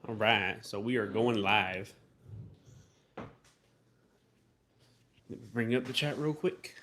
All right, so we are going live. Let me bring up the chat real quick.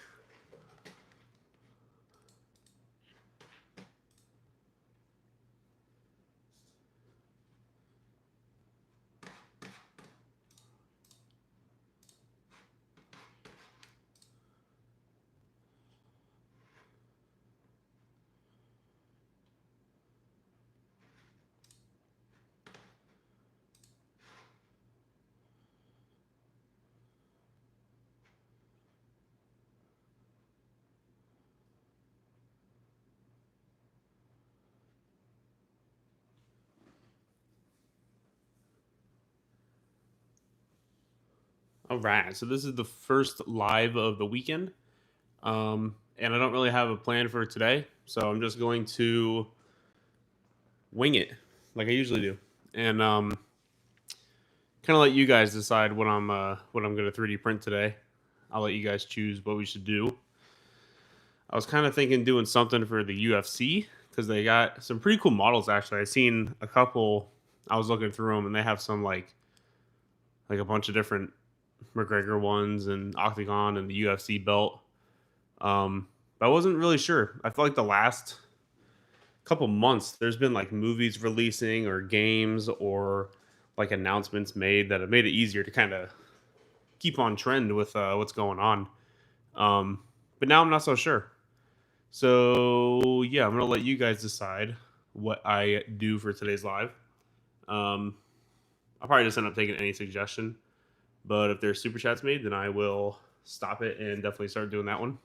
All right, so this is the first live of the weekend, and I don't really have a plan for today, so I'm just going to wing it like I usually do, and kind of let you guys decide what I'm going to 3D print today. I'll let you guys choose what we should do. I was kind of thinking doing something for the UFC because they got some pretty cool models. Actually, I seen a couple. I was looking through them, and they have some like a bunch of different McGregor ones and Octagon and the UFC belt. But I wasn't really sure. I feel like the last couple months there's been like movies releasing or games or like announcements made that have made it easier to kind of keep on trend with what's going on. But now I'm not so sure. So yeah, I'm gonna let you guys decide what I do for today's live. Um, I'll probably just end up taking any suggestion. But if there's super chats made, then I will stop it and definitely start doing that one.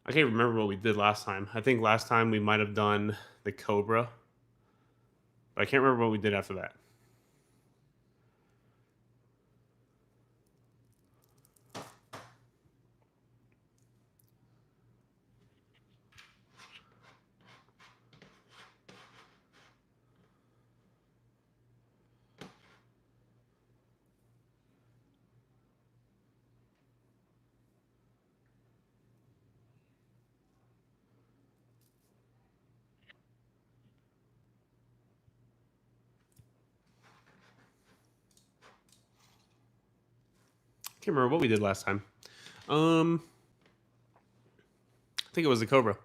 I can't remember what we did last time. I think last time we might have done the Cobra, but I can't remember what we did after that. Can't remember what we did last time. I think it was the Cobra.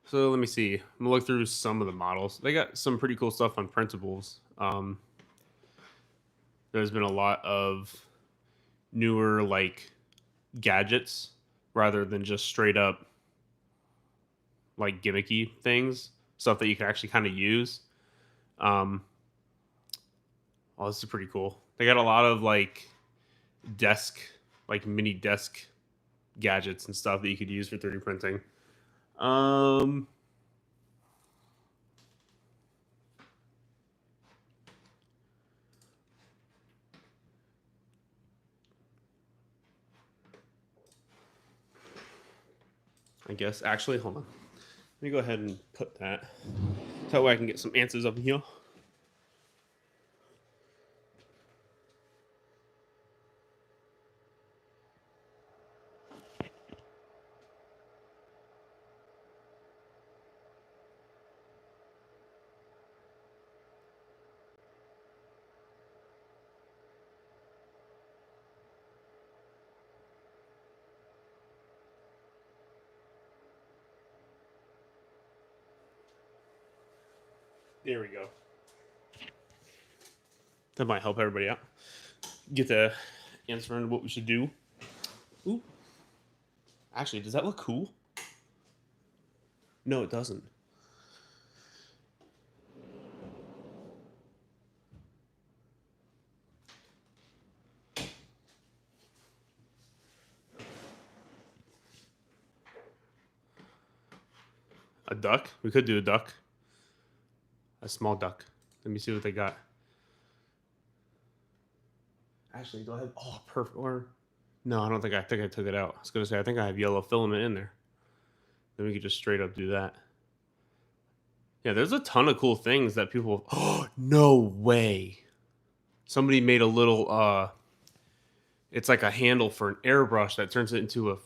So let me see. I'm gonna look through some of the models. They got some pretty cool stuff on printables. There's been a lot of newer like gadgets rather than just straight up like gimmicky things, stuff that you can actually kind of use. Um, oh, this is pretty cool. They got a lot of like desk, like mini desk gadgets and stuff that you could use for 3D printing. Um, I guess actually, hold on. Let me go ahead and put that. That way I can get some answers up here. There we go. That might help everybody out. Get the answer on what we should do. Ooh. Actually, does that look cool? No, it doesn't. A duck? We could do a duck. A small duck. Let me see what they got. Actually, do I have... Oh, perfect. Or... No, I don't think I think I took it out. I was going to say, I think I have yellow filament in there. Then we could just straight up do that. Yeah, there's a ton of cool things that people... Oh, no way. Somebody made a little... It's like a handle for an airbrush that turns it into a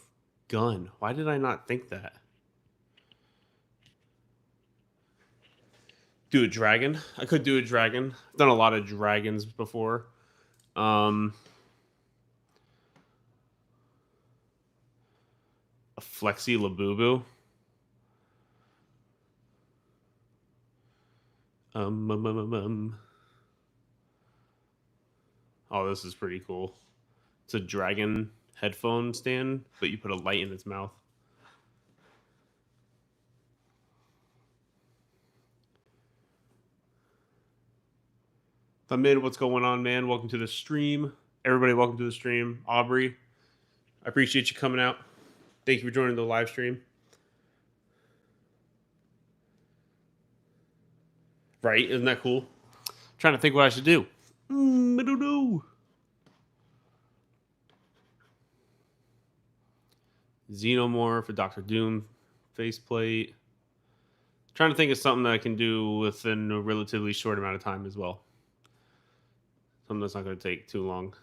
gun. Why did I not think that? Do a dragon. I could do a dragon. I've done a lot of dragons before. A Flexi Labubu. Oh, this is pretty cool. It's a dragon headphone stand, but you put a light in its mouth. Filament, what's going on, man? Welcome to the stream. Everybody, welcome to the stream. Aubrey, I appreciate you coming out. Thank you for joining the live stream. Right? Isn't that cool? I'm trying to think what I should do. I don't know. Xenomorph for Doctor Doom faceplate. Trying to think of something that I can do within a relatively short amount of time as well. Something that's not going to take too long.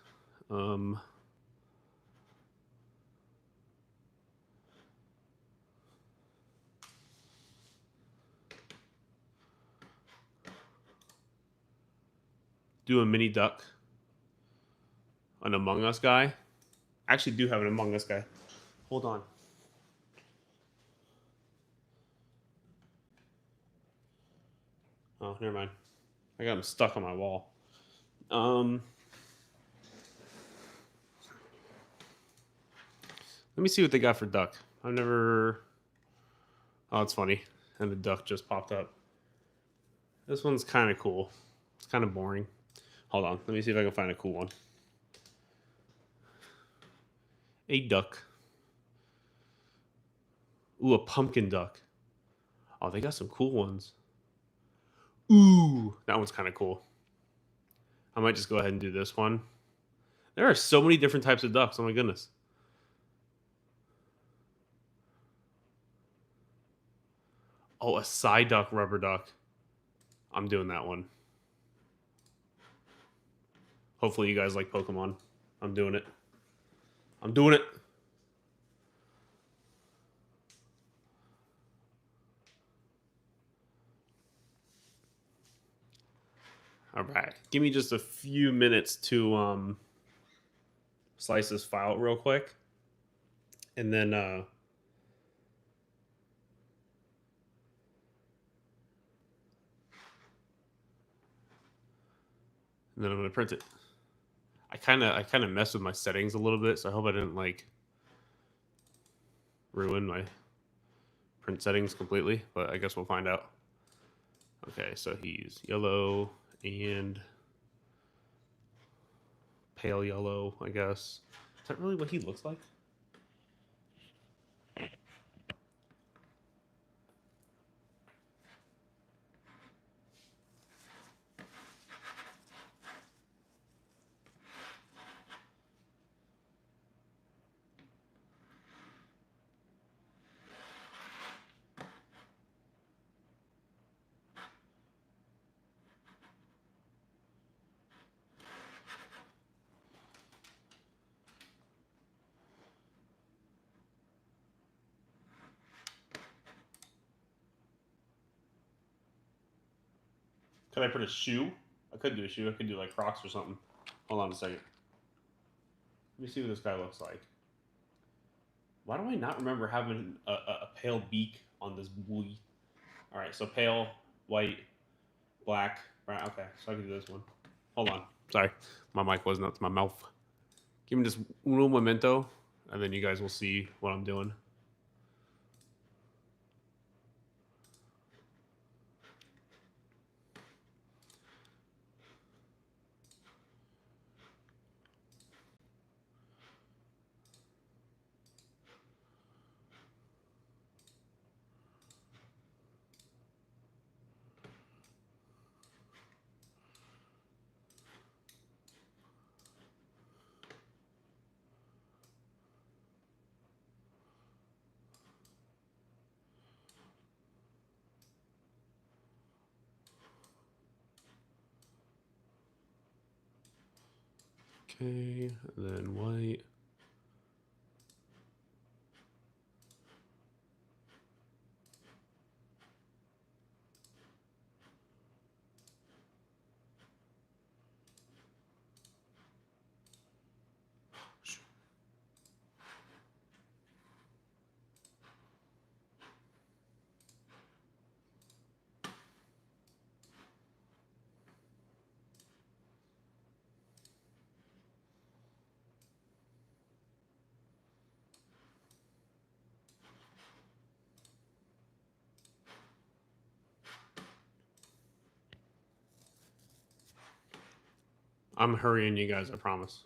Do a mini duck. An Among Us guy. I actually do have an Among Us guy. Hold on. Oh, never mind. I got him stuck on my wall. Let me see what they got for duck. I've never... Oh, it's funny. And the duck just popped up. This one's kind of cool. It's kind of boring. Hold on. Let me see if I can find a cool one. A duck. Ooh, a pumpkin duck. Oh, they got some cool ones. Ooh, that one's kind of cool. I might just go ahead and do this one. There are so many different types of ducks. Oh my goodness. Oh, a Psyduck rubber duck. I'm doing that one. Hopefully you guys like Pokemon. I'm doing it. I'm doing it. All right. Give me just a few minutes to slice this file real quick. And then I'm going to print it. I kind of messed with my settings a little bit, so I hope I didn't like ruin my print settings completely, but I guess we'll find out. Okay, so he's yellow and pale yellow, I guess. Is that really what he looks like? Could I put a shoe? I could do a shoe. I could do like Crocs or something. Hold on a second. Let me see what this guy looks like. Why do I not remember having a pale beak on this buoy? All right, so pale, white, black, brown. Okay, so I can do this one. Hold on. Sorry, my mic wasn't up to my mouth. Give me just uno momento, and then you guys will see what I'm doing. Okay, and then white. I'm hurrying you guys, I promise.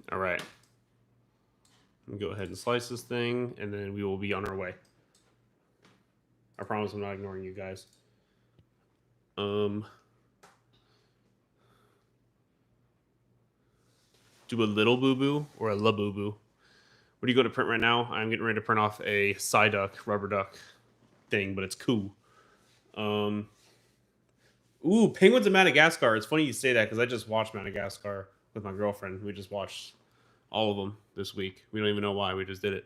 All right. Let me go ahead and slice this thing, and then we will be on our way. I promise I'm not ignoring you guys. Do a little boo-boo or a la boo-boo? What do you go to print right now? I'm getting ready to print off a Psyduck rubber duck thing, but it's cool. Ooh, Penguins of Madagascar. It's funny you say that because I just watched Madagascar with my girlfriend. We just watched all of them this week. We don't even know why. We just did it.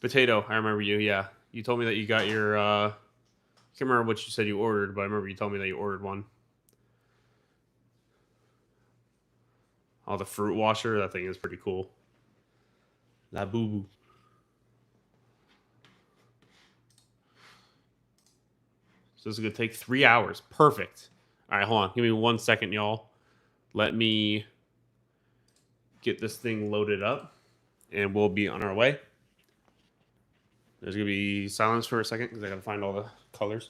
Potato. I remember you. Yeah, you told me that you got your. I can't remember what you said you ordered, but I remember you told me that you ordered one. Oh, the fruit washer. That thing is pretty cool. La boo boo. So this is gonna take 3 hours. Perfect. All right, hold on. Give me 1 second, y'all. Let me get this thing loaded up, and we'll be on our way. There's gonna be silence for a second because I gotta find all the colors.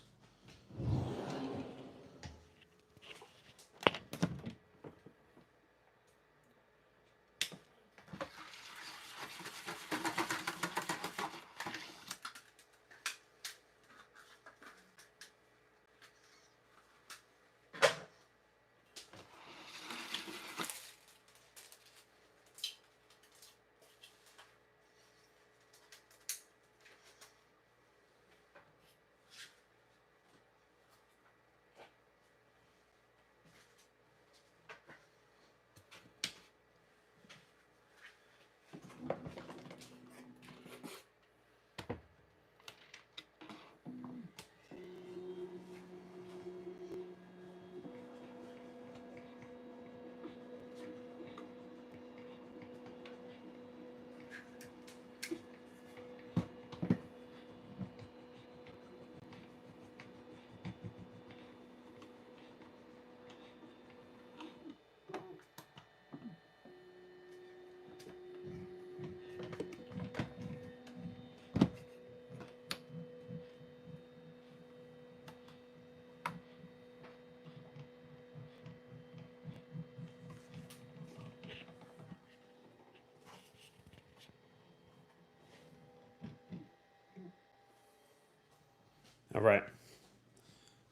All right.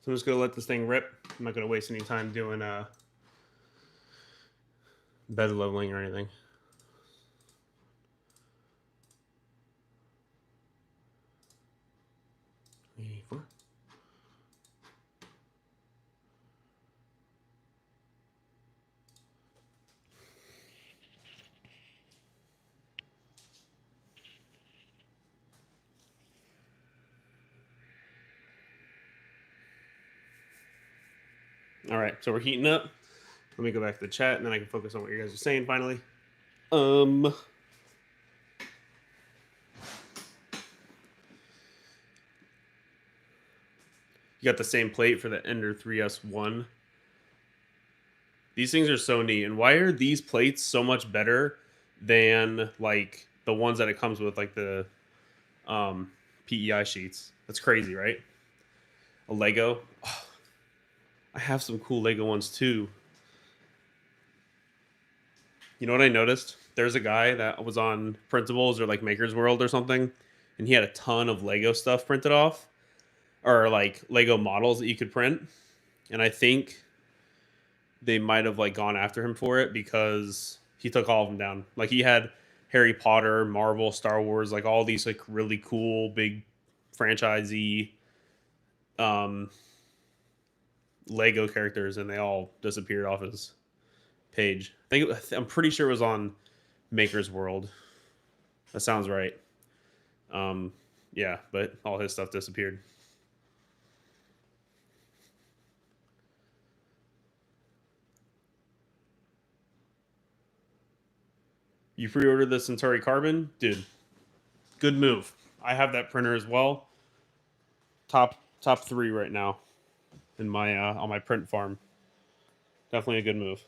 So I'm just gonna let this thing rip. I'm not gonna waste any time doing bed leveling or anything. All right, so we're heating up. Let me go back to the chat, and then I can focus on what you guys are saying finally. You got the same plate for the Ender 3S1. These things are so neat. And why are these plates so much better than like the ones that it comes with, like the PEI sheets? That's crazy, right? A Lego. Oh, I have some cool Lego ones too. You know what I noticed? There's a guy that was on Printables or like Maker's World or something, and he had a ton of Lego stuff printed off, or like Lego models that you could print. And I think they might have like gone after him for it because he took all of them down. Like he had Harry Potter, Marvel, Star Wars, like all these like really cool big franchisee Lego characters, and they all disappeared off his page. I'm pretty sure it was on Maker's World. That sounds right. Um, yeah, but all his stuff disappeared. You pre-ordered the Centauri Carbon, dude. Good move. I have that printer as well. Top 3 right now in my on my print farm. Definitely a good move.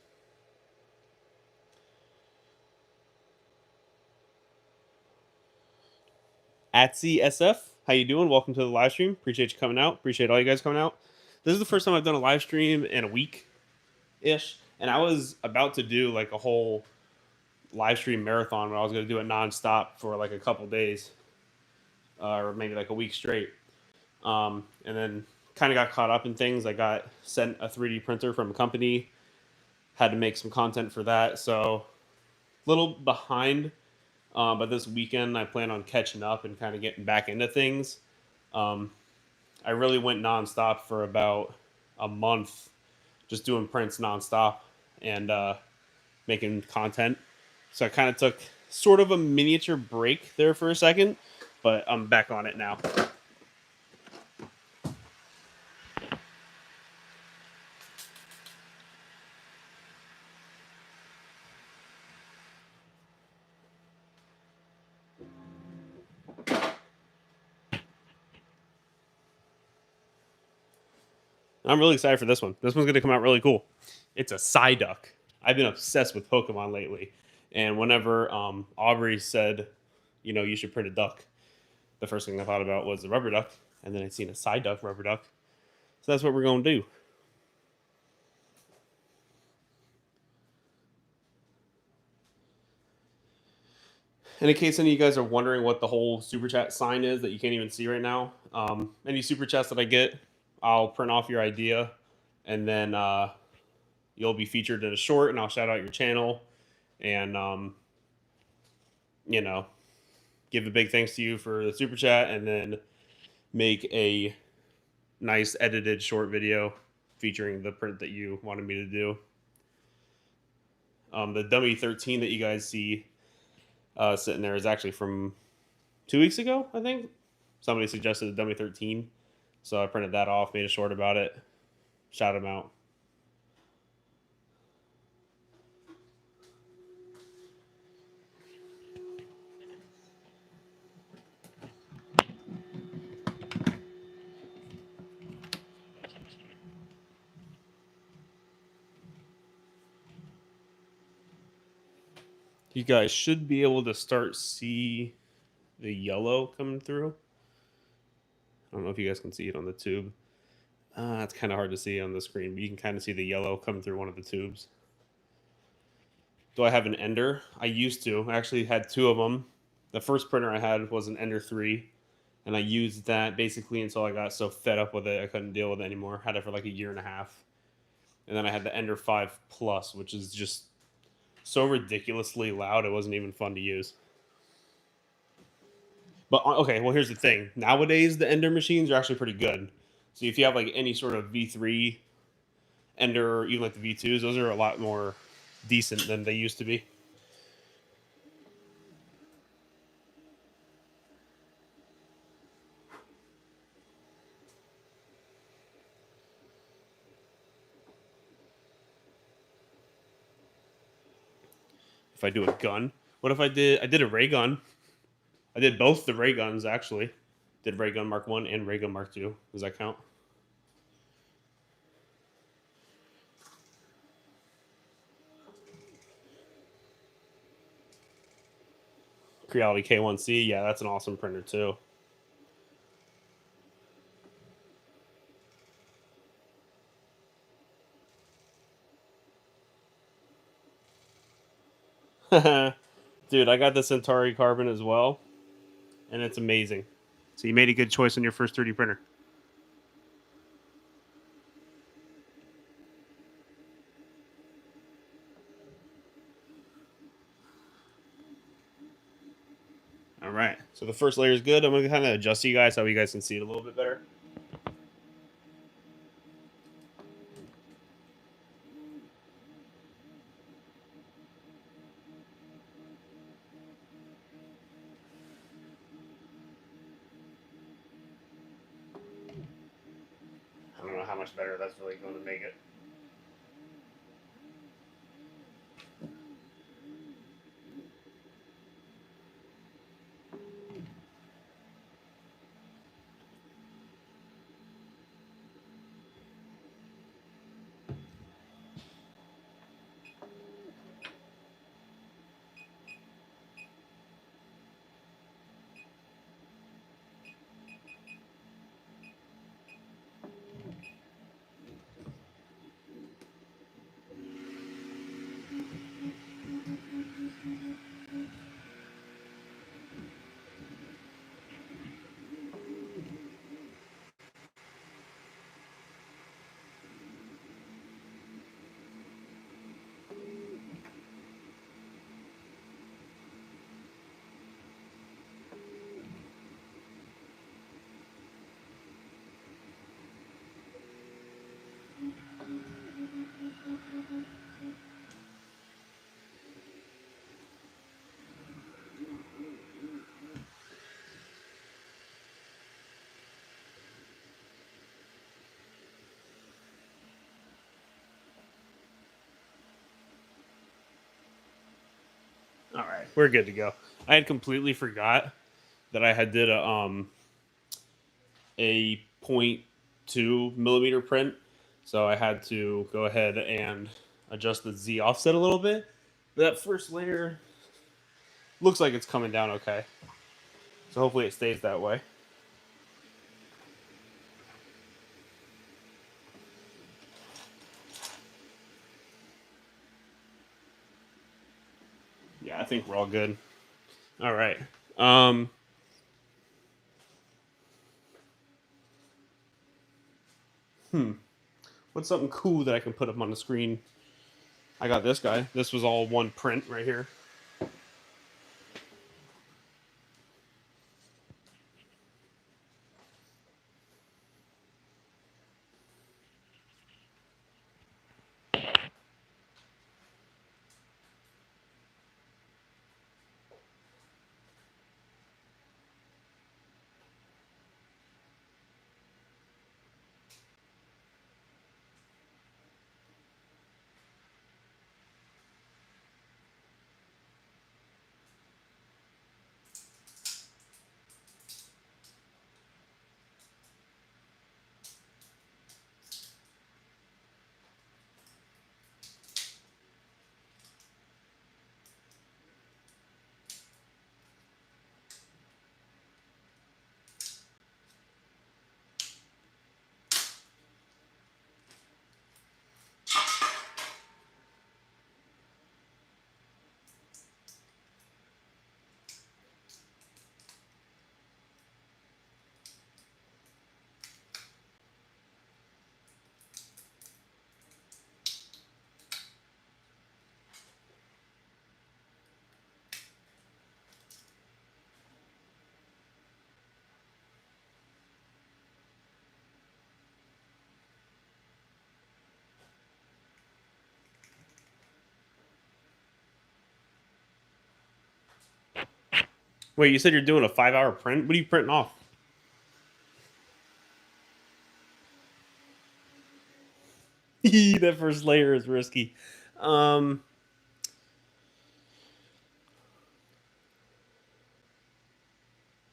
Atsy SF, how you doing? Welcome to the live stream. Appreciate you coming out. Appreciate all you guys coming out. This is the first time I've done a live stream in a week ish, and I was about to do like a whole live stream marathon where I was going to do it nonstop for like a couple days, or maybe like a week straight. And then kind of got caught up in things. I got sent a 3D printer from a company, had to make some content for that, so a little behind. But this weekend I plan on catching up and kind of getting back into things. I really went nonstop for about a month, just doing prints nonstop and making content. So I kind of took sort of a miniature break there for a second, but I'm back on it now. I'm really excited for this one. This one's going to come out really cool. It's a Psyduck. I've been obsessed with Pokemon lately. And whenever Aubrey said, you should print a duck, the first thing I thought about was the rubber duck. And then I'd seen a Psyduck rubber duck. So that's what we're going to do. And in case any of you guys are wondering what the whole super chat sign is that you can't even see right now, any super chats that I get, I'll print off your idea, and then you'll be featured in a short, and I'll shout out your channel, and give a big thanks to you for the super chat, and then make a nice edited short video featuring the print that you wanted me to do. The dummy 13 that you guys see sitting there is actually from 2 weeks ago, I think. Somebody suggested a dummy 13, so I printed that off, made a short about it, shout him out. You guys should be able to start see the yellow coming through. I don't know if you guys can see it on the tube. It's kind of hard to see on the screen, but you can kind of see the yellow coming through one of the tubes. Do I have an Ender? I used to. I actually had 2 of them. The first printer I had was an Ender 3, and I used that basically until I got so fed up with it I couldn't deal with it anymore. Had it for like a year and a half. And then I had the Ender 5 Plus, which is just so ridiculously loud it wasn't even fun to use. But okay, well here's the thing. Nowadays the Ender machines are actually pretty good. So if you have like any sort of V3 Ender, or even like the V2s, those are a lot more decent than they used to be. If I do a gun, what if I did a ray gun? I did both the ray guns actually. Did ray gun Mark 1 and ray gun Mark 2. Does that count? Creality K1C, yeah, that's an awesome printer too. Dude, I got the Centauri Carbon as well, and it's amazing. So you made a good choice on your first 3D printer. All right, so the first layer is good. I'm gonna kind of adjust you guys so you guys can see it a little bit better. much better that's really going to make it. All right, we're good to go. I had completely forgot that I had did a 0.2 millimeter print, so I had to go ahead and adjust the Z offset a little bit. But that first layer looks like it's coming down okay, so hopefully it stays that way. Yeah, I think we're all good. All right. What's something cool that I can put up on the screen? I got this guy. This was all one print right here. Wait, you said you're doing a 5-hour print? What are you printing off? That first layer is risky. Um,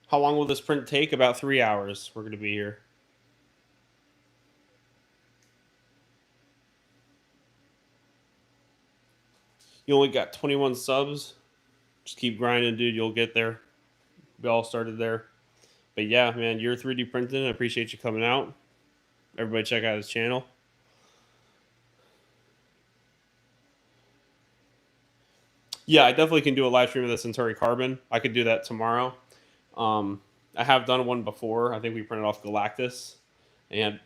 how long will this print take? About 3 hours. We're going to be here. You only got 21 subs. Just keep grinding, dude. You'll get there. We all started there. But yeah, man, you're 3D printing. I appreciate you coming out. Everybody check out his channel. Yeah, I definitely can do a live stream of the Centauri Carbon. I could do that tomorrow. I have done one before. I think we printed off Galactus. And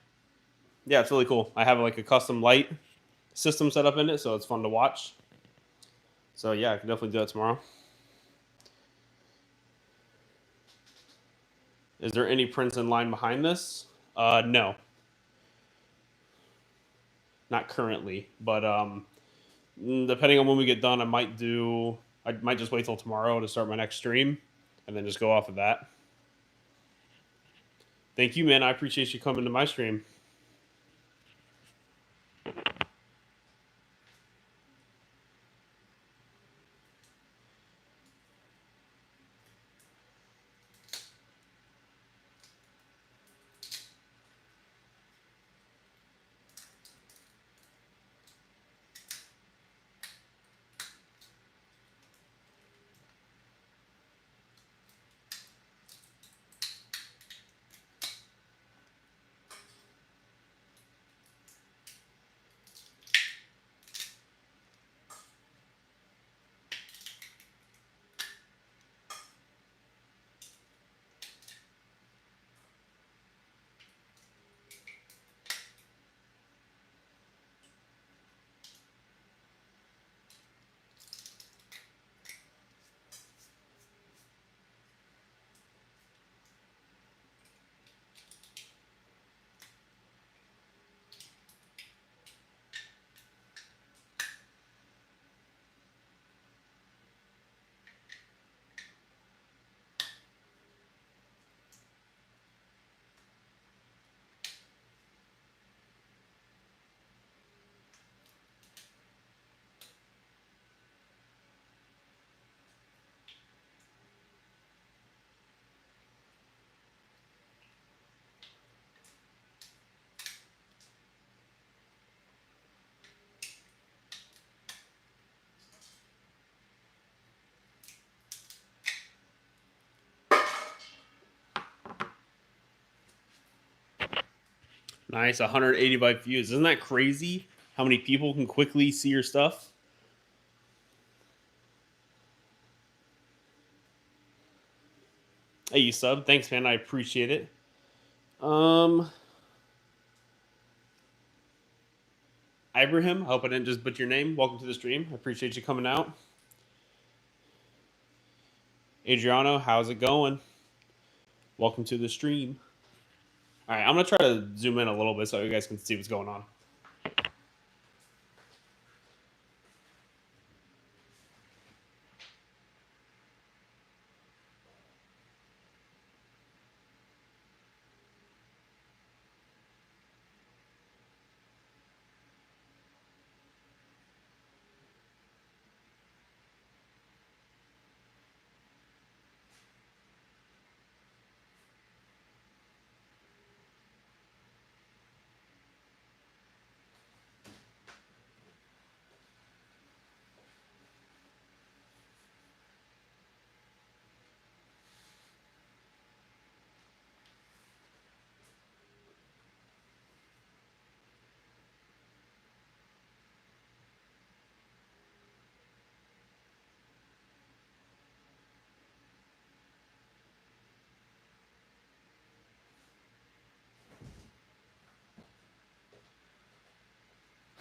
yeah, it's really cool. I have like a custom light system set up in it, so it's fun to watch. So yeah, I can definitely do that tomorrow. Is there any prints in line behind this? No, not currently. But depending on when we get done, I might just wait till tomorrow to start my next stream, and then just go off of that. Thank you, man. I appreciate you coming to my stream. Nice, 185 views. Isn't that crazy? How many people can quickly see your stuff? Hey, you sub. Thanks, man. I appreciate it. Ibrahim, I hope I didn't just butcher your name. Welcome to the stream. I appreciate you coming out. Adriano, how's it going? Welcome to the stream. All right, I'm going to try to zoom in a little bit so you guys can see what's going on.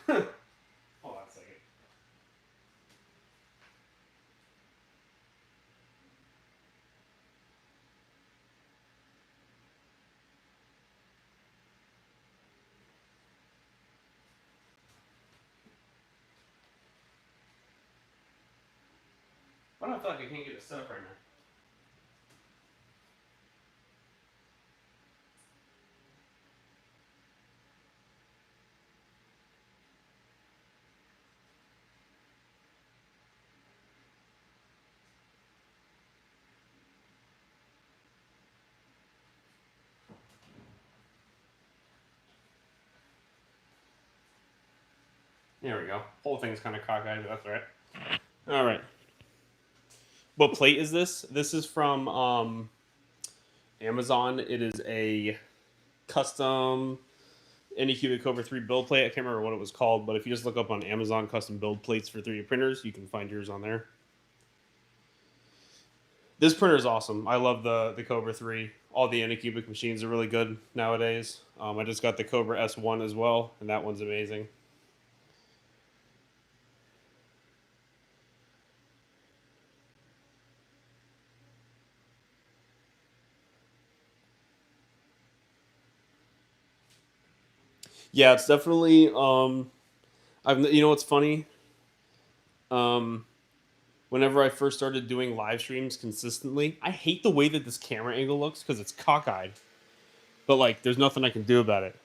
Hold on a second. Why do I feel like I can't get it set up right now? There we go. Whole thing's kind of cockeyed, but that's all right. All right. What plate is this? This is from Amazon. It is a custom Anycubic Cobra 3 build plate. I can't remember what it was called, but if you just look up on Amazon custom build plates for 3D printers, you can find yours on there. This printer is awesome. I love the Cobra 3. All the Anycubic machines are really good nowadays. I just got the Cobra S1 as well, and that one's amazing. Yeah, it's definitely. You know what's funny? Whenever I first started doing live streams consistently, I hate the way that this camera angle looks because it's cockeyed. But like, there's nothing I can do about it.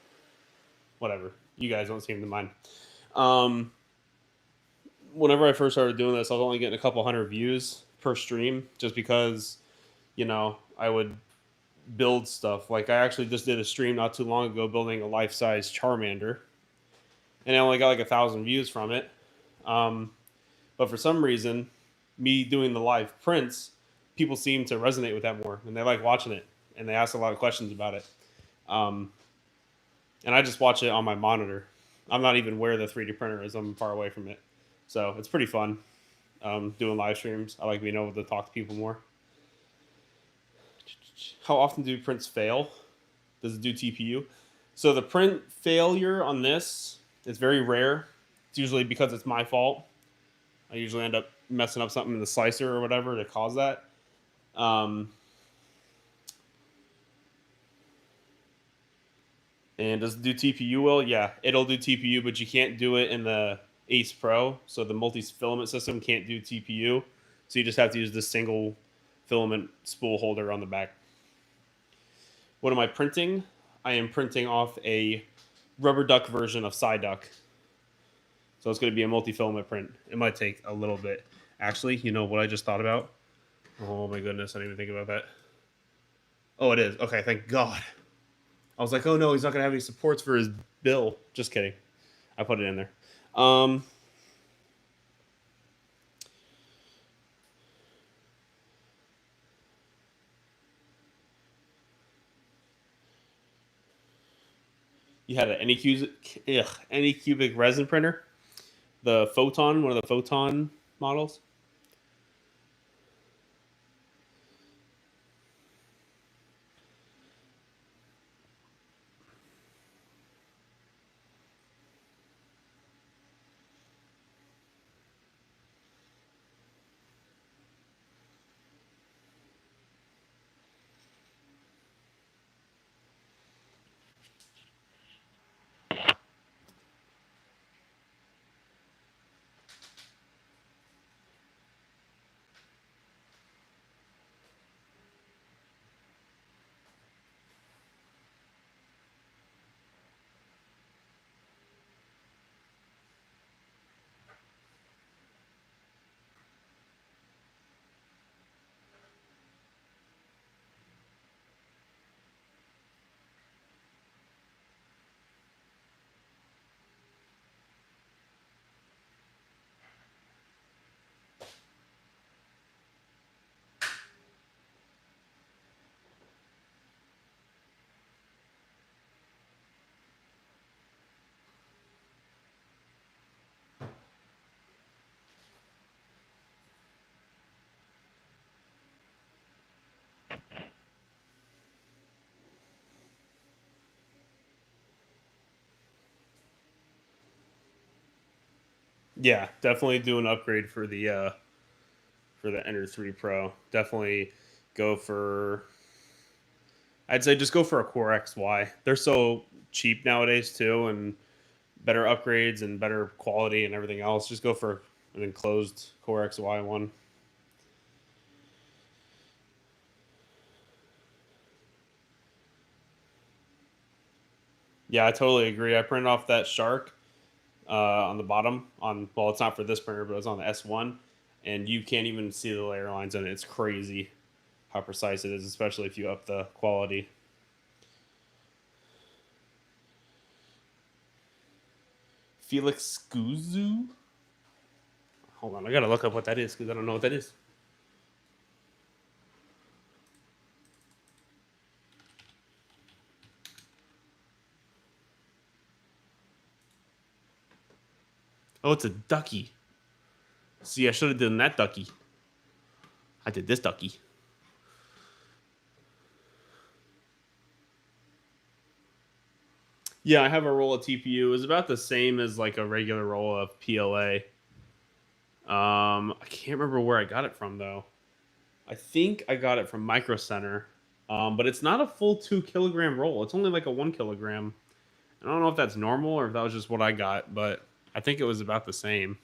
Whatever. You guys don't seem to mind. Whenever I first started doing this, I was only getting a couple hundred views per stream, just because, I would build stuff. Like I actually just did a stream not too long ago building a life-size Charmander, and I only got like 1,000 views from it. But for some reason, me doing the live prints, people seem to resonate with that more, and they like watching it, and they ask a lot of questions about it. And I just watch it on my monitor. I'm not even where the 3D printer is. I'm far away from it, so it's pretty fun doing live streams. I like being able to talk to people more. How often do prints fail? Does it do TPU? So the print failure on this is very rare. It's usually because it's my fault. I usually end up messing up something in the slicer or whatever to cause that. And does it do TPU well? Yeah, it'll do TPU, but you can't do it in the Ace Pro. So the multi-filament system can't do TPU. So you just have to use the single filament spool holder on the back. What am I printing? I am printing off a rubber duck version of Psyduck. So it's going to be a multi-filament print. It might take a little bit. Actually, you know what I just thought about? Oh my goodness, I didn't even think about that. Oh, it is. Okay, thank God. I was like, oh no, he's not going to have any supports for his bill. Just kidding. I put it in there. You had an Anycubic resin printer, the Photon, one of the Photon models. Yeah, definitely do an upgrade for the Ender 3 Pro. Definitely go for. I'd say just go for a Core XY. They're so cheap nowadays too, and better upgrades and better quality and everything else. Just go for an enclosed Core XY one. Yeah, I totally agree. I printed off that shark on the bottom. On well, it's not for this printer, but it's on the S1, and you can't even see the layer lines in it. It's crazy how precise it is, especially if you up the quality. Felix Guzu. Hold on, I gotta look up what that is because I don't know what that is. Oh, it's a ducky. See, I should have done that ducky. I did this ducky. Yeah, I have a roll of TPU. It's about the same as like a regular roll of PLA. I can't remember where I got it from though. I think I got it from Micro Center. But it's not a full 2 kilogram roll. It's only like a 1 kilogram. I don't know if that's normal or if that was just what I got, but I think it was about the same.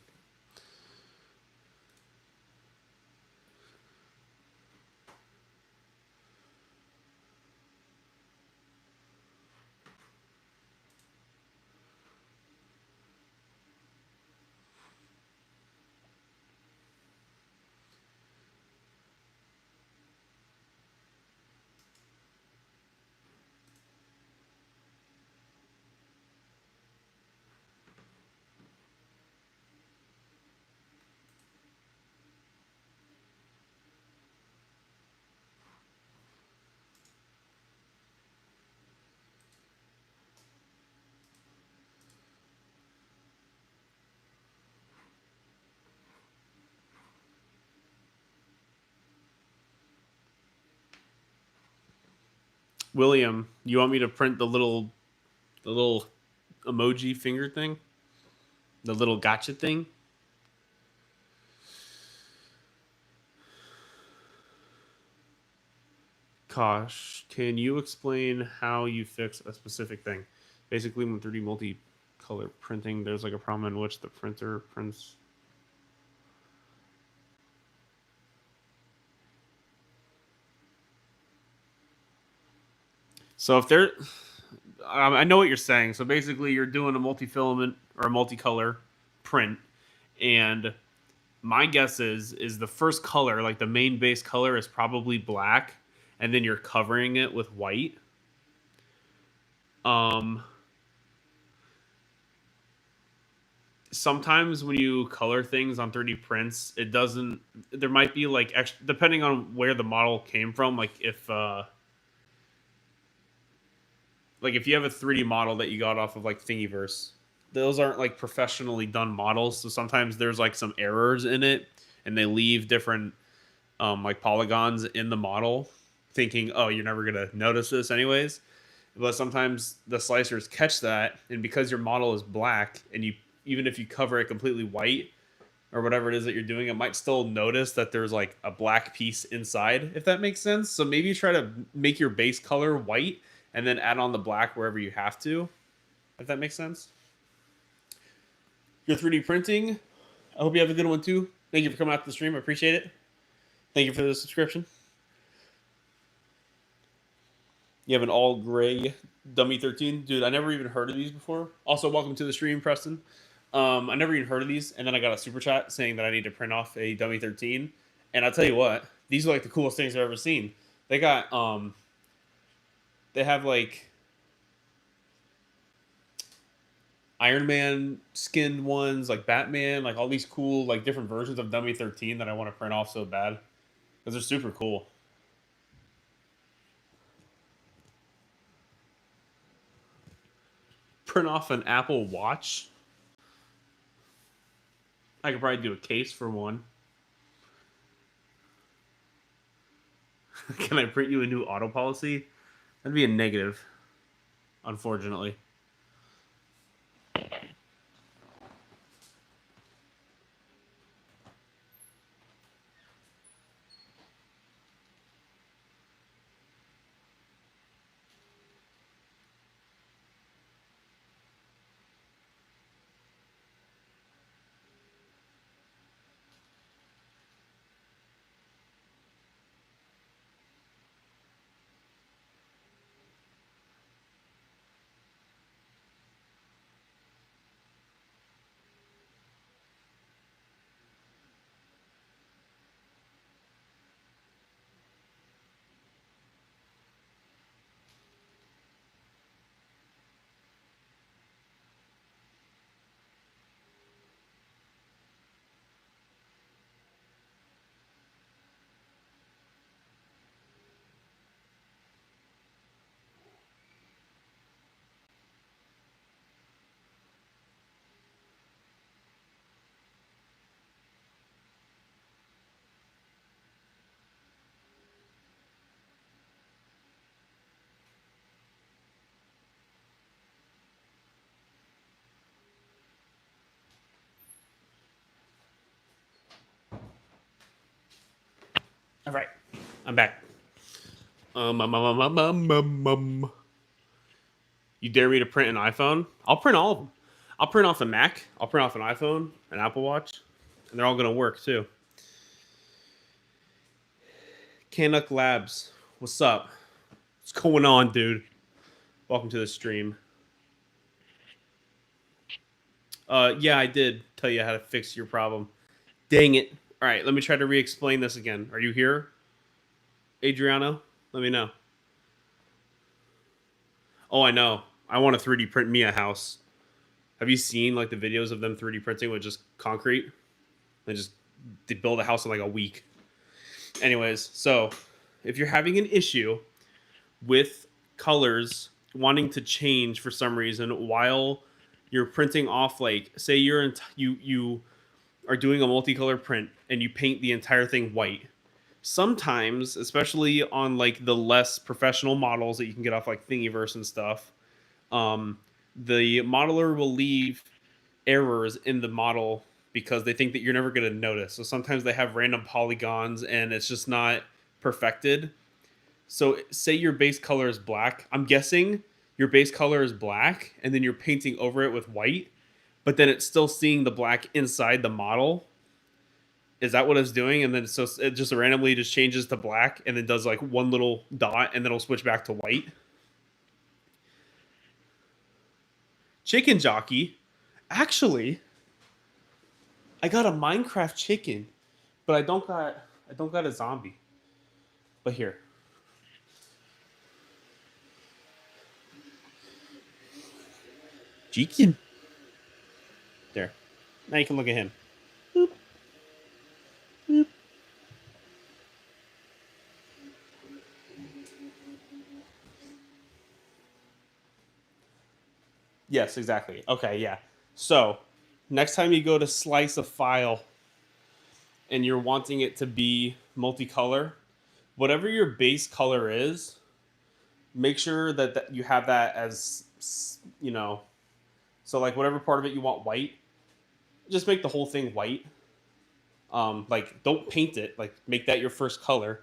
William, you want me to print the little emoji finger thing? The little gotcha thing? Kosh, can you explain how you fix a specific thing? Basically, when 3D multicolor printing, there's like a problem in which the printer prints. So if there, I know what you're saying. So basically, you're doing a multi-filament or a multicolor print, and my guess is the first color, like the main base color, is probably black, and then you're covering it with white. Um, Sometimes when you color things on 3D prints, it doesn't. There might be like extra, depending on where the model came from. Like if like if you have a 3D model that you got off of like Thingiverse, those aren't like professionally done models. So sometimes there's like some errors in it, and they leave different like polygons in the model, thinking, oh, you're never gonna notice this anyways. But sometimes the slicers catch that, and because your model is black, and you even if you cover it completely white or whatever it is that you're doing, it might still notice that there's like a black piece inside, if that makes sense. So maybe try to make your base color white and then add on the black wherever you have to, if that makes sense. Your 3D printing, I hope you have a good one too. Thank you for coming out to the stream. I appreciate it. Thank you for the subscription. You have an all gray dummy 13. Dude, I never even heard of these before. Also, welcome to the stream, Preston. I never even heard of these, and then I got a super chat saying that I need to print off a dummy 13. And I'll tell you what, these are like the coolest things I've ever seen. They got they have like Iron Man skinned ones, like Batman, like all these cool like different versions of dummy 13 that I want to print off so bad because they're super cool. Print off an Apple Watch. I could probably do a case for one. Can I print you a new auto policy? That'd be a negative, unfortunately. All right, I'm back. You dare me to print an iPhone? I'll print all of them. I'll print off a Mac. I'll print off an iPhone, an Apple Watch, and they're all gonna work too. Canuck Labs, what's up? What's going on, dude? Welcome to the stream. Yeah, I did tell you how to fix your problem. Dang it. All right, let me try to re-explain this again. Are you here, Adriano? Let me know. Oh, I know. I want to 3D print me a house. Have you seen like the videos of them 3D printing with just concrete? They build a house in like a week. Anyways, so if you're having an issue with colors wanting to change for some reason while you're printing off, like say you are doing a multicolor print and you paint the entire thing white. Sometimes, especially on like the less professional models that you can get off like Thingiverse and stuff, the modeler will leave errors in the model because they think that you're never going to notice. So sometimes they have random polygons and it's just not perfected. So say your base color is black. I'm guessing your base color is black and then you're painting over it with white, but then it's still seeing the black inside the model. Is that what it's doing? And then so it just randomly just changes to black and then does like one little dot and then it'll switch back to white. Chicken jockey. Actually, I got a Minecraft chicken, but I don't got a zombie. But here. Chicken. There. Now you can look at him. Boop. Boop. Yes, exactly. Okay, yeah. So next time you go to slice a file and you're wanting it to be multicolor, whatever your base color is, make sure that you have that as so like whatever part of it you want white, just make the whole thing white. Like don't paint it, like make that your first color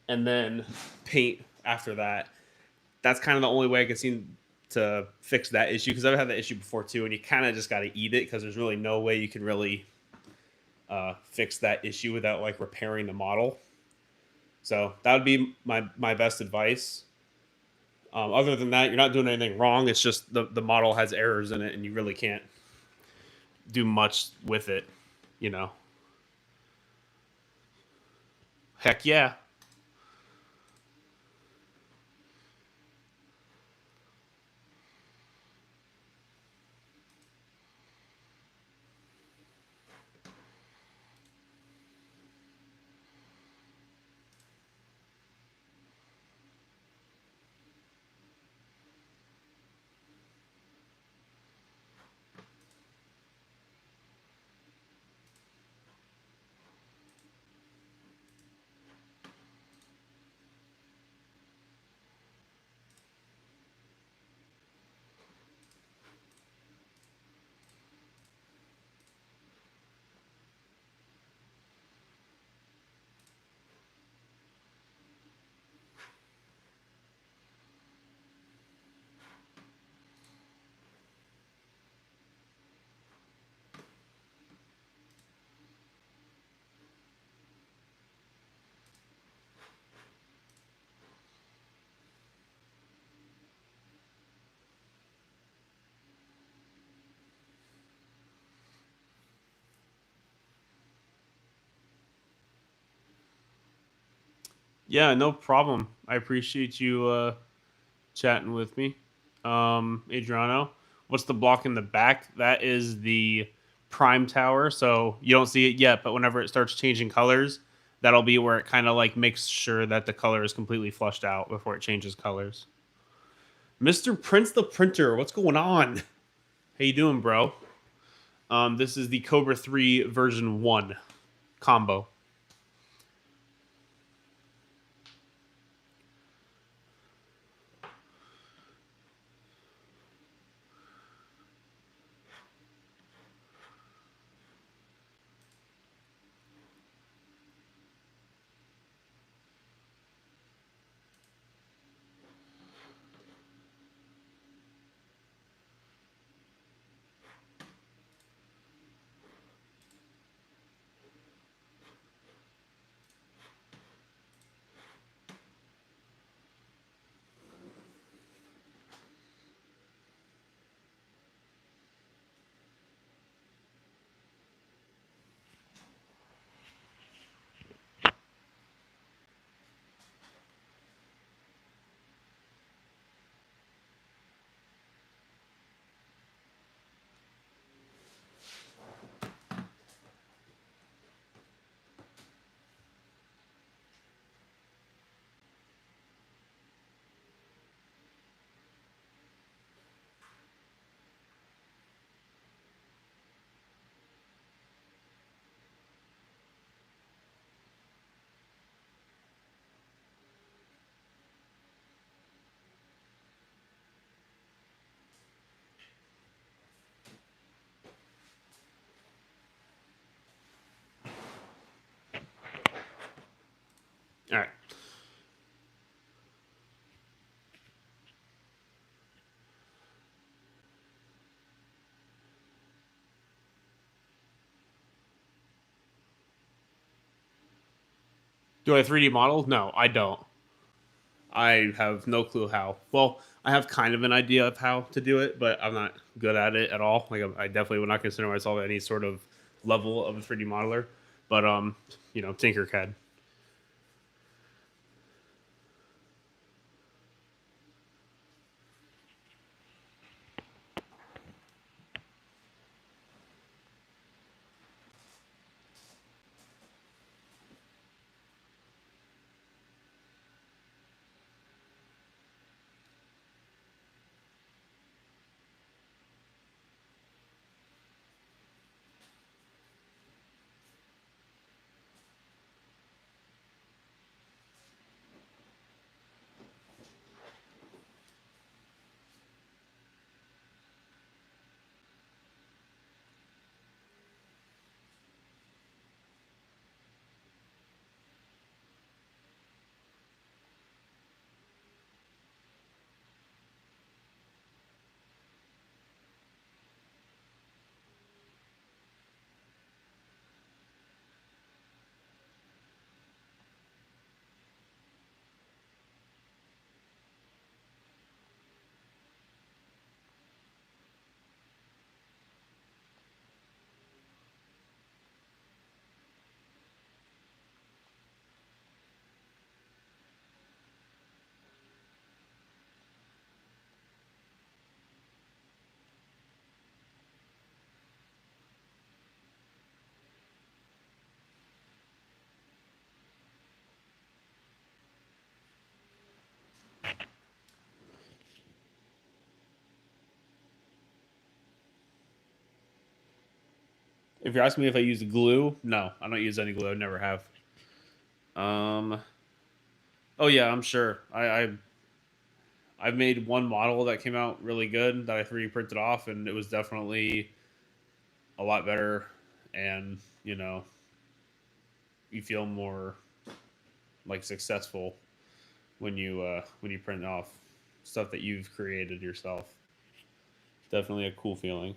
and then paint after that. That's kind of the only way I can seem to fix that issue, because I've had that issue before too, and you kind of just got to eat it because there's really no way you can really fix that issue without like repairing the model. So that would be my best advice. Other than that, you're not doing anything wrong. It's just the model has errors in it, and you really can't do much with it. You know. Heck yeah. Yeah, no problem. I appreciate you chatting with me. Adriano, what's the block in the back? That is the prime tower. So you don't see it yet, but whenever it starts changing colors, that'll be where it kind of like makes sure that the color is completely flushed out before it changes colors. Mr. Prince the Printer, what's going on? How you doing, bro? This is the Cobra 3 version 1 combo. All right. Do I 3D model? No, I don't. I have no clue how. Well, I have kind of an idea of how to do it, but I'm not good at it at all. Like I definitely would not consider myself any sort of level of a 3D modeler. But Tinkercad. If you're asking me if I use glue, no, I don't use any glue. I never have. Um. Oh yeah, I'm sure. I've made one model that came out really good that I 3D printed off, and it was definitely a lot better. And you feel more like successful when you print off stuff that you've created yourself. Definitely a cool feeling.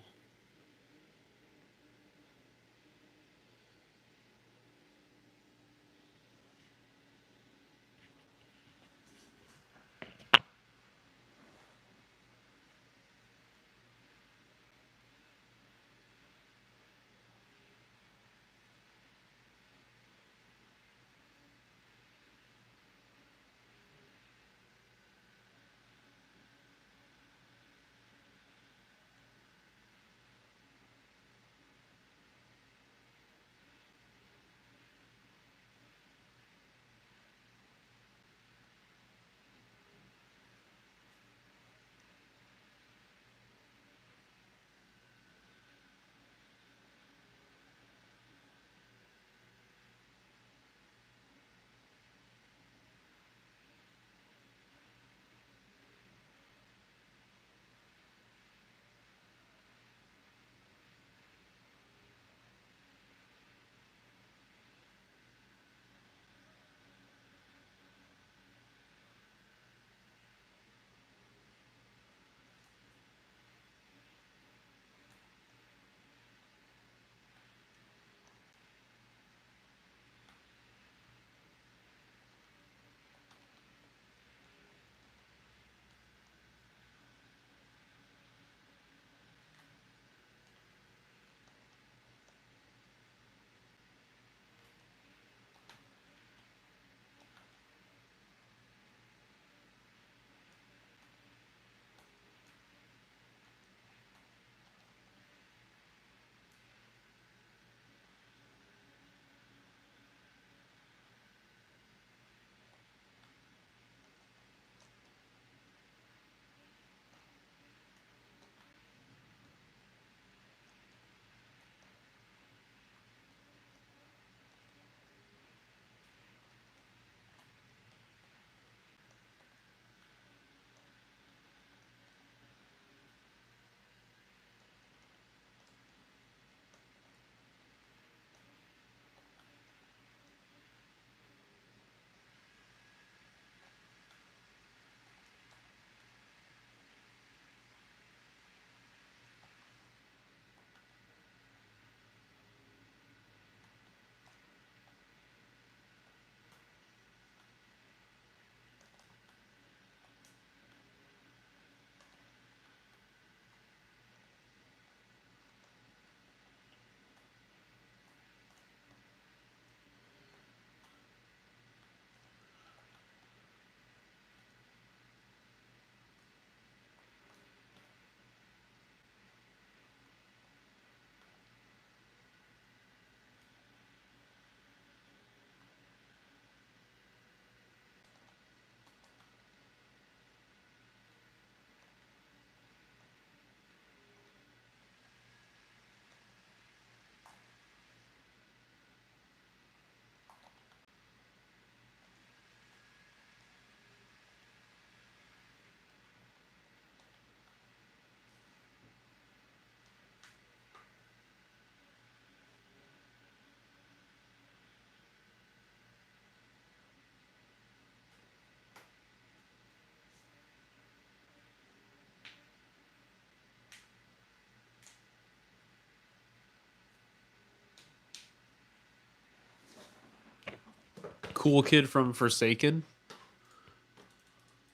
Cool kid from Forsaken.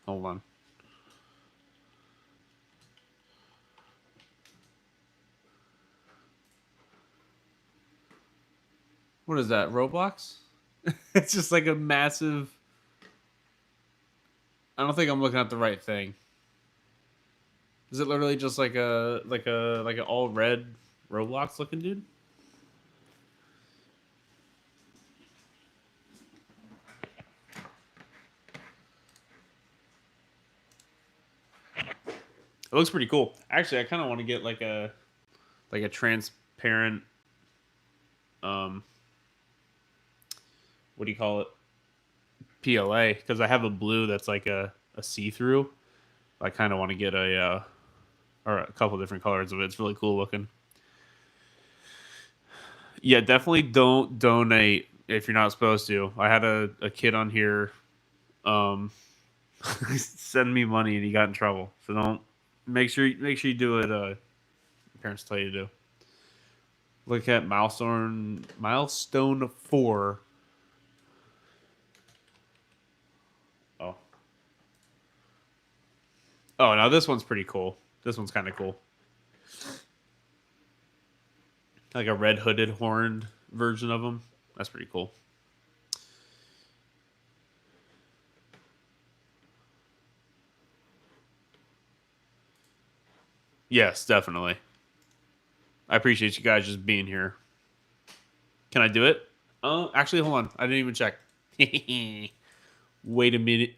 Hold on. What is that? Roblox? It's just like a massive. I don't think I'm looking at the right thing. Is it literally just like an all red Roblox looking dude? It looks pretty cool. Actually, I kind of want to get like a transparent um, what do you call it? PLA, because I have a blue that's like a see through. I kind of want to get or a couple different colors of it. It's really cool looking. Yeah, definitely don't donate if you're not supposed to. I had a kid on here send me money and he got in trouble. So don't make sure you do it. Parents tell you to do. Look at milestone 4. Oh, oh, now this one's pretty cool. This one's kind of cool. Like a red hooded horned version of them. That's pretty cool. Yes, definitely. I appreciate you guys just being here. Can I do it? Actually, hold on. I didn't even check. Wait a minute.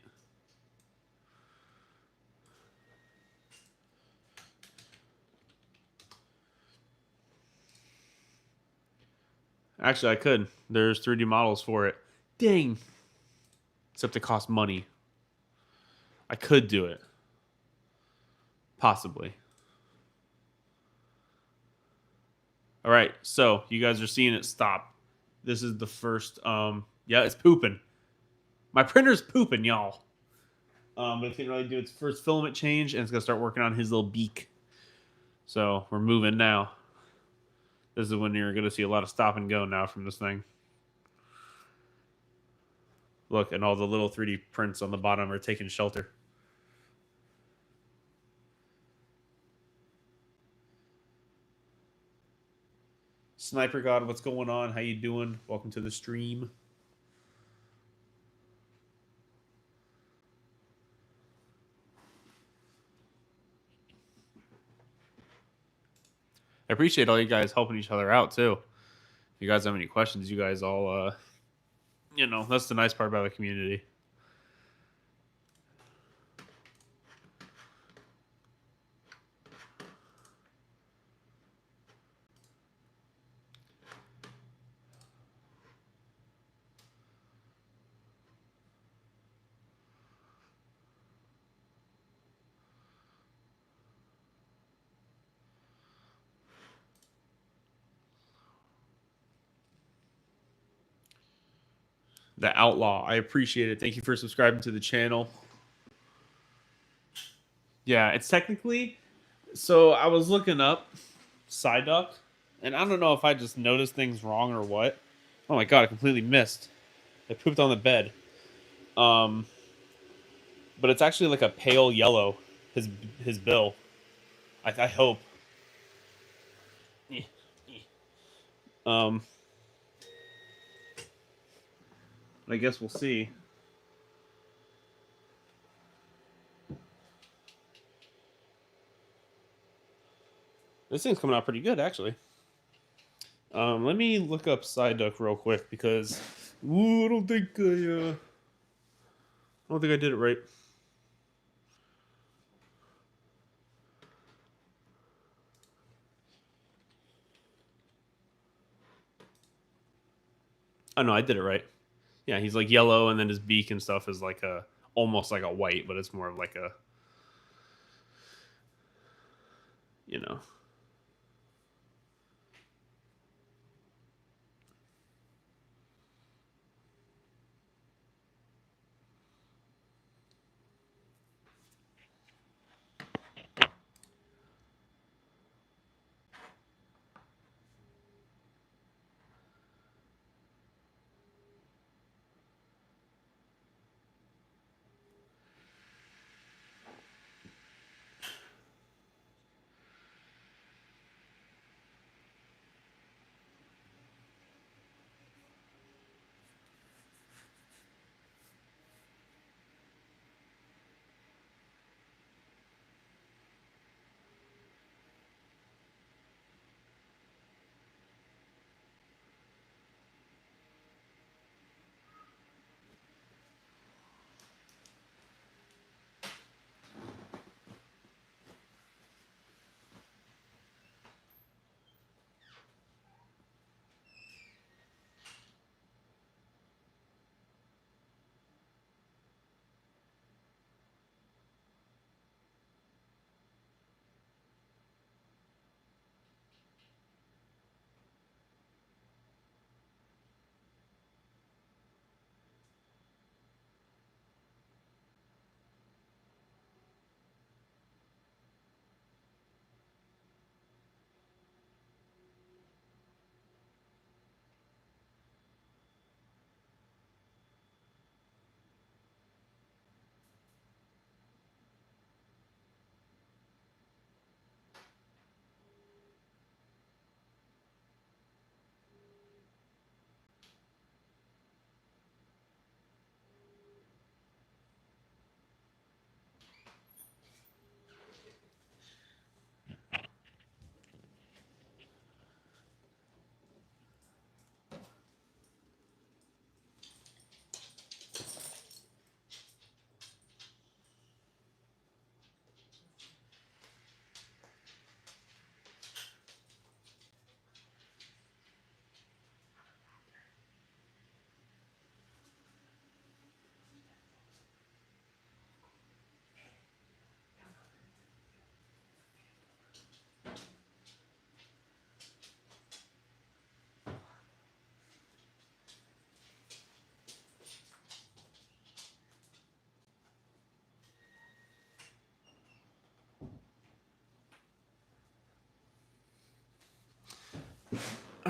Actually, I could. There's 3D models for it. Dang. Except it costs money. I could do it. Possibly. All right. So you guys are seeing it stop. This is the first. Yeah, it's pooping. My printer's pooping, y'all. But it's gonna really do its first filament change, and it's gonna start working on his little beak. So we're moving now. This is when you're gonna see a lot of stop and go now from this thing. Look, and all the little 3D prints on the bottom are taking shelter. Sniper God, what's going on? How you doing? Welcome to the stream. I appreciate all you guys helping each other out too. If you guys have any questions, you guys all that's the nice part about the community. The Outlaw, I appreciate it. Thank you for subscribing to the channel. Yeah, it's technically. So I was looking up Psyduck, and I don't know if I just noticed things wrong or what. Oh my god, I completely missed. I pooped on the bed. Um, but it's actually like a pale yellow. His bill. I hope. Um, I guess we'll see. This thing's coming out pretty good, actually. Let me look up Psyduck real quick because I don't think I did it right. Oh no, I did it right. Yeah, he's like yellow, and then his beak and stuff is like almost like a white, but it's more of like a, you know.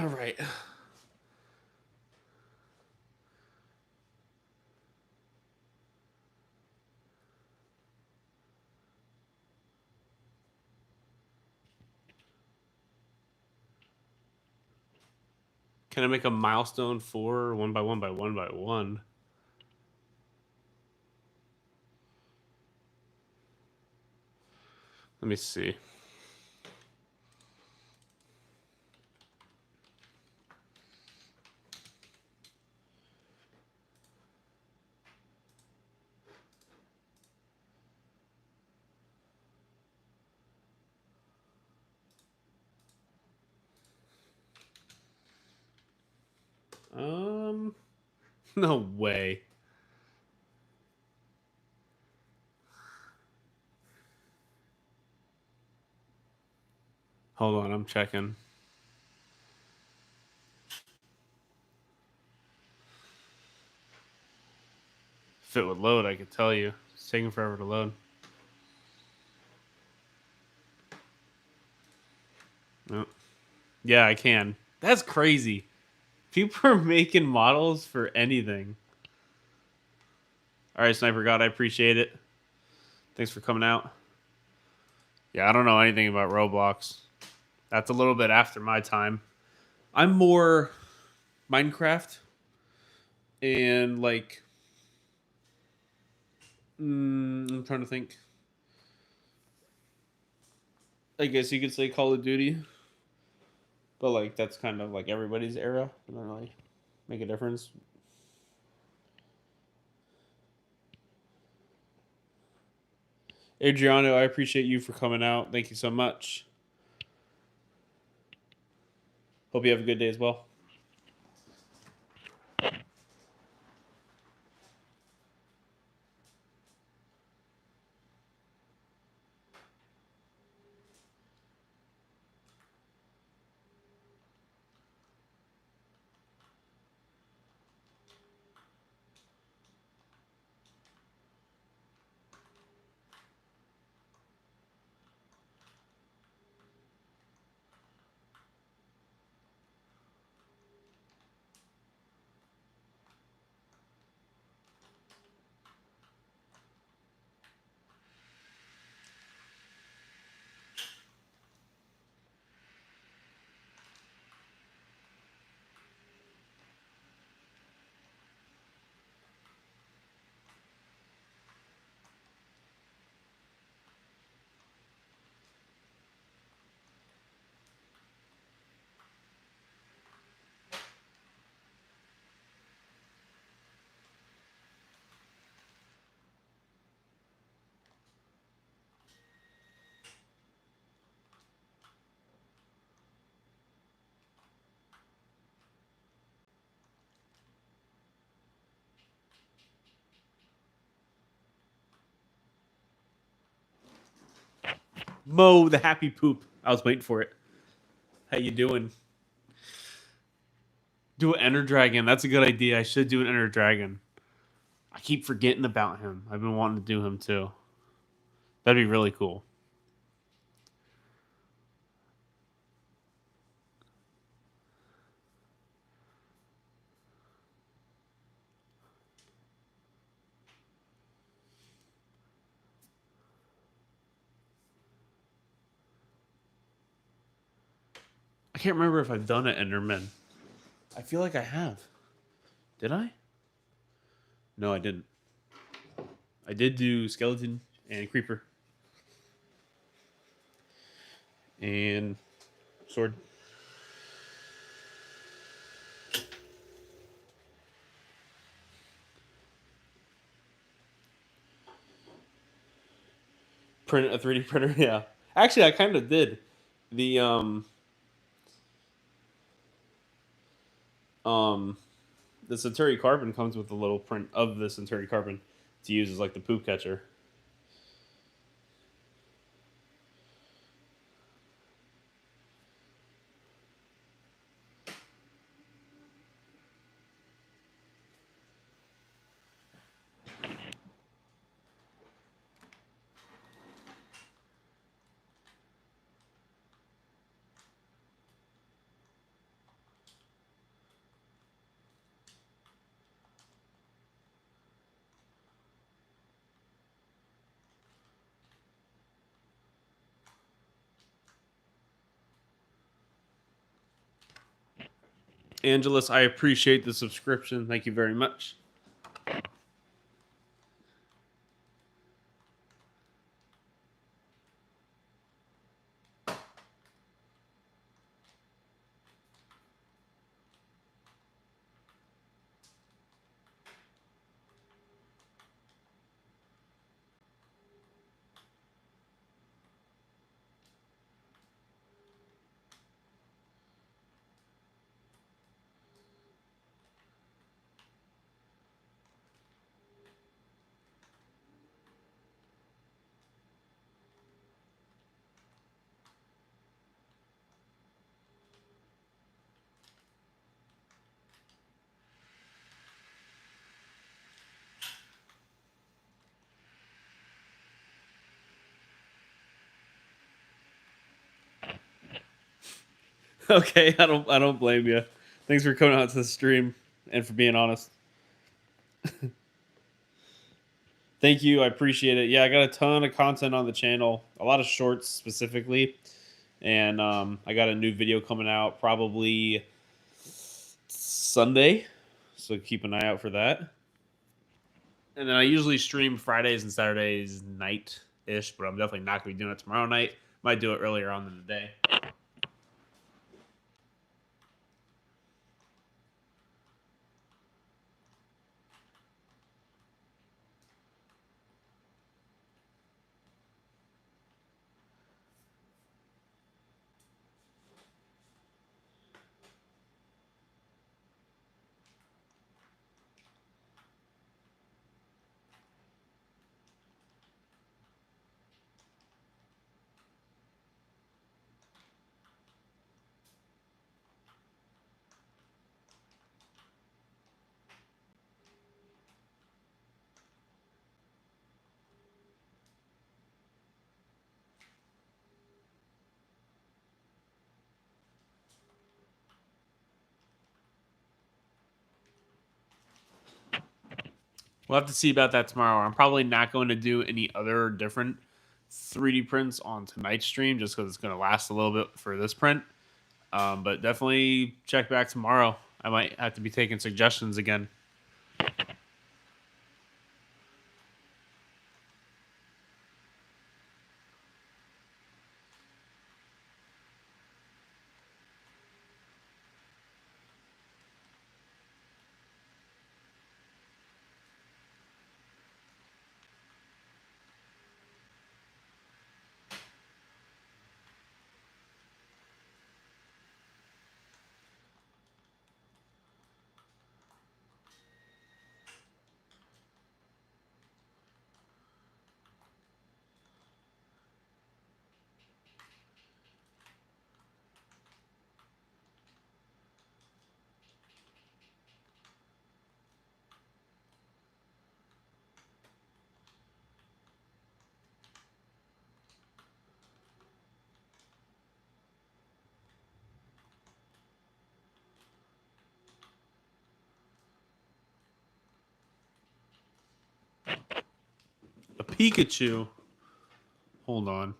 All right. Can I make a milestone for 1 by 1 by 1 by 1? Let me see. No way. Hold on, I'm checking. If it would load, I could tell you. It's taking forever to load. Oh. Yeah, I can. That's crazy. People are making models for anything. All right, Sniper God, I appreciate it. Thanks for coming out. Yeah, I don't know anything about Roblox. That's a little bit after my time. I'm more Minecraft and like I'm trying to think. I guess you could say Call of Duty, but like that's kind of like everybody's era. It doesn't really make a difference. Adriano, I appreciate you for coming out. Thank you so much. Hope you have a good day as well. Mo, the happy poop. I was waiting for it. How you doing? Do an Ender Dragon. That's a good idea. I should do an Ender Dragon. I keep forgetting about him. I've been wanting to do him too. That'd be really cool. I can't remember if I've done an Enderman. I feel like I have. Did I? No, I didn't. I did do skeleton and creeper and sword. Print a 3D printer. Yeah, actually, I kind of did. The um the Centauri carbon comes with a little print of the Centauri carbon to use as like the poop catcher. Angelus, I appreciate the subscription. Thank you very much. Okay, I don't blame you. Thanks for coming out to the stream and for being honest. Thank you. I appreciate it. Yeah, I got a ton of content on the channel, a lot of shorts specifically. And I got a new video coming out probably Sunday. So keep an eye out for that. And then I usually stream Fridays and Saturdays night-ish, but I'm definitely not going to be doing it tomorrow night. Might do it earlier on in the day. We'll have to see about that tomorrow. I'm probably not going to do any other different 3D prints on tonight's stream just because it's going to last a little bit for this print. But definitely check back tomorrow. I might have to be taking suggestions again. A Pikachu. Hold on.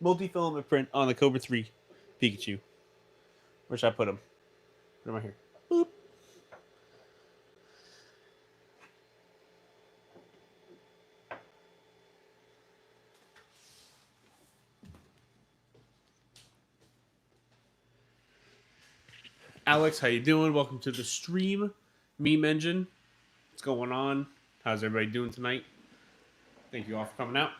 Multi-filament print on the Cobra 3 Pikachu. Where should I put him? Put him right here. Boop. Alex, how you doing? Welcome to the stream. Meme Engine. What's going on? How's everybody doing tonight? Thank you all for coming out.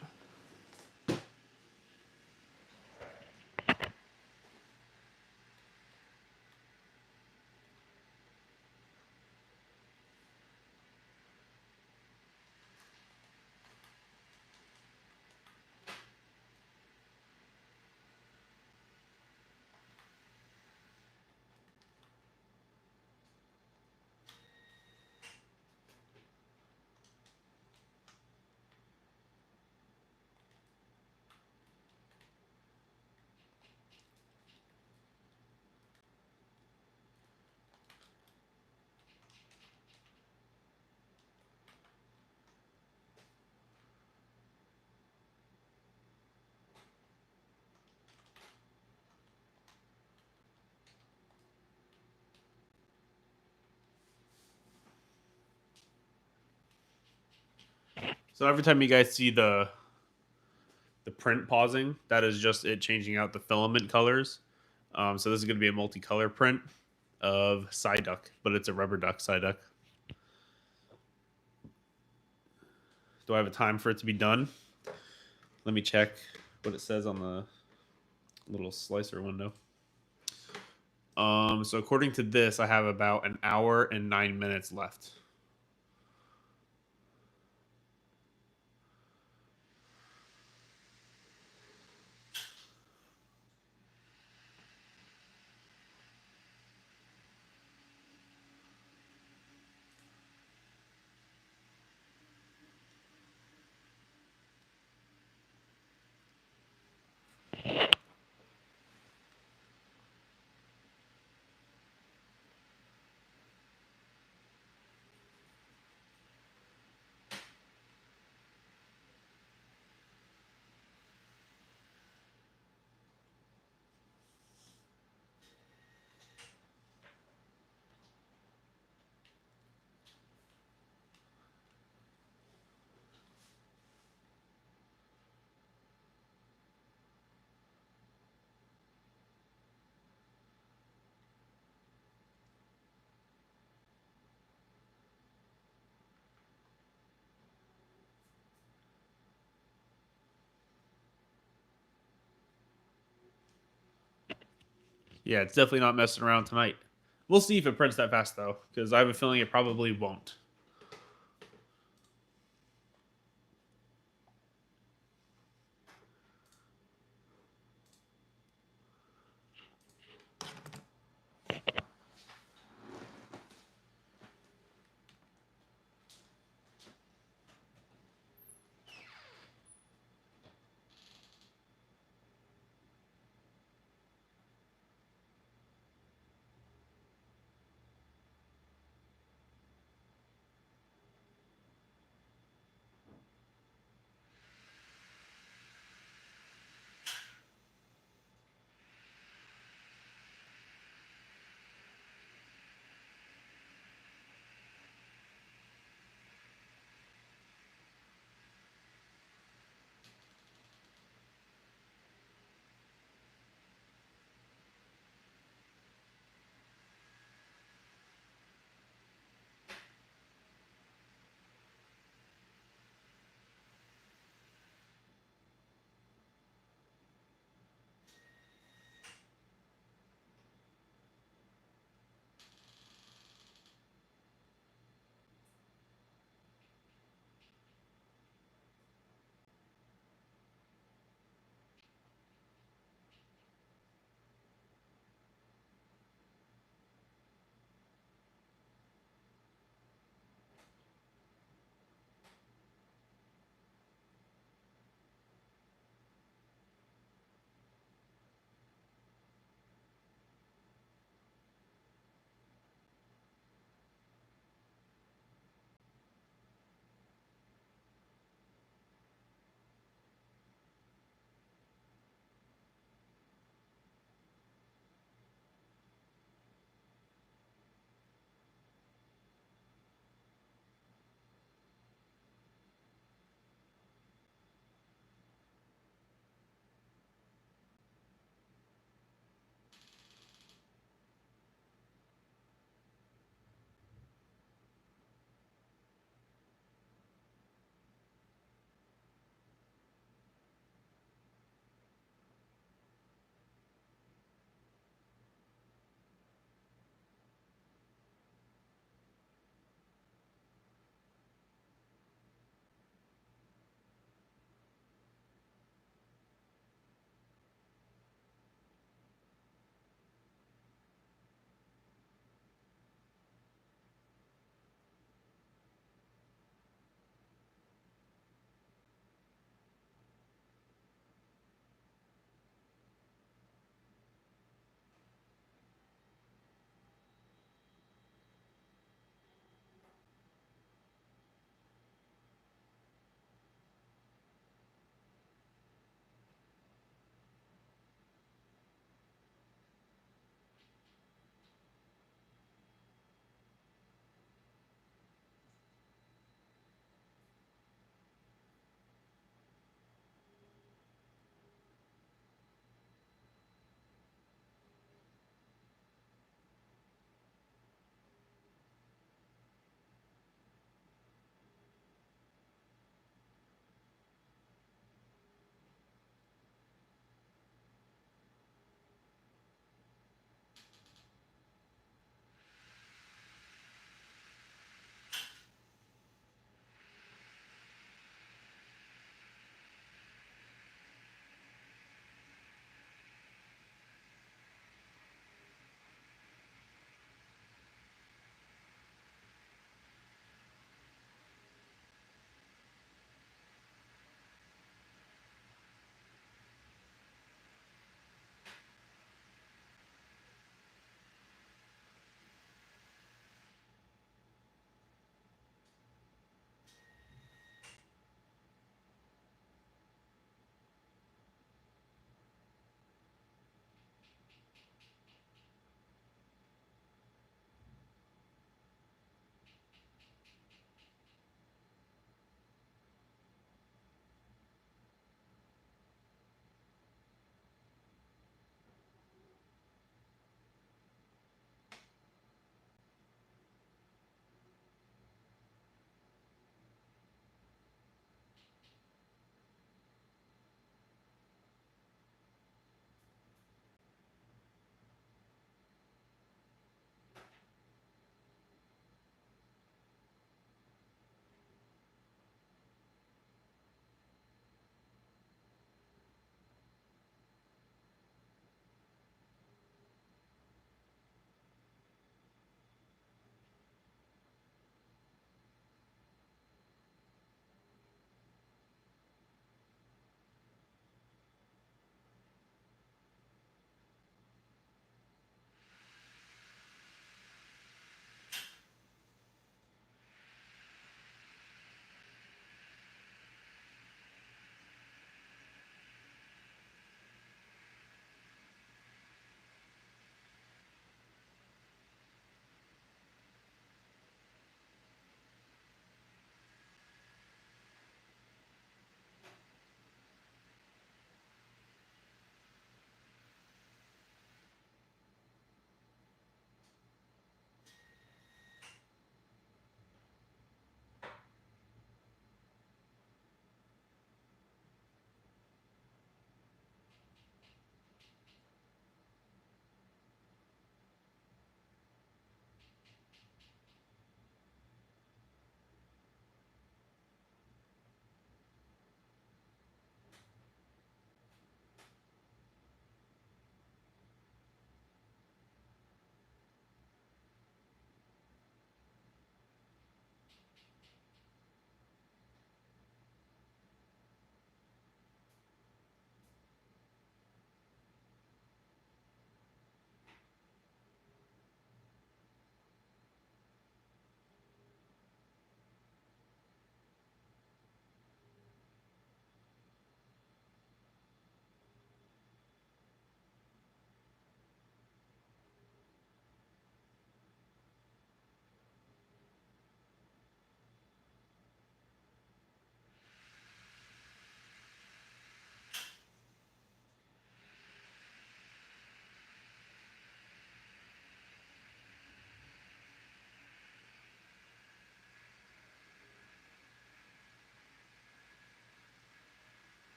So every time you guys see the print pausing, that is just it changing out the filament colors. So this is going to be a multicolor print of Psyduck, but it's a rubber duck Psyduck. Do I have a time for it to be done? Let me check what it says on the little slicer window. So according to this, I have about an hour and 9 minutes left. Yeah, it's definitely not messing around tonight. We'll see if it prints that fast, though, because I have a feeling it probably won't.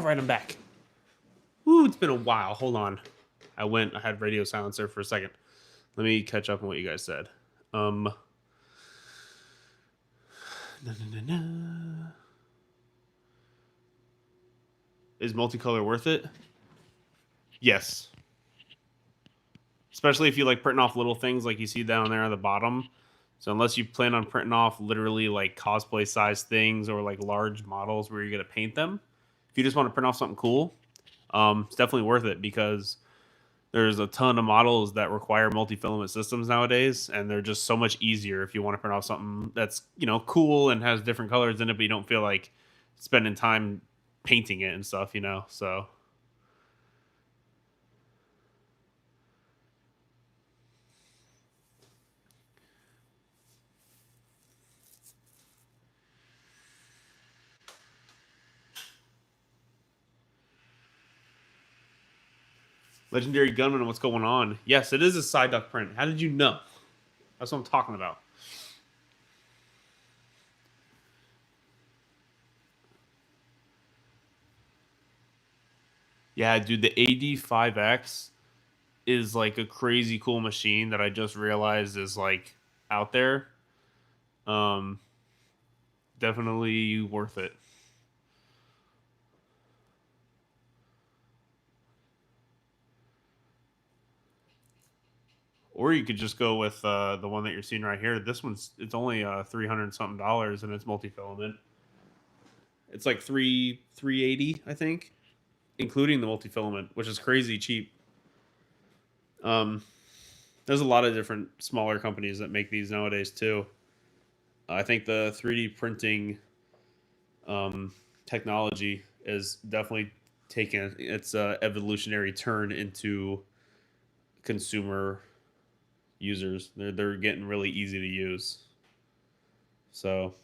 All right, I'm back. Ooh, it's been a while. Hold on. I had radio silencer for a second. Let me catch up on what you guys said. Na, na, na, na. Is multicolor worth it? Yes. Especially if you like printing off little things like you see down there on the bottom. So unless you plan on printing off literally like cosplay size things or like large models where you're going to paint them, if you just want to print off something cool, it's definitely worth it because there's a ton of models that require multi-filament systems nowadays, and they're just so much easier if you want to print off something that's, cool and has different colors in it, but you don't feel like spending time painting it and stuff, so. Legendary Gunman, what's going on? Yes, it is a side duck print. How did you know? That's what I'm talking about. Yeah, dude, the AD5X is like a crazy cool machine that I just realized is like out there. Um, Definitely worth it. Or you could just go with the one that you're seeing right here. It's only $300 something and it's multi-filament. It's like 380, I think, including the multi-filament, which is crazy cheap. There's a lot of different smaller companies that make these nowadays too. I think the 3D printing technology is definitely taking its evolutionary turn into consumer users. They're getting really easy to use. So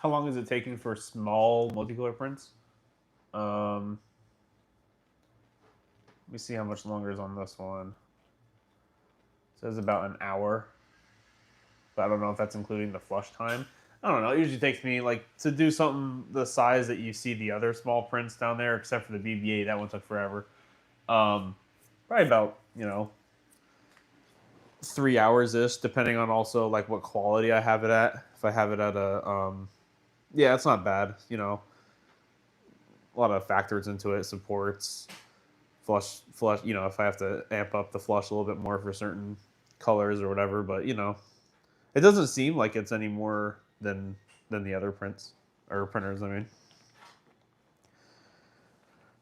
How long is it taking for small multicolor prints? Let me see how much longer is on this one. It says about an hour, but I don't know if that's including the flush time. I don't know. It usually takes me like to do something the size that you see the other small prints down there, except for the BB-8. That one took forever. Probably about 3 hours ish, depending on also like what quality I have it at. If I have it at a yeah, it's not bad. A lot of factors into it. Supports flush. If I have to amp up the flush a little bit more for certain colors or whatever, but it doesn't seem like it's any more than the other prints or printers. I mean,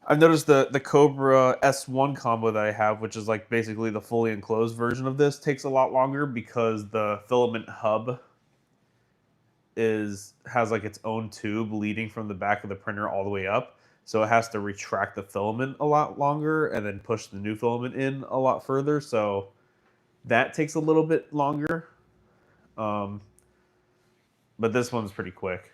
I've noticed the Cobra S1 combo that I have, which is like basically the fully enclosed version of this, takes a lot longer because the filament hub has like its own tube leading from the back of the printer all the way up. So it has to retract the filament a lot longer and then push the new filament in a lot further. So that takes a little bit longer. Um, but this one's pretty quick.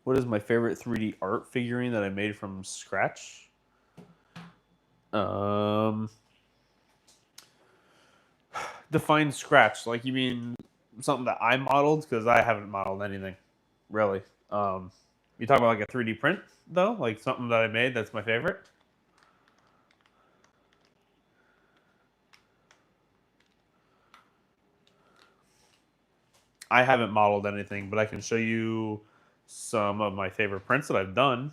What is my favorite 3D art figurine that I made from scratch? Define scratch. Like, you mean something that I modeled? Because I haven't modeled anything, really. You talking about like a 3D print, though? Like something that I made that's my favorite? I haven't modeled anything, but I can show you some of my favorite prints that I've done.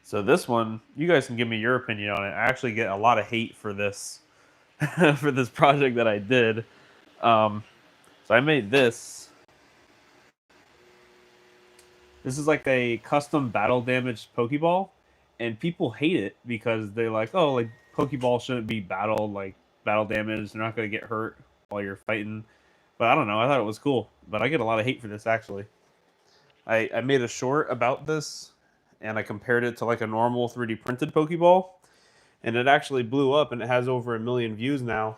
So this one, you guys can give me your opinion on it. I actually get a lot of hate for this, for this project that I did. So I made this. This is like a custom battle damaged Pokeball, and people hate it because they're like, oh, like Pokeball shouldn't be battle damaged. They're not going to get hurt while you're fighting. But I don't know. I thought it was cool. But I get a lot of hate for this, actually. I made a short about this, and I compared it to like a normal 3D printed Pokeball, and it actually blew up, and it has over 1 million views now.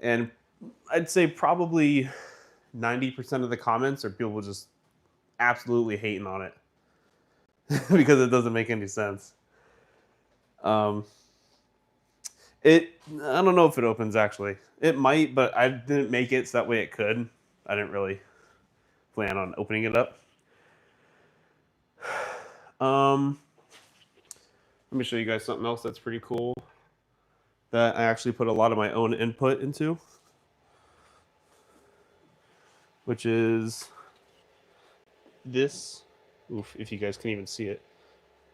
And I'd say probably 90% of the comments are people just absolutely hating on it because it doesn't make any sense. I don't know if it opens, actually. It might, but I didn't make it so that way it could. I didn't really plan on opening it up. Let me show you guys something else that's pretty cool that I actually put a lot of my own input into, which is this. Oof, if you guys can even see it.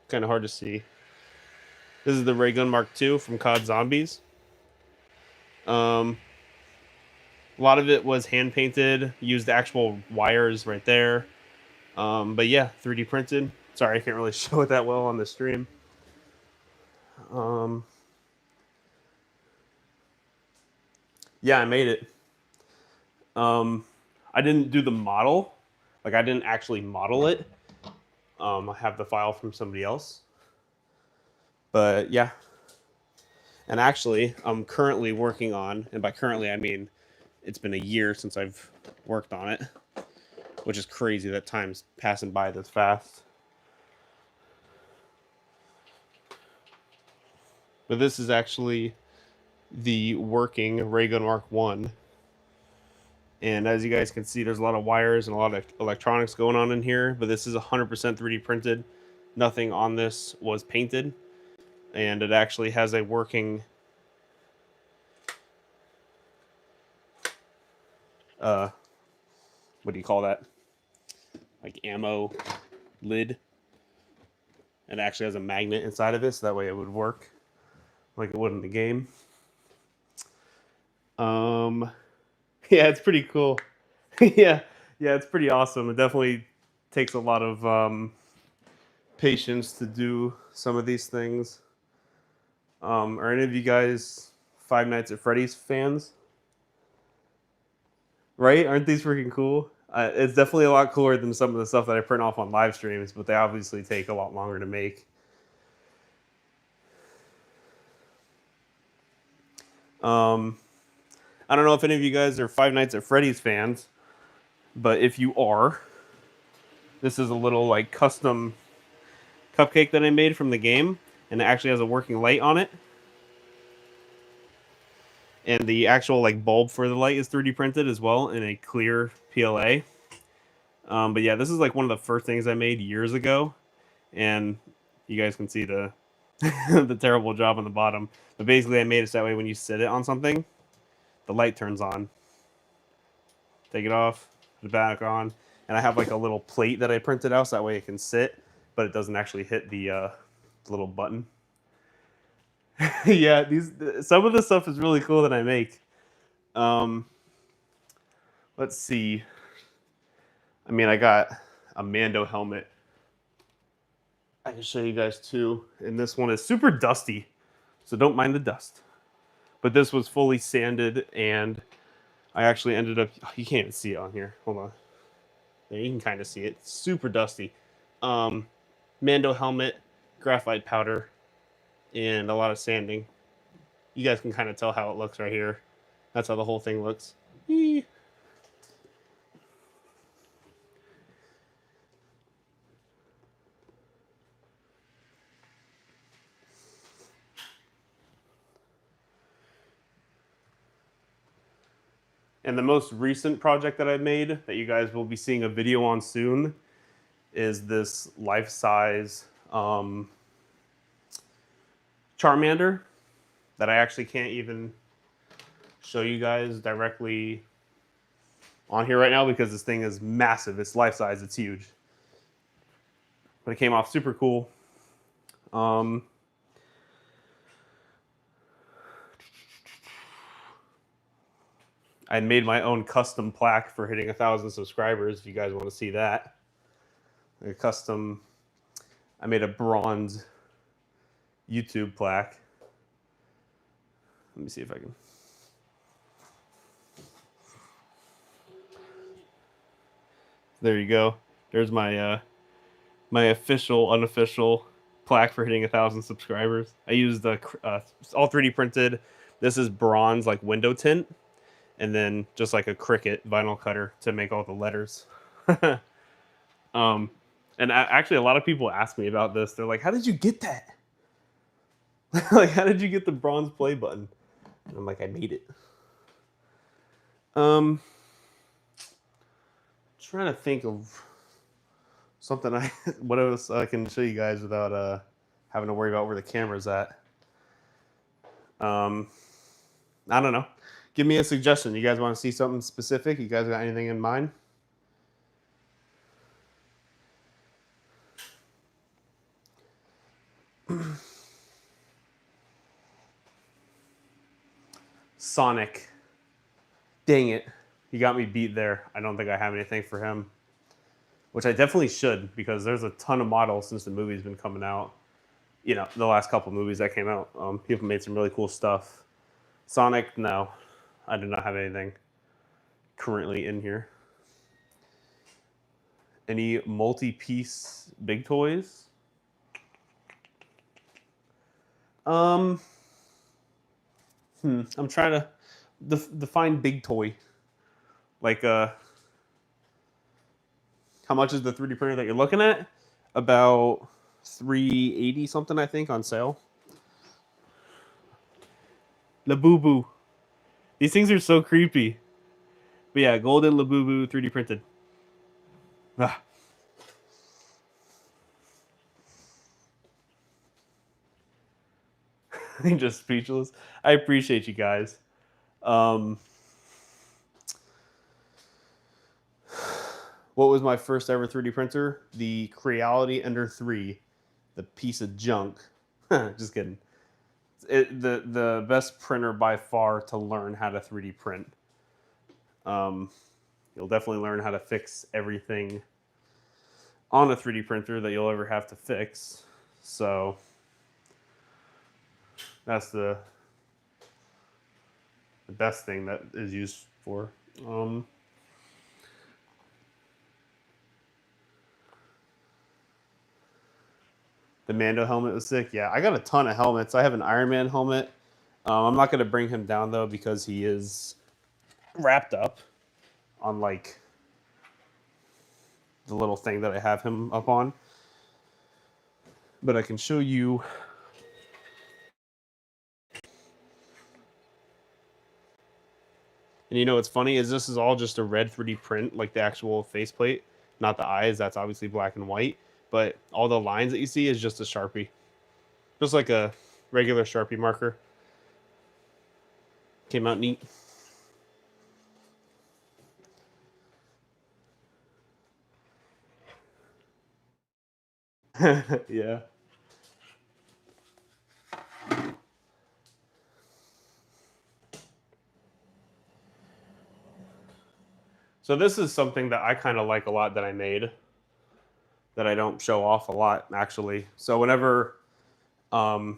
Kind of hard to see. This is the Ray Gun Mark II from COD Zombies. A lot of it was hand painted, used actual wires right there. But yeah, 3D printed. Sorry, I can't really show it that well on the stream. Yeah, I made it. I didn't do the model. Like, I didn't actually model it. I have the file from somebody else. But yeah. And actually, I'm currently working on, and by currently I mean it's been a year since I've worked on it, which is crazy that time's passing by this fast. But this is actually the working ray gun Mark 1. And as you guys can see, there's a lot of wires and a lot of electronics going on in here, but this is 100% 3D printed. Nothing on this was painted, and it actually has a working what do you call that? Like ammo lid. It actually has a magnet inside of it, so that way it would work like it would in the game. Yeah, it's pretty cool. yeah, it's pretty awesome. It definitely takes a lot of patience to do some of these things. Are any of you guys Five Nights at Freddy's fans? Right? Aren't these freaking cool? It's definitely a lot cooler than some of the stuff that I print off on live streams, but they obviously take a lot longer to make. I don't know if any of you guys are Five Nights at Freddy's fans, but if you are, this is a little like custom cupcake that I made from the game, and it actually has a working light on it. And the actual like bulb for the light is 3D printed as well in a clear PLA. But yeah, this is like one of the first things I made years ago, and you guys can see the the terrible job on the bottom. But basically, I made it so that way when you sit it on something, the light turns on. Take it off, put it back on, and I have like a little plate that I printed out so that way it can sit, but it doesn't actually hit the little button. Yeah, some of the stuff is really cool that I make. Let's see. I mean, I got a Mando helmet. I can show you guys too. And this one is super dusty, so don't mind the dust. But this was fully sanded, and I actually ended up... Oh, you can't even see it on here. Hold on. There, you can kind of see it. It's super dusty. Mando helmet, graphite powder, and a lot of sanding. You guys can kind of tell how it looks right here. That's how the whole thing looks. Eee. And the most recent project that I made that you guys will be seeing a video on soon is this life-size Charmander that I actually can't even show you guys directly on here right now because this thing is massive. It's life-size. It's huge. But it came off super cool. I made my own custom plaque for hitting 1,000 subscribers, if you guys want to see that. A custom, I made a bronze YouTube plaque. Let me see if I can. There you go. There's my my official, unofficial plaque for hitting 1,000 subscribers. I used the all 3D printed. This is bronze, like window tint. And then just like a Cricut vinyl cutter to make all the letters. And actually, a lot of people ask me about this. They're like, "How did you get that? Like, how did you get the bronze play button?" And I'm like, "I made it." Trying to think of something what else I can show you guys without having to worry about where the camera's at. I don't know. Give me a suggestion. You guys want to see something specific? You guys got anything in mind? Sonic. Dang it. He got me beat there. I don't think I have anything for him. Which I definitely should, because there's a ton of models since the movie's been coming out. You know, the last couple movies that came out. People made some really cool stuff. Sonic, no. I do not have anything currently in here. Any multi-piece big toys? I'm trying to define big toy. Like, how much is the 3D printer that you're looking at? About $380 something, I think, on sale. Labubu. These things are so creepy. But yeah, golden Labubu 3D printed. Ah. I'm just speechless. I appreciate you guys. What was my first ever 3D printer? The Creality Ender 3, the piece of junk. Just kidding. The best printer by far to learn how to 3D print. You'll definitely learn how to fix everything on a 3D printer that you'll ever have to fix. So that's the best thing that is used for. The Mando helmet was sick. Yeah, I got a ton of helmets. I have an Iron Man helmet. I'm not going to bring him down, though, because he is wrapped up on, like, the little thing that I have him up on. But I can show you. And you know what's funny is this is all just a red 3D print, like the actual faceplate, not the eyes. That's obviously black and white. But all the lines that you see is just a Sharpie. Just like a regular Sharpie marker. Came out neat. Yeah. So this is something that I kind of like a lot that I made that I don't show off a lot, actually. So whenever, yeah,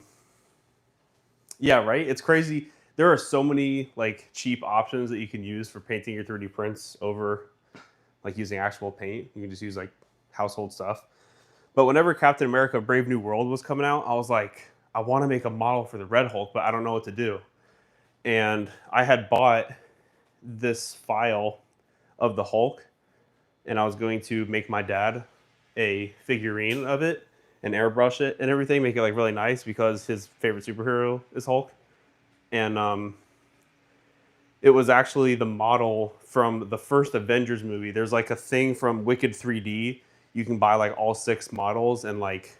right? It's crazy. There are so many like cheap options that you can use for painting your 3D prints over like using actual paint. You can just use like household stuff. But whenever Captain America Brave New World was coming out, I was like, I want to make a model for the Red Hulk, but I don't know what to do. And I had bought this file of the Hulk, and I was going to make my dad a figurine of it and airbrush it and everything, make it like really nice because his favorite superhero is Hulk. And it was actually the model from the first Avengers movie. There's like a thing from Wicked 3D. You can buy like all 6 models and like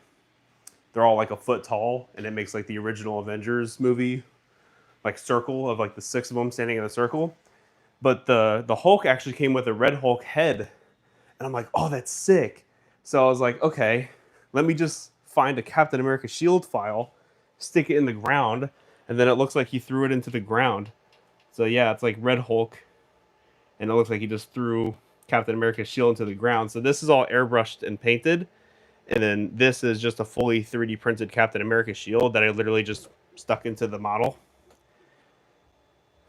they're all like a foot tall, and it makes like the original Avengers movie like circle of like the 6 of them standing in a circle. But the Hulk actually came with a Red Hulk head, and I'm like, oh, that's sick. So I was like, okay, let me just find a Captain America shield file, stick it in the ground, and then it looks like he threw it into the ground. So yeah, it's like Red Hulk, and it looks like he just threw Captain America's shield into the ground. So this is all airbrushed and painted, and then this is just a fully 3D printed Captain America shield that I literally just stuck into the model.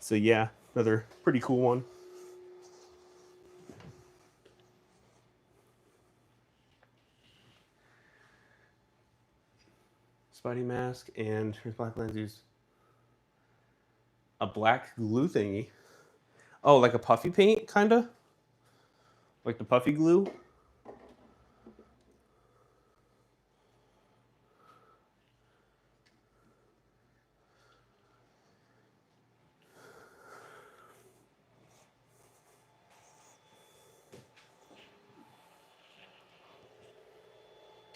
So yeah, another pretty cool one. Spidey mask, and here's black lenses. A black glue thingy. Oh, like a puffy paint, kinda? Like the puffy glue?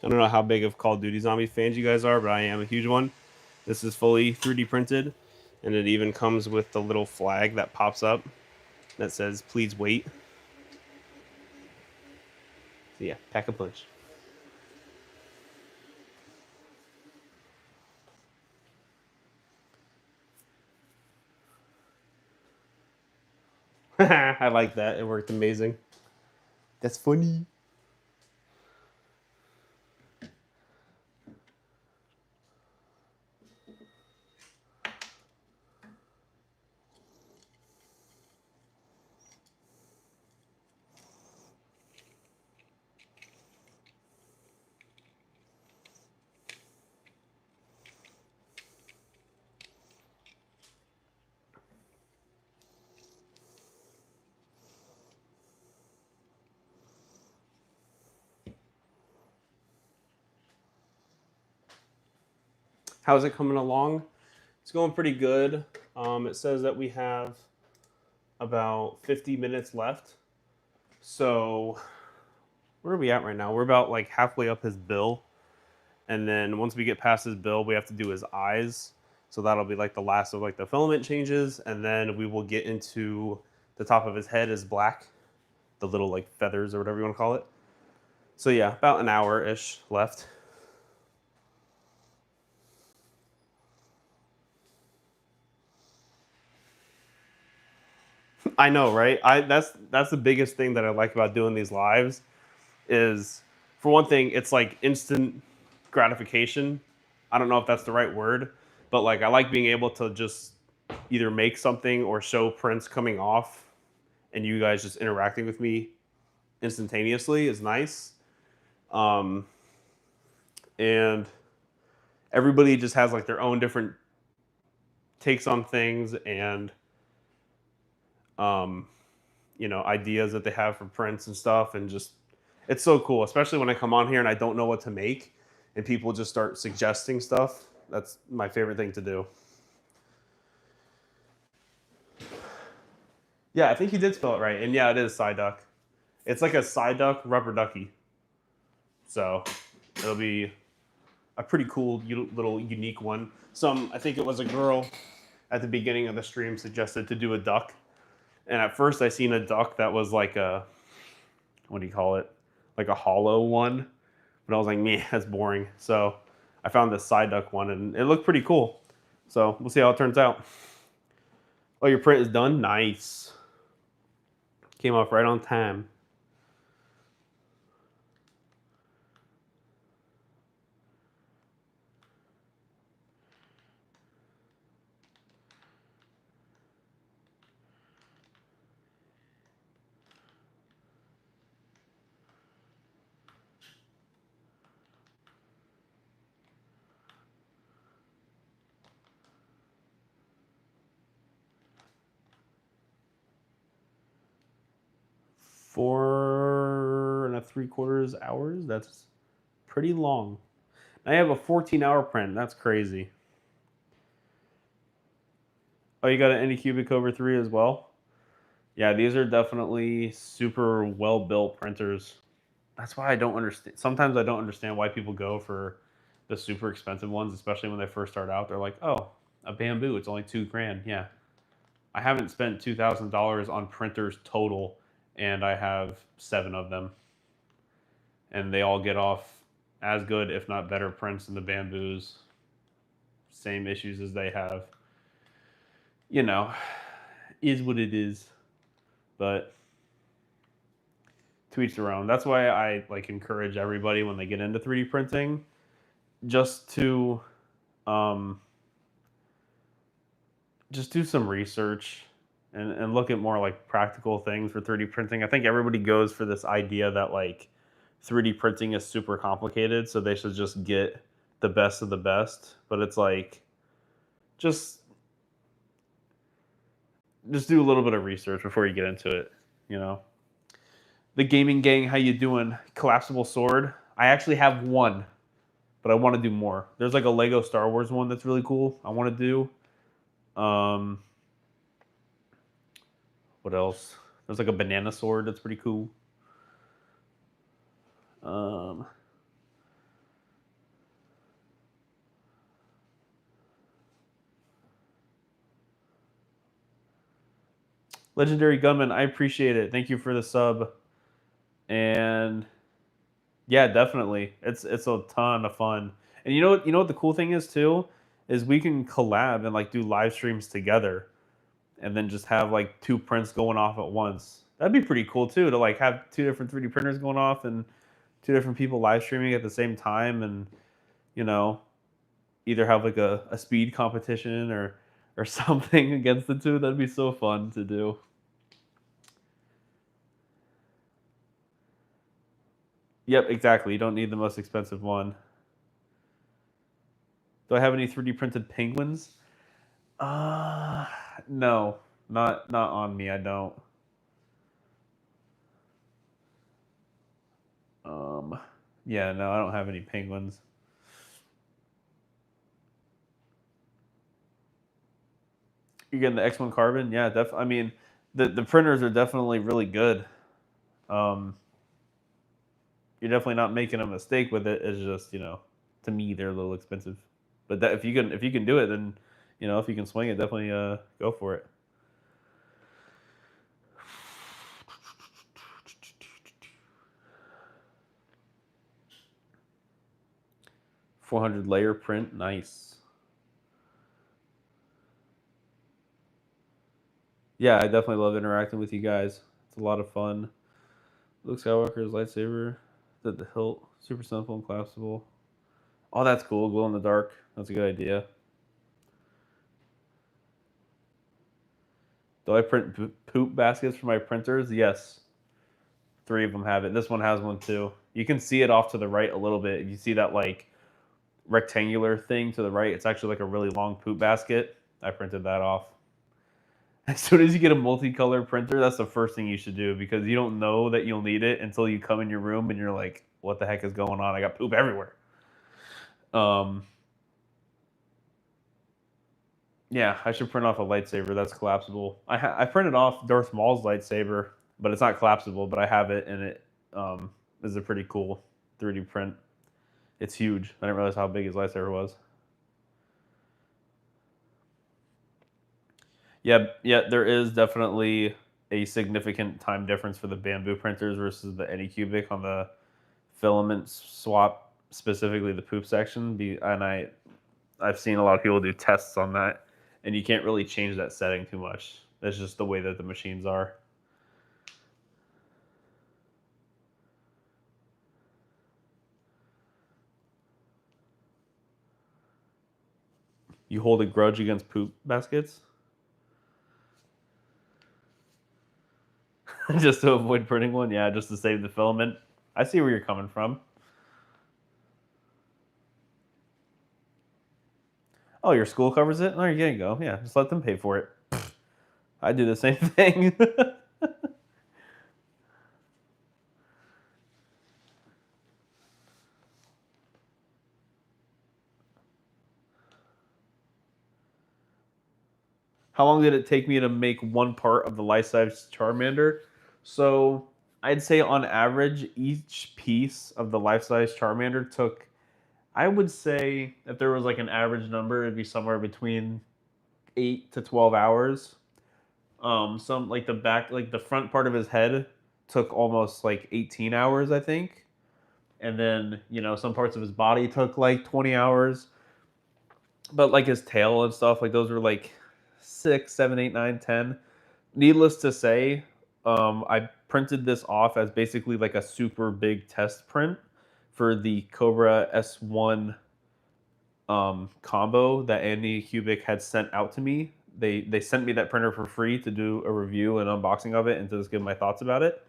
I don't know how big of Call of Duty Zombie fans you guys are, but I am a huge one. This is fully 3D printed, and it even comes with the little flag that pops up that says, please wait. So yeah, pack a punch. I like that. It worked amazing. That's funny. How's it coming along? It's going pretty good. It says that we have about 50 minutes left. So where are we at right now? We're about like halfway up his bill. And then once we get past his bill, we have to do his eyes. So that'll be like the last of like the filament changes. And then we will get into the top of his head is black, the little like feathers or whatever you want to call it. So yeah, about an hour-ish left. I know, right? That's the biggest thing that I like about doing these lives is, for one thing, it's like instant gratification. I don't know if that's the right word, but like I like being able to just either make something or show prints coming off and you guys just interacting with me instantaneously is nice. And everybody just has like their own different takes on things and ideas that they have for prints and stuff, and just it's so cool, especially when I come on here and I don't know what to make and people just start suggesting stuff. That's my favorite thing to do. Yeah, I think you did spell it right. And yeah, it is Psyduck. It's like a Psyduck rubber ducky. So it'll be a pretty cool little unique one. I think it was a girl at the beginning of the stream suggested to do a duck. And at first I seen a duck that was like what do you call it? Like a hollow one. But I was like, meh, that's boring. So I found this Psyduck one and it looked pretty cool. So we'll see how it turns out. Oh, your print is done? Nice. Came off right on time. Four and 3/4 hours. That's pretty long. I have a 14-hour print. That's crazy. Oh, you got an Anycubic over 3 as well? Yeah, these are definitely super well-built printers. That's why I don't understand. Sometimes I don't understand why people go for the super expensive ones, especially when they first start out. They're like, oh, a bamboo, it's only $2,000. Yeah. I haven't spent $2,000 on printers total, and I have 7 of them. And they all get off as good, if not better, prints than the bamboos. Same issues as they have. You know, is what it is. But to each their own. That's why I like encourage everybody when they get into 3D printing, just to just do some research and look at more like practical things for 3D printing. I think everybody goes for this idea that like 3D printing is super complicated, so they should just get the best of the best. But it's like just do a little bit of research before you get into it, you know. The gaming gang, how you doing? Collapsible sword. I actually have one, but I want to do more. There's like a Lego Star Wars one that's really cool. I want to do. What else? There's like a banana sword that's pretty cool. Legendary Gunman, I appreciate it. Thank you for the sub. And yeah, definitely. It's a ton of fun. And you know what the cool thing is too? Is we can collab and like do live streams together and then just have like 2 prints going off at once. That'd be pretty cool too, to like have 2 different 3D printers going off and 2 different people live streaming at the same time, and you know, either have like a speed competition or something against the 2. That'd be so fun to do. Yep, exactly. You don't need the most expensive one. Do I have any 3D printed penguins? No, not on me. I don't. Yeah, no, I don't have any penguins. You're getting the X1 Carbon? Yeah, I mean, the printers are definitely really good. You're definitely not making a mistake with it. It's just, to me, they're a little expensive. But if you can do it, then, if you can swing it, definitely go for it. $400 layer print, nice. Yeah, I definitely love interacting with you guys. It's a lot of fun. Luke Skywalker's lightsaber, the hilt, super simple and collapsible. Oh, that's cool. Glow in the dark. That's a good idea. Do I print poop baskets for my printers? Yes. 3 of them have it. This one has one too. You can see it off to the right a little bit. You see that like rectangular thing to the right? It's actually like a really long poop basket. I printed that off. As soon as you get a multicolor printer, that's the first thing you should do because you don't know that you'll need it until you come in your room and you're like, what the heck is going on? I got poop everywhere. Yeah, I should print off a lightsaber that's collapsible. I printed off Darth Maul's lightsaber, but it's not collapsible, but I have it, and it is a pretty cool 3D print. It's huge. I didn't realize how big his lightsaber was. Yeah, there is definitely a significant time difference for the bamboo printers versus the Anycubic on the filament swap, specifically the poop section. And I've seen a lot of people do tests on that, and you can't really change that setting too much. That's just the way that the machines are. You hold a grudge against poop baskets? Just to avoid printing one? Yeah, just to save the filament. I see where you're coming from. Oh, your school covers it? Oh, you're going to go. Yeah, just let them pay for it. I do the same thing. How long did it take me to make one part of the life-size Charmander? So I'd say on average, each piece of the life-size Charmander took, I would say if there was like an average number, it'd be somewhere between 8 to 12 hours. Some like the front part of his head took almost like 18 hours, I think. And then, some parts of his body took like 20 hours. But like his tail and stuff, like those were like 6, 7, 8, 9, 10. Needless to say, I printed this off as basically like a super big test print for the Cobra S1 combo that Anycubic had sent out to me. They sent me that printer for free to do a review and unboxing of it and to just give my thoughts about it.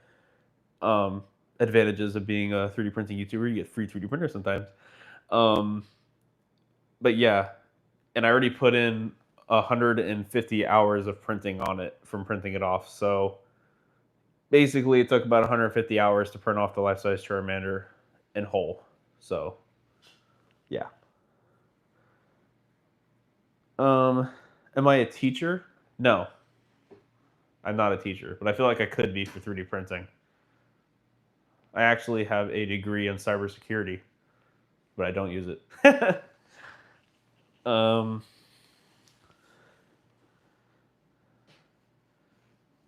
Advantages of being a 3D printing YouTuber, you get free 3D printers sometimes. But yeah, and I already put in 150 hours of printing on it from printing it off. So basically, it took about 150 hours to print off the life-size Charmander in whole. So, yeah. Am I a teacher? No, I'm not a teacher, but I feel like I could be for 3D printing. I actually have a degree in cybersecurity, but I don't use it.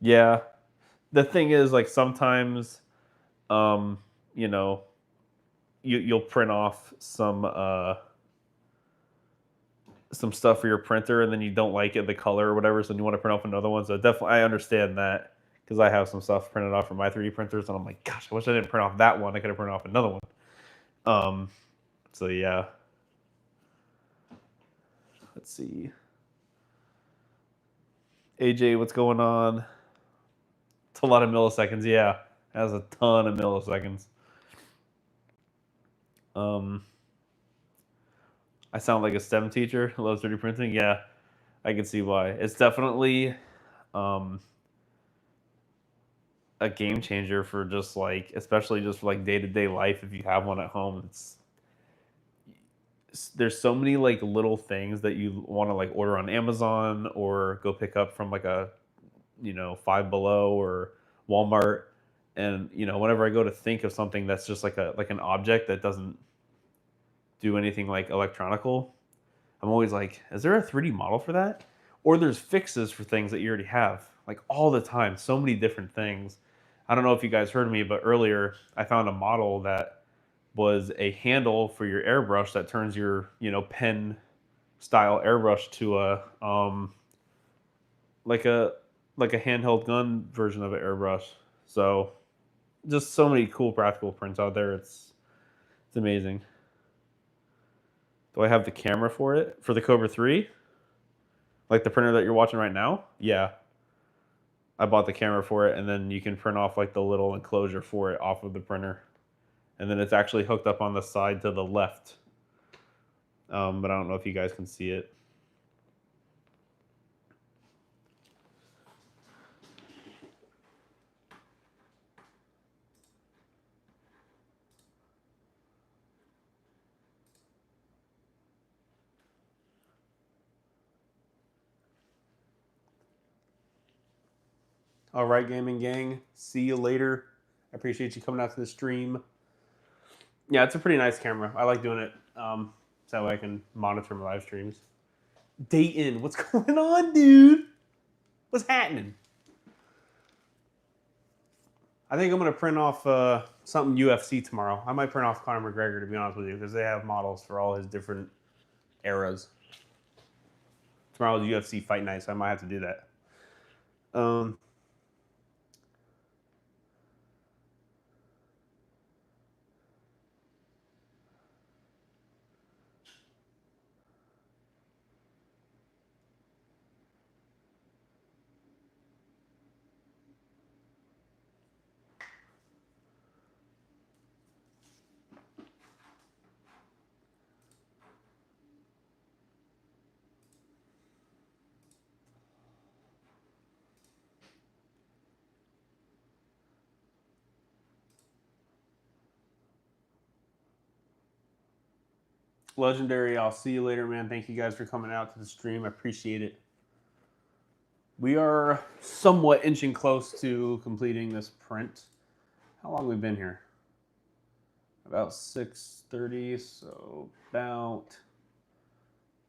Yeah. The thing is, like sometimes, you'll print off some stuff for your printer and then you don't like it, the color or whatever, so you want to print off another one. So definitely, I understand that because I have some stuff printed off from my 3D printers, and I'm like, gosh, I wish I didn't print off that one. I could have printed off another one. So yeah. Let's see. AJ, what's going on? It's a lot of milliseconds. Yeah, it has a ton of milliseconds. I sound like a STEM teacher who loves 3D printing. Yeah, I can see why. It's definitely a game changer for just like, especially just for like day-to-day life. If you have one at home, there's so many like little things that you want to like order on Amazon or go pick up from like a Five Below or Walmart. And whenever I go to think of something that's just like an object that doesn't do anything like electronical, I'm always like, is there a 3D model for that? Or there's fixes for things that you already have, like all the time, so many different things. I don't know if you guys heard me, but earlier I found a model that was a handle for your airbrush that turns your, pen style airbrush to a like a like a handheld gun version of an airbrush. So just so many cool practical prints out there. It's amazing. Do I have the camera for it for the Cobra 3? Like the printer that you're watching right now? Yeah. I bought the camera for it, and then you can print off like the little enclosure for it off of the printer. And then it's actually hooked up on the side to the left. But I don't know if you guys can see it. All right, gaming gang. See you later. I appreciate you coming out to the stream. Yeah, it's a pretty nice camera. I like doing it. So that way I can monitor my live streams. Dayton, what's going on, dude? What's happening? I think I'm going to print off something UFC tomorrow. I might print off Conor McGregor, to be honest with you, because they have models for all his different eras. Tomorrow's UFC fight night, so I might have to do that. Legendary, I'll see you later, man. Thank you guys for coming out to the stream. I appreciate it. We are somewhat inching close to completing this print. How long have we been here? About 6:30, so about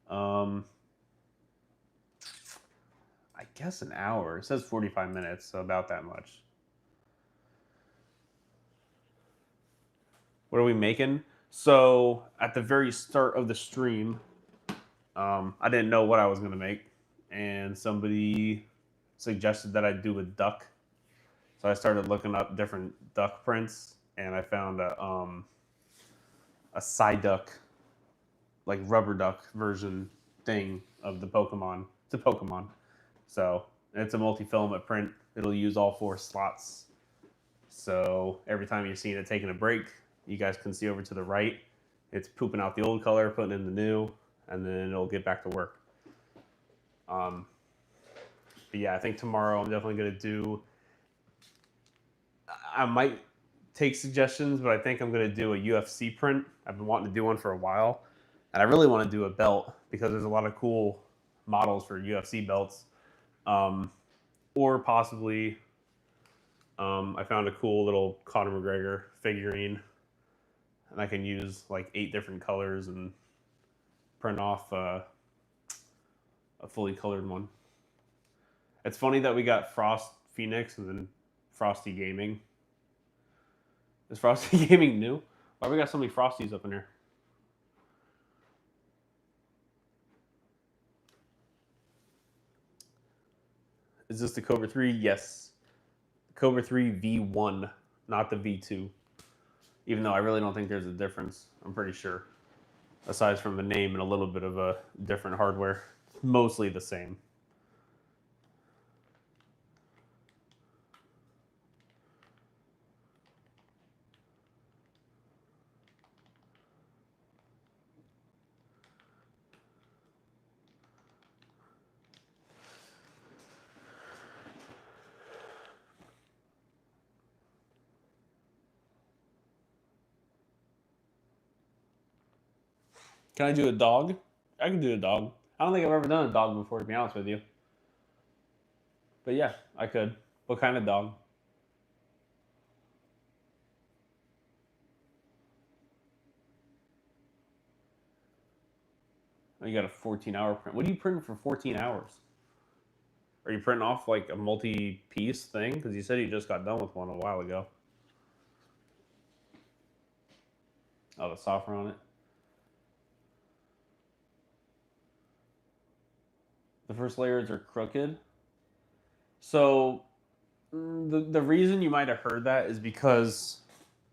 I guess an hour. It says 45 minutes, so about that much. What are we making? So at the very start of the stream, I didn't know what I was going to make, and somebody suggested that I do a duck. So I started looking up different duck prints, and I found a Psyduck, like rubber duck version thing of the Pokemon. It's a Pokemon. So it's a multi-filament print. It'll use all 4 slots. So every time you're seeing it taking a break, you guys can see over to the right, it's pooping out the old color, putting in the new, and then it'll get back to work. But yeah, I think tomorrow I'm definitely going to do, I might take suggestions, but I think I'm going to do a UFC print. I've been wanting to do one for a while, and I really want to do a belt because there's a lot of cool models for UFC belts. Or possibly, I found a cool little Conor McGregor figurine, and I can use like 8 different colors and print off a fully colored one. It's funny that we got Frost Phoenix and then Frosty Gaming. Is Frosty Gaming new? Why we got so many Frosties up in here? Is this the Cobra 3? Yes. Cobra 3 V1, not the V2. Even though I really don't think there's a difference. I'm pretty sure. Aside from the name and a little bit of a different hardware. Mostly the same. Can I do a dog? I can do a dog. I don't think I've ever done a dog before, to be honest with you. But yeah, I could. What kind of dog? Oh, you got a 14-hour print. What are you printing for 14 hours? Are you printing off like a multi-piece thing? Because you said you just got done with one a while ago. Oh, the software on it. The first layers are crooked. So the reason you might have heard that is because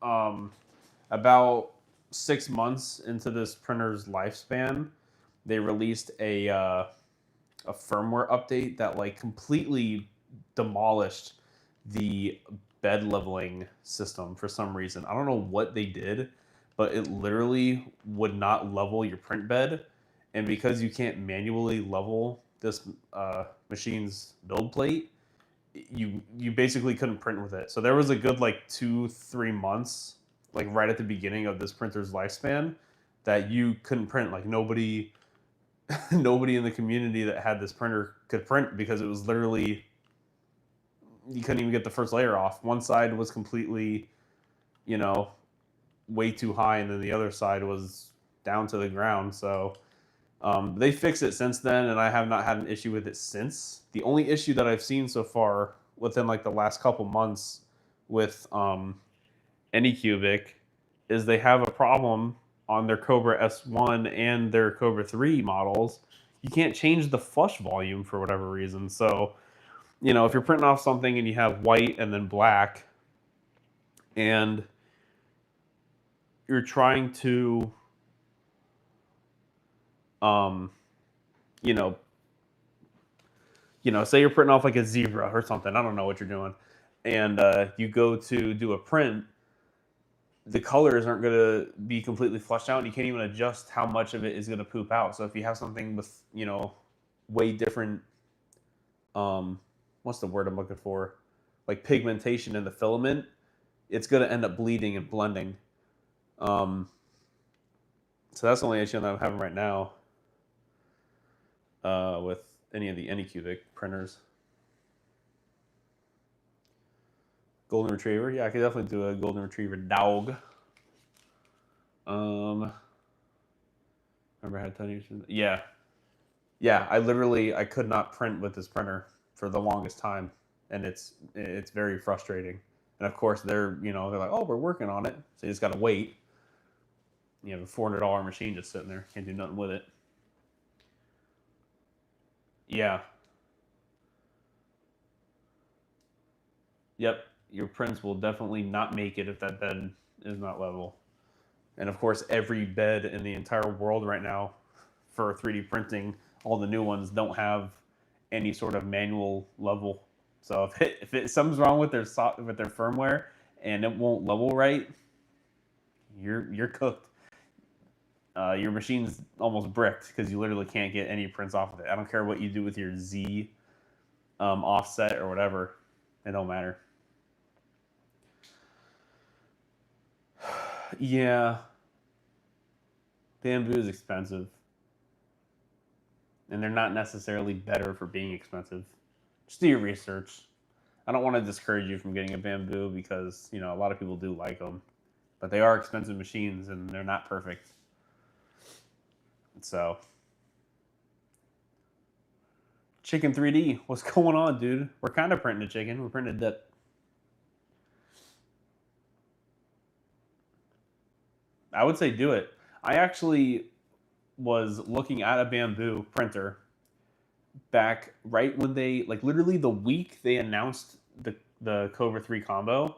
about 6 months into this printer's lifespan, they released a firmware update that like completely demolished the bed leveling system for some reason. I don't know what they did, but it literally would not level your print bed. And because you can't manually level this machine's build plate, you basically couldn't print with it. So there was a good like 2-3 months, like right at the beginning of this printer's lifespan, that you couldn't print. Like nobody in the community that had this printer could print because it was literally, you couldn't even get the first layer off. One side was completely, way too high, and then the other side was down to the ground. So they fixed it since then, and I have not had an issue with it since. The only issue that I've seen so far within like the last couple months with Anycubic is they have a problem on their Cobra S1 and their Cobra 3 models. You can't change the flush volume for whatever reason. So, if you're printing off something and you have white and then black, and you're trying to, say you're printing off like a zebra or something. I don't know what you're doing. And you go to do a print, the colors aren't going to be completely flushed out, and you can't even adjust how much of it is going to poop out. So if you have something with, way different, what's the word I'm looking for? Like pigmentation in the filament, it's going to end up bleeding and blending. So that's the only issue that I'm having right now with any of the Anycubic printers. Golden Retriever. Yeah, I could definitely do a Golden Retriever dog. Remember I had 10 years? Yeah. Yeah, I could not print with this printer for the longest time, and it's very frustrating. And of course they're like, oh, we're working on it, so you just got to wait. You have a $400 machine just sitting there, can't do nothing with it. Yeah. Yep, your prints will definitely not make it if that bed is not level. And of course, every bed in the entire world right now for 3D printing, all the new ones don't have any sort of manual level. So if something's wrong with their firmware and it won't level right, you're cooked. Your machine's almost bricked because you literally can't get any prints off of it. I don't care what you do with your Z offset or whatever, it don't matter. Yeah, bamboo is expensive, and they're not necessarily better for being expensive. Just do your research. I don't want to discourage you from getting a bamboo because a lot of people do like them, but they are expensive machines and they're not perfect. So, Chicken 3D, what's going on, dude? We're kind of printing a chicken. We're printing a dip. I would say do it. I actually was looking at a bamboo printer back right when they, like literally the week they announced the Cobra 3 combo.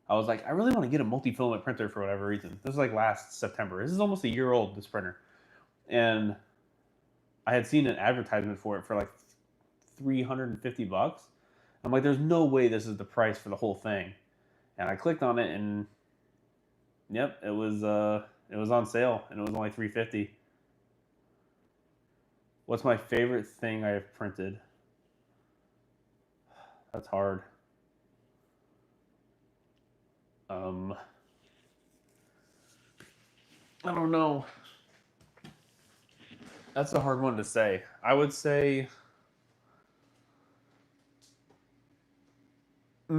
I was like, I really want to get a multi-filament printer for whatever reason. This was like last September. This is almost a year old, this printer. And I had seen an advertisement for it for like $350. I'm like, there's no way this is the price for the whole thing. And I clicked on it, and yep, it was on sale, and it was only $350. What's my favorite thing I have printed? That's hard. I don't know. That's a hard one to say. I would say, I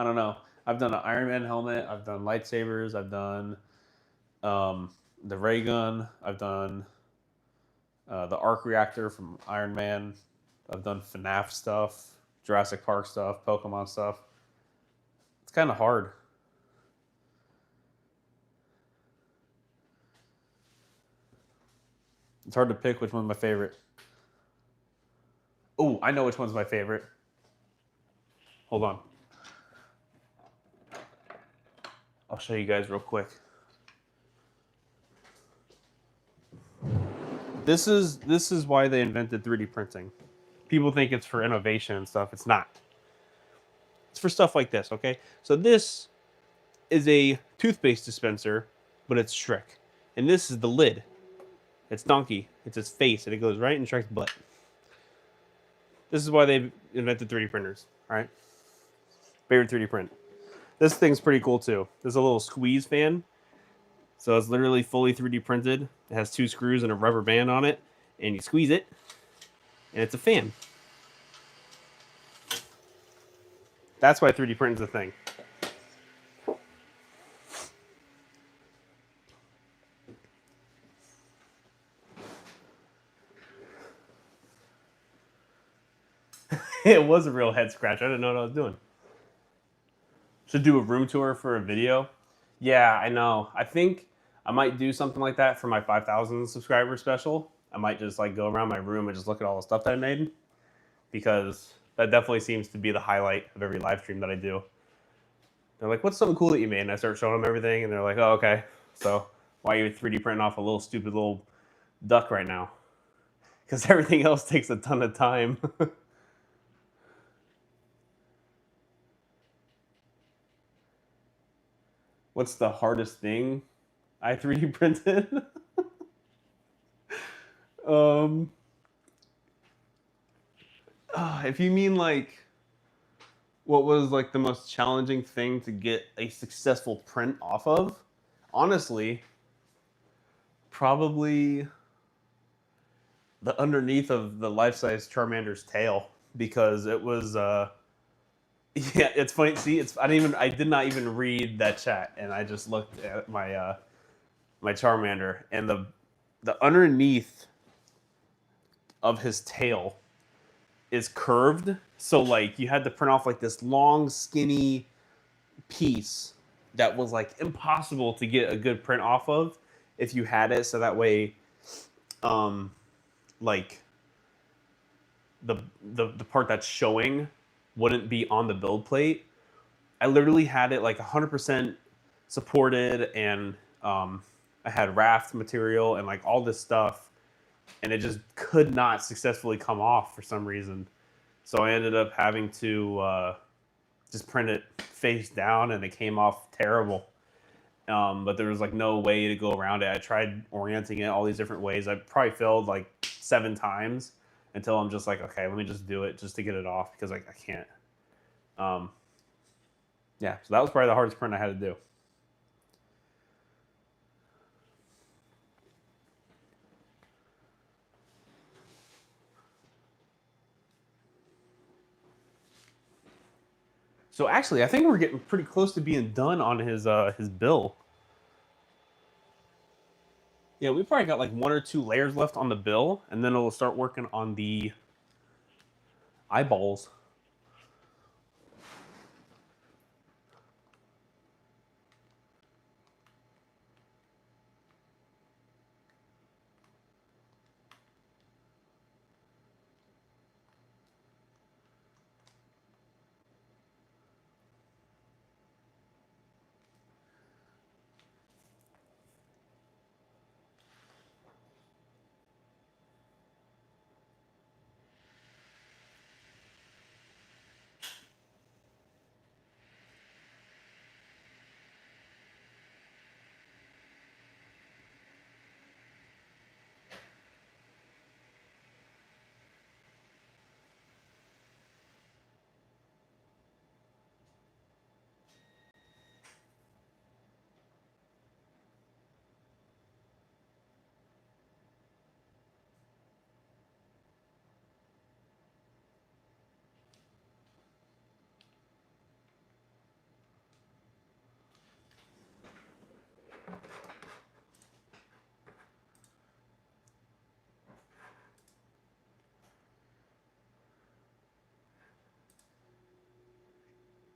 don't know. I've done an Iron Man helmet. I've done lightsabers. I've done the ray gun. I've done the arc reactor from Iron Man. I've done FNAF stuff, Jurassic Park stuff, Pokemon stuff. It's kind of hard. It's hard to pick which one's my favorite. Oh, I know which one's my favorite. Hold on. I'll show you guys real quick. This is why they invented 3D printing. People think it's for innovation and stuff. It's not. It's for stuff like this, okay? So this is a toothpaste dispenser, but it's Shrek. And this is the lid. It's Donkey. It's his face, and it goes right in Shrek's butt. This is why they invented 3D printers, all right? Favorite 3D print. This thing's pretty cool, too. There's a little squeeze fan. So it's literally fully 3D printed. It has 2 screws and a rubber band on it, and you squeeze it, and it's a fan. That's why 3D printing is a thing. It was a real head scratch. I didn't know what I was doing. Should do a room tour for a video. Yeah, I know. I think I might do something like that for my 5,000 subscriber special. I might just like go around my room and just look at all the stuff that I made, because that definitely seems to be the highlight of every live stream that I do. They're like, "What's something cool that you made?" And I start showing them everything, and they're like, "Oh, okay. So why are you 3D printing off a little stupid little duck right now?" Because everything else takes a ton of time. What's the hardest thing I 3D printed? If you mean like what was like the most challenging thing to get a successful print off of, honestly, probably the underneath of the life-size Charmander's tail, because it was yeah, it's funny. See, I did not even read that chat, and I just looked at my my Charmander, and the underneath of his tail is curved, so like you had to print off like this long, skinny piece that was like impossible to get a good print off of if you had it, so that way, like the part that's showing wouldn't be on the build plate. I literally had it like 100% supported, and I had raft material and like all this stuff, and it just could not successfully come off for some reason. So I ended up having to just print it face down, and it came off terrible. But there was like no way to go around it. I tried orienting it all these different ways. I probably failed like 7 times until I'm just like, okay, let me just do it just to get it off, because like I can't. Yeah, so that was probably the hardest print I had to do. So actually, I think we're getting pretty close to being done on his bill. Yeah, we probably got like 1 or 2 layers left on the bill, and then it'll start working on the eyeballs.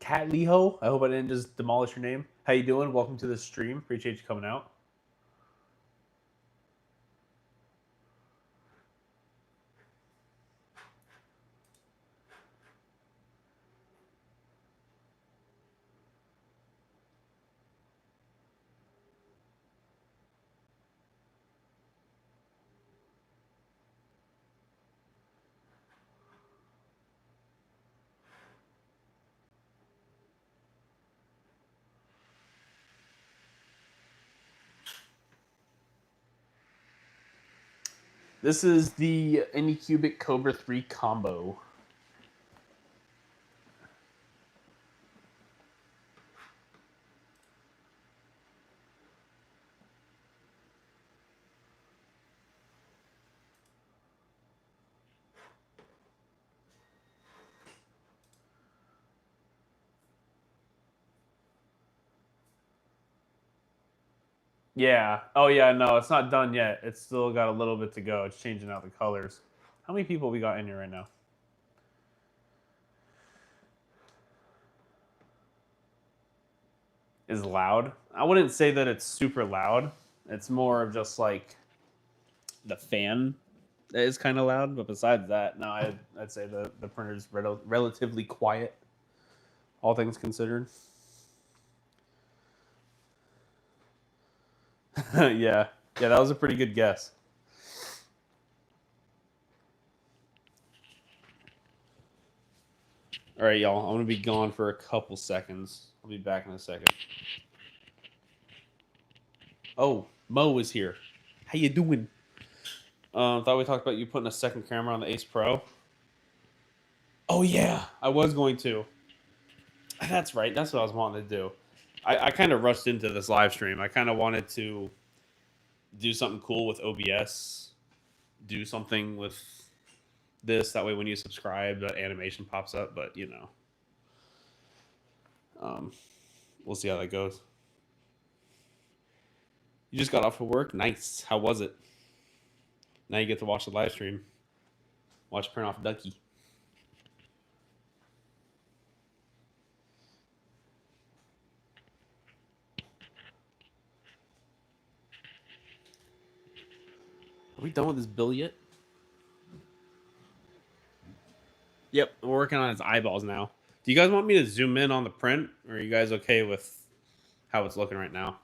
Cat Leho. I hope I didn't just demolish your name. How you doing? Welcome to the stream. Appreciate you coming out. This is the Anycubic Cobra 3 combo. Yeah. Oh, yeah, no, it's not done yet. It's still got a little bit to go. It's changing out the colors. How many people we got in here right now? Is loud. I wouldn't say that it's super loud. It's more of just like the fan is kind of loud. But besides that, no, I'd say the printer's relatively quiet, all things considered. Yeah. Yeah, that was a pretty good guess. All right, y'all. I'm going to be gone for a couple seconds. I'll be back in a second. Oh, Mo is here. How you doing? Thought we talked about you putting a second camera on the Ace Pro. Oh, yeah. I was going to. That's right. That's what I was wanting to do. I kind of rushed into this live stream. I kind of wanted to do something cool with OBS. Do something with this. That way when you subscribe, the animation pops up. But, you know. We'll see how that goes. You just got off of work? Nice. How was it? Now you get to watch the live stream. Watch Print Off Ducky. Are we done with this bill yet? Yep, we're working on his eyeballs now. Do you guys want me to zoom in on the print, or are you guys okay with how it's looking right now?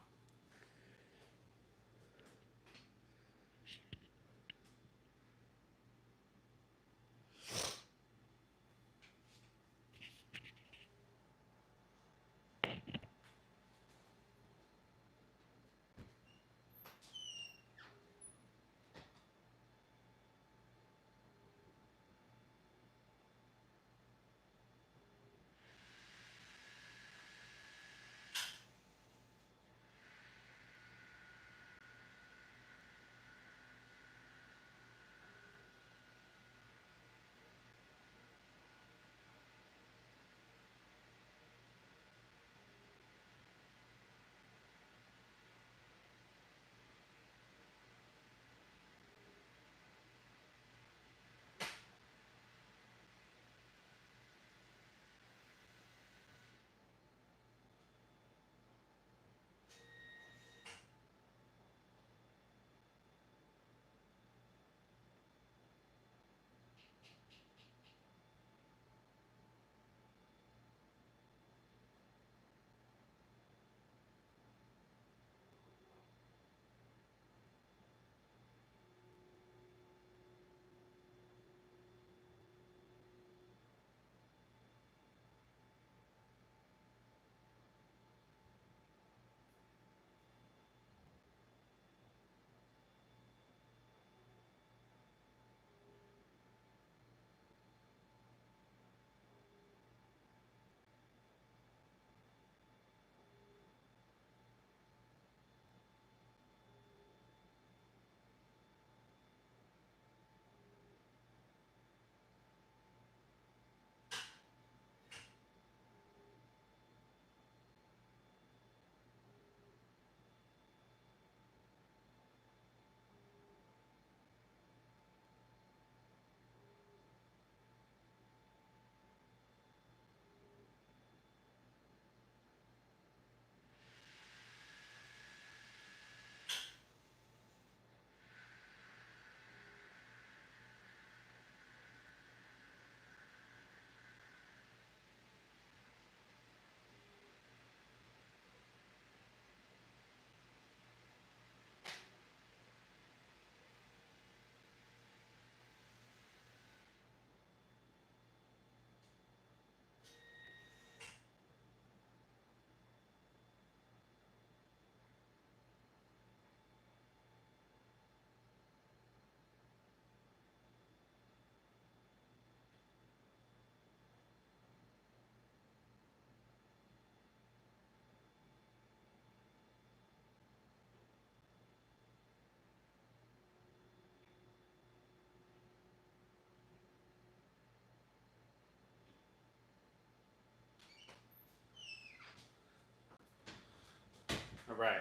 right.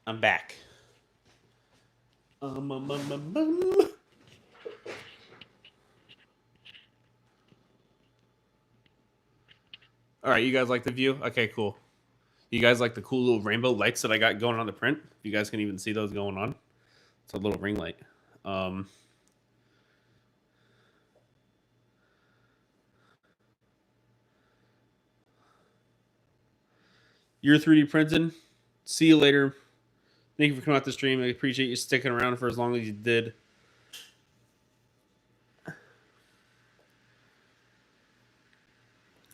I'm back. All right, you guys like the view? Okay, cool. You guys like the cool little rainbow lights that I got going on the print? You guys can even see those going on. It's a little ring light. You're 3D printing. See you later. Thank you for coming out the stream. I appreciate you sticking around for as long as you did.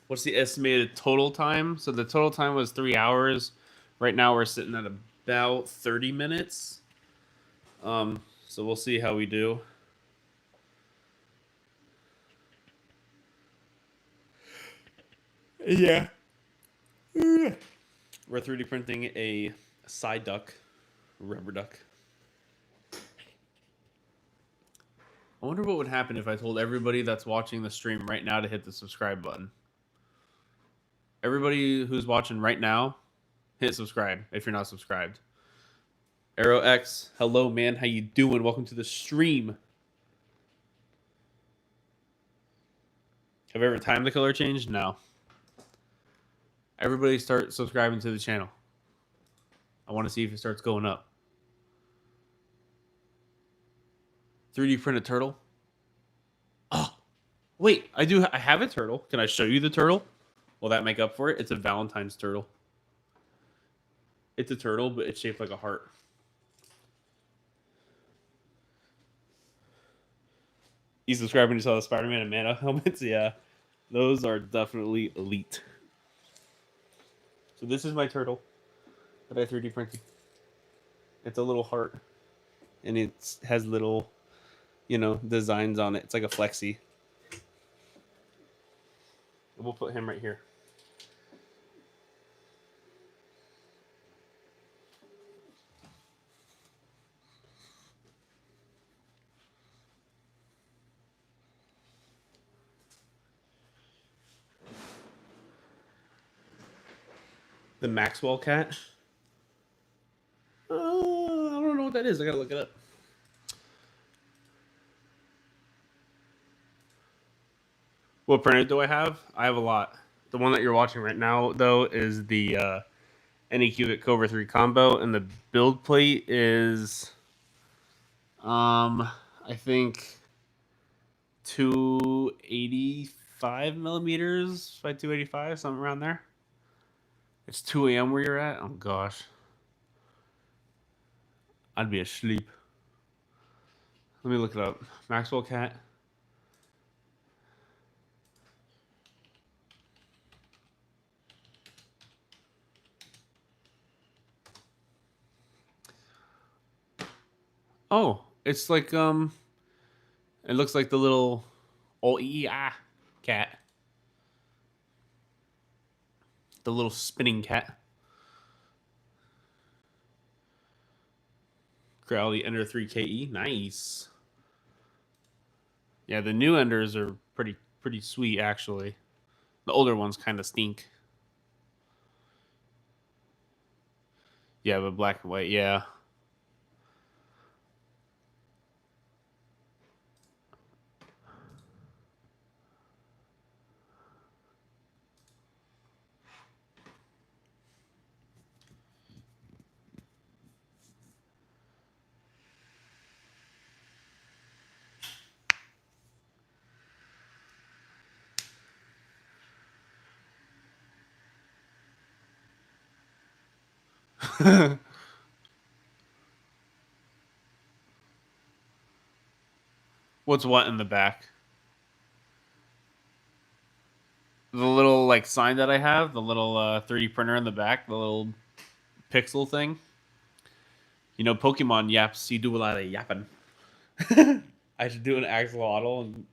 What's the estimated total time? So the total time was 3 hours. Right now we're sitting at about 30 minutes. So we'll see how we do. Yeah. We're 3D printing a side duck, rubber duck. I wonder what would happen if I told everybody that's watching the stream right now to hit the subscribe button. Everybody who's watching right now, hit subscribe if you're not subscribed. Arrow X, hello man, how you doing? Welcome to the stream. Have I ever timed the color change? No. Everybody start subscribing to the channel. I want to see if it starts going up. 3D print a turtle? Oh, wait, I have a turtle. Can I show you the turtle? Will that make up for it? It's a Valentine's turtle. It's a turtle, but it's shaped like a heart. You subscribed when you saw the Spider-Man and Mana helmets? Yeah, those are definitely elite. So this is my turtle that I 3D printed. It's a little heart, and it has little, designs on it. It's like a flexi. We'll put him right here. The Maxwell cat. I don't know what that is. I gotta look it up. What printer do I have? I have a lot. The one that you're watching right now, though, is the Anycubic Cobra 3 combo, and the build plate is, I think, 285 millimeters by 285, something around there. It's 2 a.m. where you're at? Oh, gosh. I'd be asleep. Let me look it up. Maxwell cat. Oh, it's like, it looks like the little cat. The little spinning cat. Crowley Ender 3KE. Nice. Yeah, the new Enders are pretty sweet, actually. The older ones kind of stink. Yeah, but black and white, yeah. What's what in the back? The little like sign that I have, the little 3D printer in the back, the little pixel thing. You know, Pokemon yaps, you do a lot of yapping. I should do an axolotl and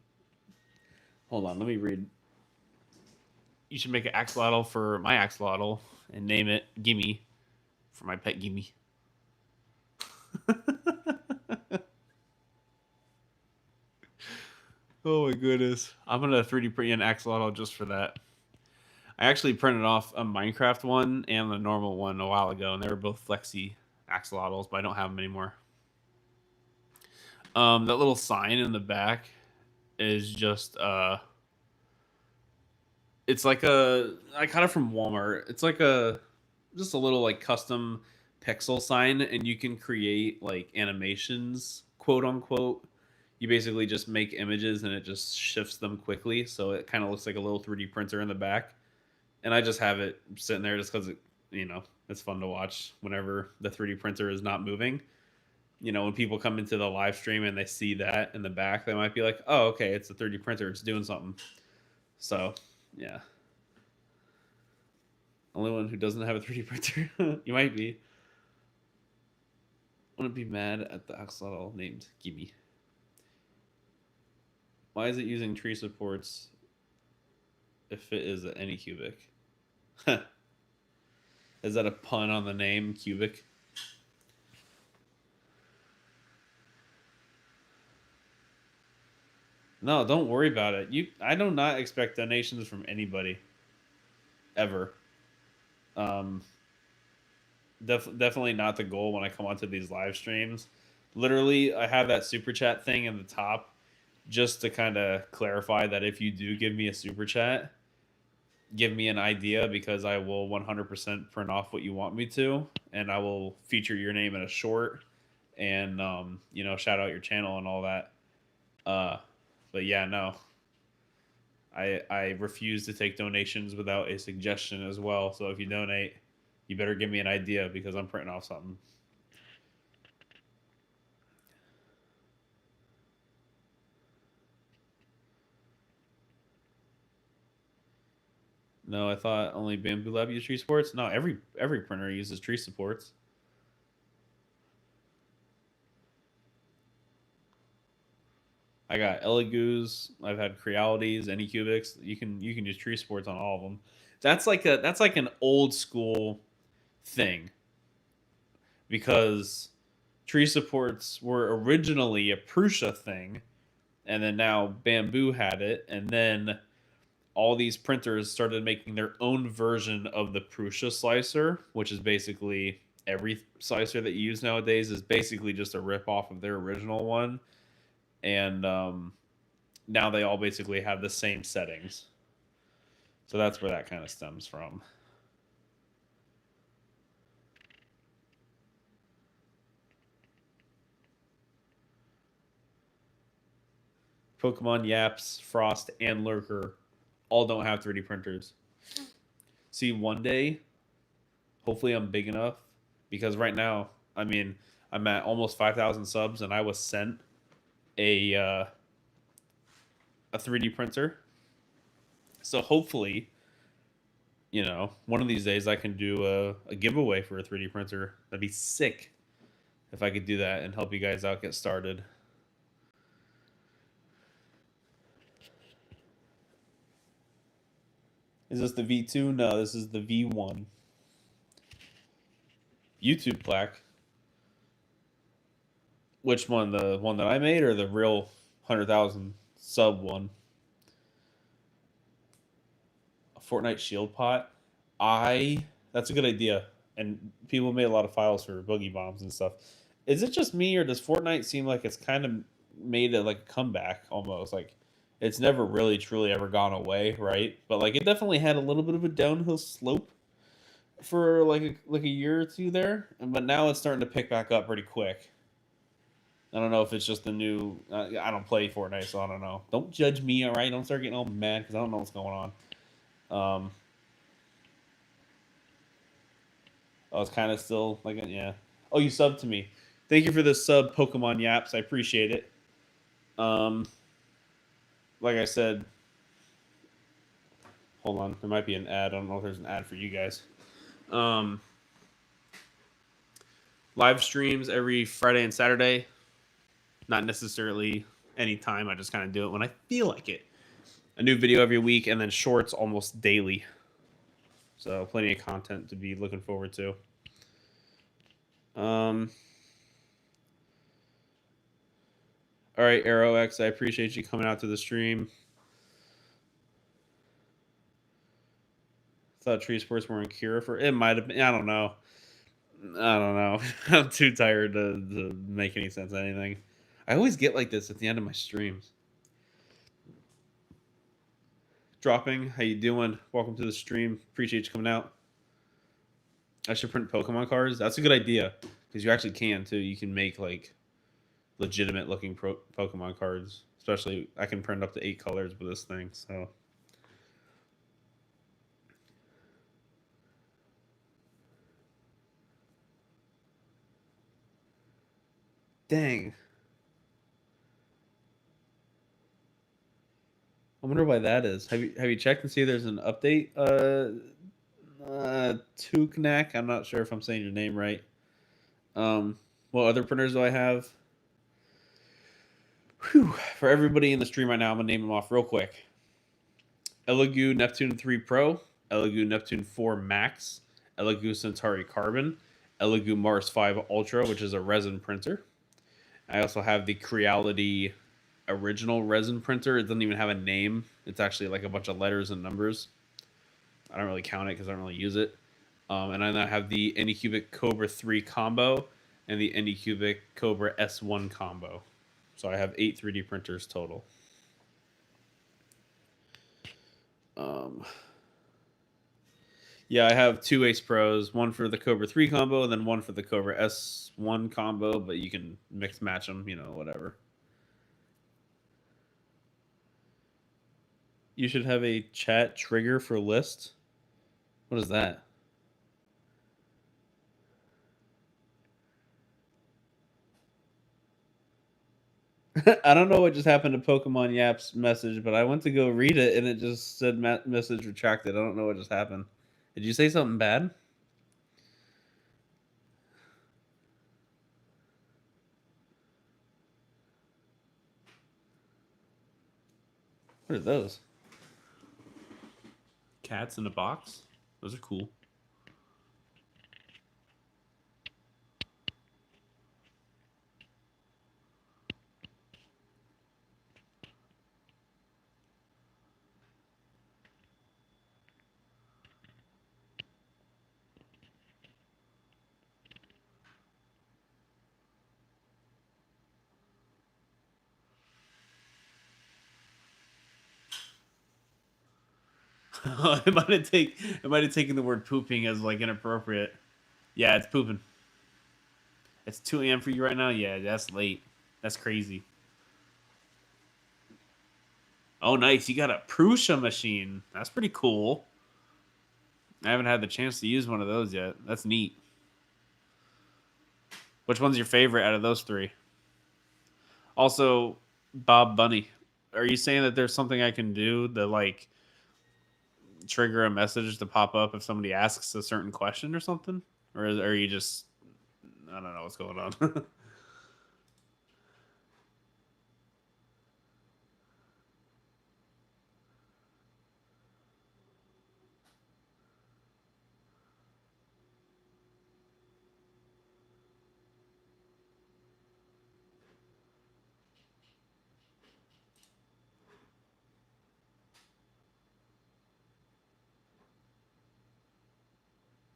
hold on, let me read. You should make an axolotl for my axolotl and name it Gimme for my pet Gimme. Oh my goodness. I'm going to 3D print an axolotl just for that. I actually printed off a Minecraft one and the normal one a while ago, and they were both flexi axolotls, but I don't have them anymore. That little sign in the back is just it's like I got it from Walmart. It's like just a little like custom pixel sign, and you can create like animations, quote unquote. You basically just make images and it just shifts them quickly, so it kind of looks like a little 3D printer in the back. And I just have it sitting there just because it's fun to watch whenever the 3D printer is not moving. When people come into the live stream and they see that in the back, they might be like, "Oh, okay, it's a 3D printer. It's doing something." So, yeah. Only one who doesn't have a 3D printer. You might be. Wouldn't be mad at the axolotl named Gimme. Why is it using tree supports if it is any cubic? Is that a pun on the name cubic? No, don't worry about it. I do not expect donations from anybody, ever. Definitely not the goal when I come onto these live streams. Literally, I have that super chat thing in the top just to kind of clarify that if you do give me a super chat, give me an idea, because I will 100% print off what you want me to, and I will feature your name in a short and shout out your channel and all that. But yeah, no. I refuse to take donations without a suggestion as well. So if you donate, you better give me an idea, because I'm printing off something. No, I thought only Bamboo Lab used tree supports. No, every printer uses tree supports. I got Elegoo's. I've had Crealities, Anycubics. You can use tree supports on all of them. That's like an old school thing, because tree supports were originally a Prusa thing, and then now Bamboo had it, and then all these printers started making their own version of the Prusa slicer, which is basically every slicer that you use nowadays is basically just a rip off of their original one. And now they all basically have the same settings. So that's where that kind of stems from. Pokemon, Yaps, Frost, and Lurker all don't have 3D printers. See, one day, hopefully I'm big enough, because right now, I'm at almost 5,000 subs, and I was sent a 3D printer. So hopefully, one of these days I can do a giveaway for a 3D printer. That'd be sick if I could do that and help you guys out get started. Is this the V2? No, this is the V1. YouTube plaque. Which one? The one that I made, or the real 100,000 sub one? A Fortnite shield pot. That's a good idea. And people made a lot of files for boogie bombs and stuff. Is it just me, or does Fortnite seem like it's kind of made it like a comeback almost? Like, it's never really truly ever gone away, right? But like, it definitely had a little bit of a downhill slope for like a year or two there, but now it's starting to pick back up pretty quick. I don't know if it's just the new. I don't play Fortnite, so I don't know. Don't judge me, all right? Don't start getting all mad because I don't know what's going on. Oh, it's kind of still like yeah. Oh, you subbed to me. Thank you for the sub, Pokemon Yaps. I appreciate it. Like I said, hold on. There might be an ad. I don't know if there's an ad for you guys. Live streams every Friday and Saturday. Not necessarily any time. I just kind of do it when I feel like it. A new video every week, and then shorts almost daily. So plenty of content to be looking forward to. All right, ArrowX, I appreciate you coming out to the stream. Thought Tree Sports were in Cura for it. Might have been. I don't know. I don't know. I'm too tired to make any sense of anything. I always get like this at the end of my streams. Dropping, how you doing? Welcome to the stream. Appreciate you coming out. I should print Pokemon cards. That's a good idea because you actually can too. You can make like legitimate looking Pokemon cards. Especially, I can print up to 8 colors with this thing. So. Dang. I wonder why that is. Have you checked and see if there's an update? Tuknak. I'm not sure if I'm saying your name right. What other printers do I have? Whew. For everybody in the stream right now, I'm gonna name them off real quick. Elegoo Neptune 3 Pro, Elegoo Neptune 4 Max, Elegoo Centauri Carbon, Elegoo Mars 5 Ultra, which is a resin printer. I also have the Creality original resin printer. It doesn't even have a name. It's actually like a bunch of letters and numbers. I don't really count it because I don't really use it. And then I have the Anycubic Cobra 3 combo and the Anycubic Cobra S1 combo. So I have 8 3D printers total. Yeah, I have 2 Ace Pros, one for the Cobra 3 combo, and then one for the Cobra S1 combo, but you can mix match them, whatever. You should have a chat trigger for list. What is that? I don't know what just happened to Pokemon Yap's message, but I went to go read it and it just said message retracted. I don't know what just happened. Did you say something bad? What are those? Cats in a box? Those are cool. It might have taken the word pooping as like inappropriate. Yeah, it's pooping. It's 2 a.m. for you right now? Yeah, that's late. That's crazy. Oh, nice. You got a Prusa machine. That's pretty cool. I haven't had the chance to use one of those yet. That's neat. Which one's your favorite out of those 3? Also, Bob Bunny, are you saying that there's something I can do to like trigger a message to pop up if somebody asks a certain question or something? Or are you just, I don't know what's going on.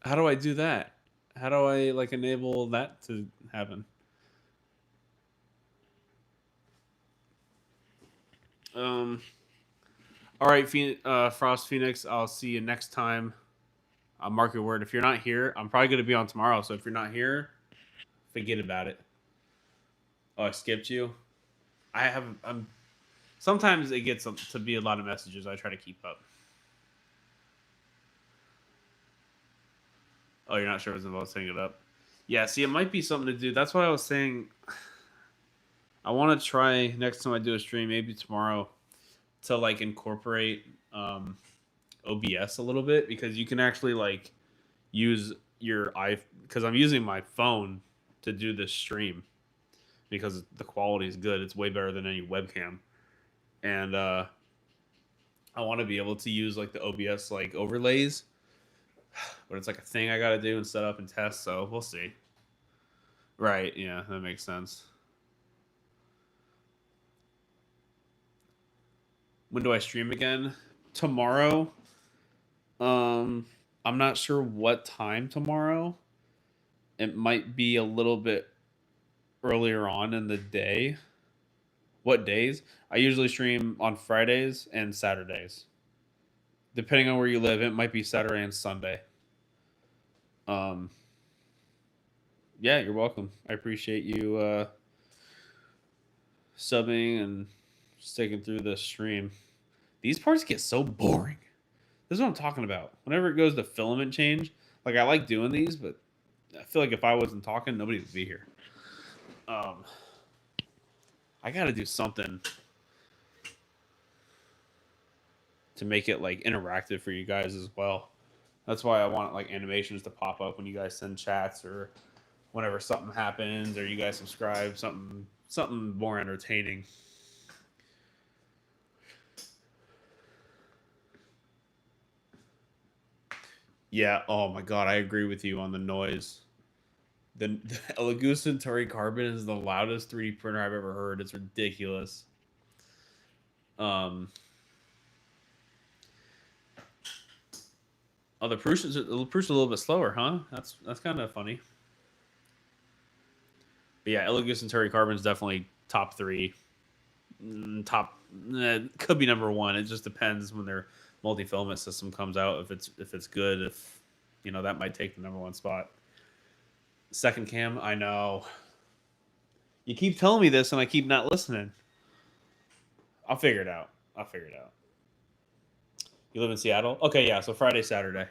How do I do that? How do I like enable that to happen? All right, Frost Phoenix. I'll see you next time. I'll mark your word. If you're not here, I'm probably going to be on tomorrow. So if you're not here, forget about it. Oh, I skipped you. I'm. Sometimes it gets to be a lot of messages. I try to keep up. Oh, you're not sure what's involved setting it up? Yeah, see, it might be something to do. That's why I was saying I want to try next time I do a stream, maybe tomorrow, to like incorporate OBS a little bit because you can actually like use your because I'm using my phone to do this stream because the quality is good. It's way better than any webcam, and I want to be able to use like the OBS like overlays. But it's like a thing I gotta do and set up and test, so we'll see. Right, yeah, that makes sense. When do I stream again? Tomorrow. I'm not sure what time tomorrow. It might be a little bit earlier on in the day. What days? I usually stream on Fridays and Saturdays. Depending on where you live, it might be Saturday and Sunday. Um, yeah, you're welcome. I appreciate you subbing and sticking through the stream. These parts get so boring. This is what I'm talking about. Whenever it goes to filament change, like I like doing these, but I feel like if I wasn't talking, nobody would be here. I got to do something to make it like interactive for you guys as well. That's why I want like animations to pop up when you guys send chats or whenever something happens or you guys subscribe, something more entertaining. Yeah, oh my god, I agree with you on the noise. The Elegoo Centauri Carbon is the loudest 3D printer I've ever heard. It's ridiculous. Oh, the Prussian's a little bit slower, huh? That's kind of funny. But yeah, Elegoo Centauri Carbon is definitely top 3. Top could be number 1. It just depends when their multi-filament system comes out. If it's good, if that might take the number 1 spot. Second cam, I know. You keep telling me this, and I keep not listening. I'll figure it out. You live in Seattle? Okay, yeah. So Friday, Saturday.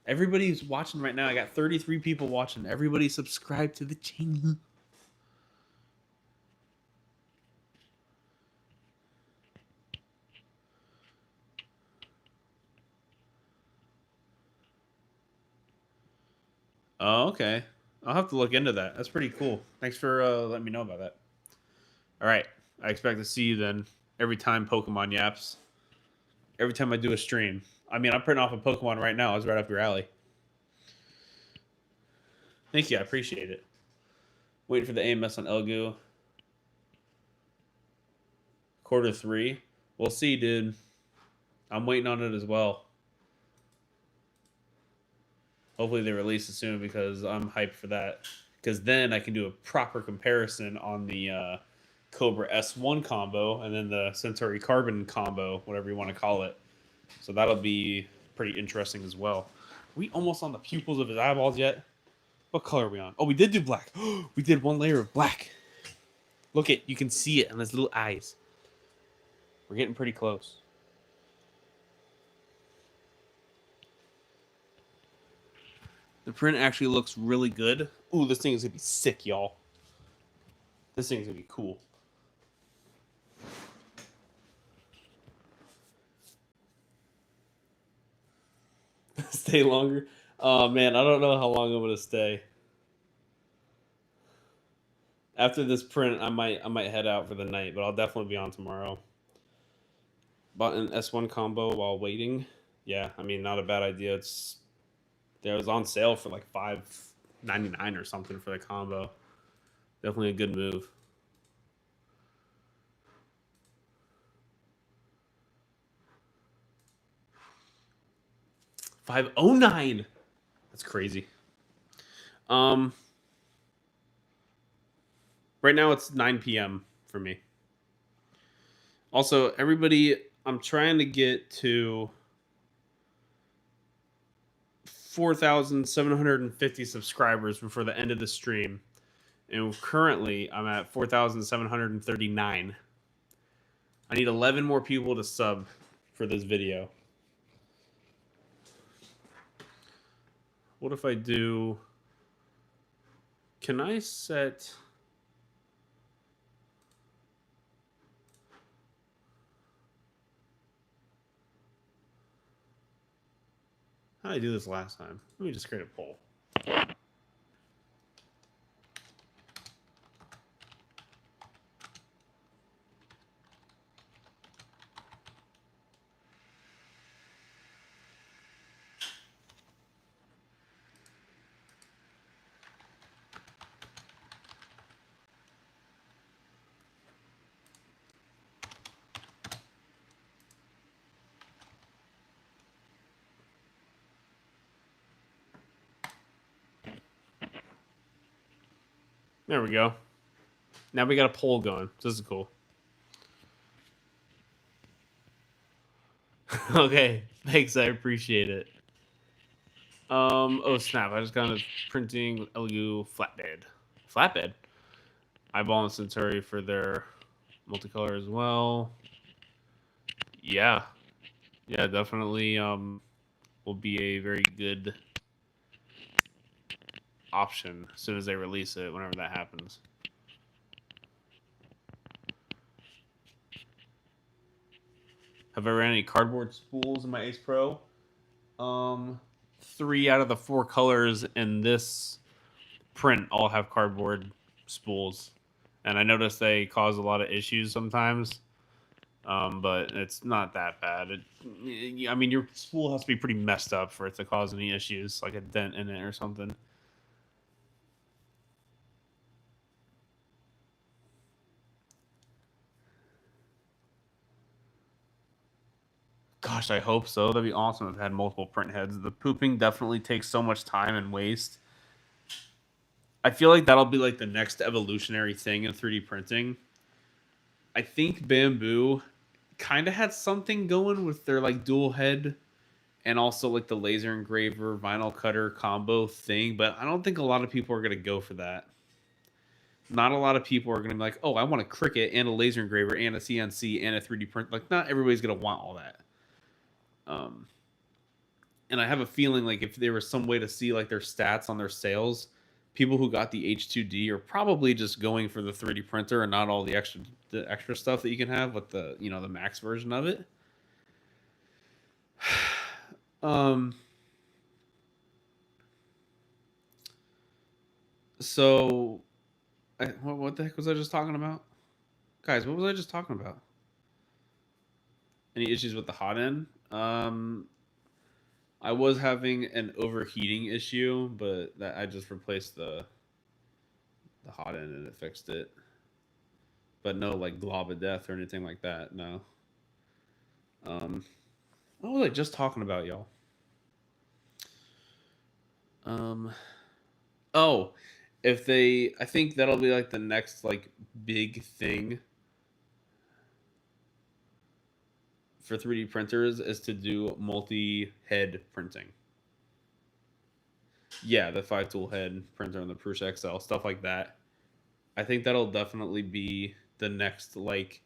Everybody's watching right now. I got 33 people watching. Everybody subscribe to the channel. Oh, okay. I'll have to look into that. That's pretty cool. Thanks for letting me know about that. All right. I expect to see you then every time Pokemon yaps. Every time I do a stream. I mean, I'm printing off a Pokemon right now. I was right up your alley. Thank you. I appreciate it. Waiting for the AMS on Elegoo. Q3. We'll see, dude. I'm waiting on it as well. Hopefully they release it soon because I'm hyped for that. Because then I can do a proper comparison on the Cobra S1 combo and then the Centauri Carbon combo, whatever you want to call it. So that'll be pretty interesting as well. Are we almost on the pupils of his eyeballs yet? What color are we on? Oh, we did do black. We did 1 layer of black. Look it. You can see it in his little eyes. We're getting pretty close. The print actually looks really good. Ooh, this thing is going to be sick, y'all. This thing is going to be cool. Stay longer? Oh, man, I don't know how long I'm going to stay. After this print, I might head out for the night, but I'll definitely be on tomorrow. Bought an S1 combo while waiting. Yeah, I mean, not a bad idea. It was on sale for like $5.99 or something for the combo. Definitely a good move. $5.09. That's crazy. Right now it's 9 p.m. for me. Also, everybody, I'm trying to get to 4,750 subscribers before the end of the stream. And currently, I'm at 4,739. I need 11 more people to sub for this video. What if I do... Can I set... How did I do this last time? Let me just create a poll. There we go. Now we got a poll going. This is cool. Okay, thanks. I appreciate it. Oh snap! I just got a printing LU flatbed. Flatbed. Eyeball and Centauri for their multicolor as well. Yeah, yeah, definitely. Will be a very good option as soon as they release it. Whenever that happens. Have I ran any cardboard spools in my Ace Pro? 3 out of the 4 colors in this print all have cardboard spools, and I noticed they cause a lot of issues sometimes. But it's not that bad. I mean, your spool has to be pretty messed up for it to cause any issues, like a dent in it or something. Gosh, I hope so. That'd be awesome if it had multiple print heads. The pooping definitely takes so much time and waste. I feel like that'll be like the next evolutionary thing in 3D printing. I think Bamboo kind of had something going with their like dual head and also like the laser engraver vinyl cutter combo thing, but I don't think a lot of people are going to go for that. Not a lot of people are going to be like, oh, I want a Cricut and a laser engraver and a CNC and a 3D print. Like, not everybody's going to want all that. And I have a feeling like if there was some way to see like their stats on their sales, people who got the H2D are probably just going for the 3D printer and not all the extra stuff that you can have with the, you know, the max version of it. So what the heck was I just talking about? Guys, what was I just talking about? Any issues with the hot end? I was having an overheating issue, but that I just replaced the hot end and it fixed it. But no like glob of death or anything like that. No. What was I just talking about, y'all? Oh, if they, I think that'll be like the next like big thing for 3D printers is to do multi-head printing. Yeah, the 5-tool head printer and the Prusa XL, stuff like that. I think that'll definitely be the next like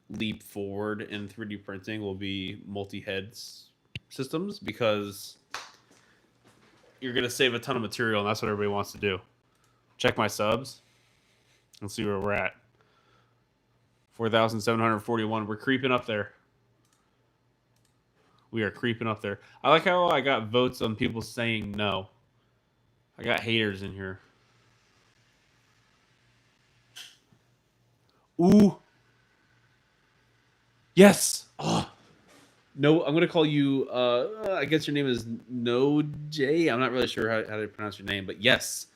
leap forward in 3D printing will be multi-heads systems because you're going to save a ton of material and that's what everybody wants to do. Check my subs and see where we're at. 4,741. We're creeping up there. We are creeping up there. I like how I got votes on people saying no. I got haters in here. Ooh. Yes. Oh. No, I'm gonna call you. I guess your name is No J. I'm not really sure how to pronounce your name, but yes,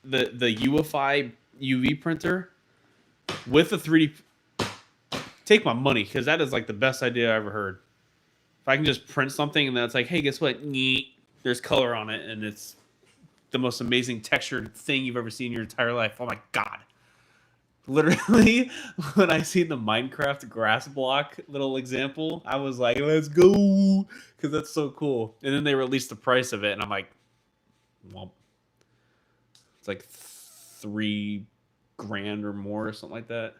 the UFI UV printer with the 3D. Take my money because that is like the best idea I ever heard. If I can just print something and then it's like, hey, guess what? There's color on it and it's the most amazing textured thing you've ever seen in your entire life. Oh my god. Literally, when I seen the Minecraft grass block little example, I was like, let's go, because that's so cool. And then they released the price of it, and I'm like, well, it's like $3,000 or more or something like that.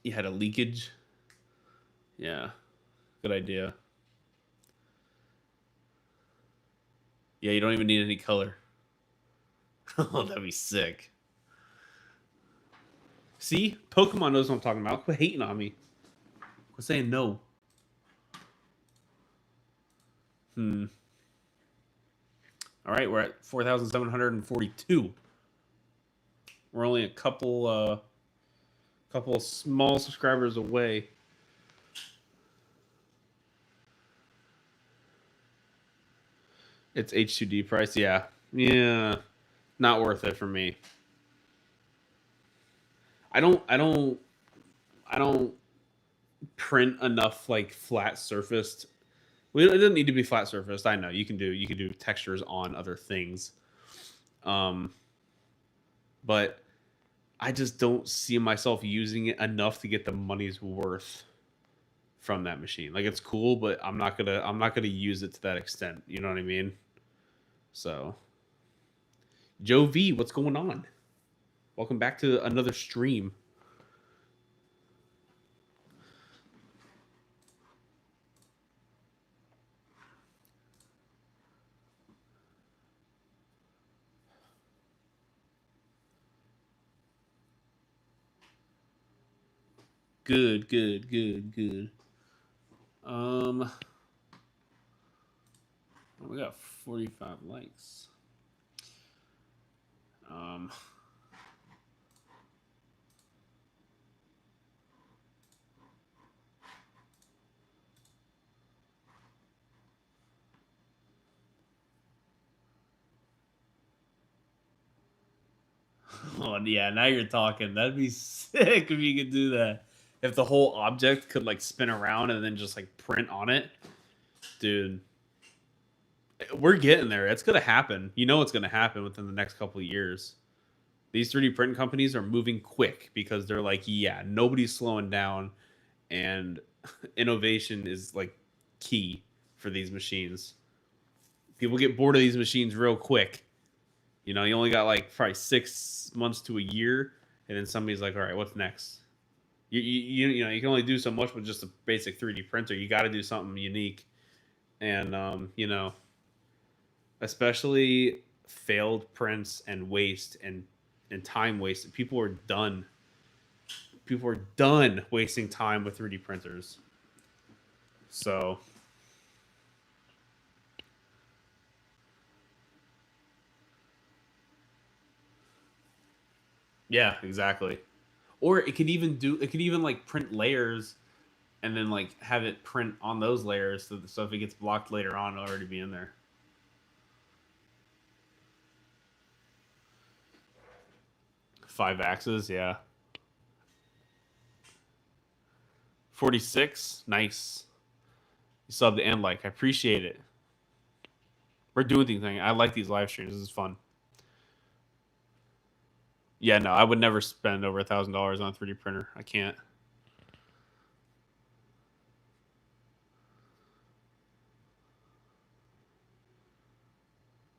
You had a leakage. Yeah, good idea. Yeah, you don't even need any color. Oh, that'd be sick. See? Pokemon knows what I'm talking about. Quit hating on me. Quit saying no. All right, we're at 4,742. We're only a couple small subscribers away. It's H2D price, yeah. Yeah. Not worth it for me. I don't print enough like flat surfaced. Well, it doesn't need to be flat surfaced. I know you can do textures on other things, But I just don't see myself using it enough to get the money's worth from that machine. Like it's cool, but I'm not gonna use it to that extent. You know what I mean? So, Joe V, what's going on? Welcome back to another stream. Good. We got 45 likes. Oh yeah, now you're talking. That'd be sick if you could do that. If the whole object could like spin around and then just like print on it, dude. We're getting there. It's gonna happen. You know it's gonna happen within the next couple of years. These 3D print companies are moving quick because they're like, yeah, nobody's slowing down, and innovation is like key for these machines. People get bored of these machines real quick. You know, you only got like probably 6 months to a year, and then somebody's like, all right, what's next? You know, you can only do so much with just a basic 3D printer. You got to do something unique, and you know, especially failed prints and waste and time wasted. People are done. People are done wasting time with 3D printers. So yeah, exactly. Or it could even like print layers and then like have it print on those layers so if it gets blocked later on, it'll already be in there. Five axes, yeah. 46, nice. You subbed and like, I appreciate it. We're doing things. I like these live streams. This is fun. Yeah, no, I would never spend over $1,000 on a 3D printer. I can't.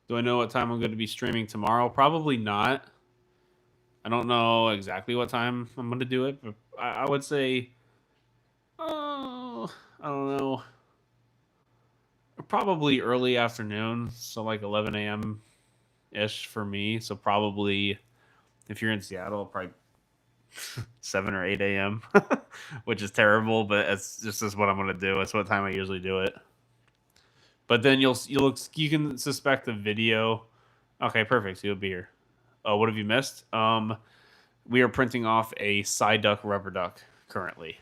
Do I know what time I'm going to be streaming tomorrow? Probably not. I don't know exactly what time I'm going to do it, but I would say, oh, I don't know. Probably early afternoon, so like 11 a.m. ish for me. So probably if you're in Seattle, probably 7 or 8 a.m., which is terrible, but it's just is what I'm going to do. It's what time I usually do it. But then you can suspect the video. Okay, perfect. So you'll be here. Oh, what have you missed? We are printing off a Psyduck rubber duck currently.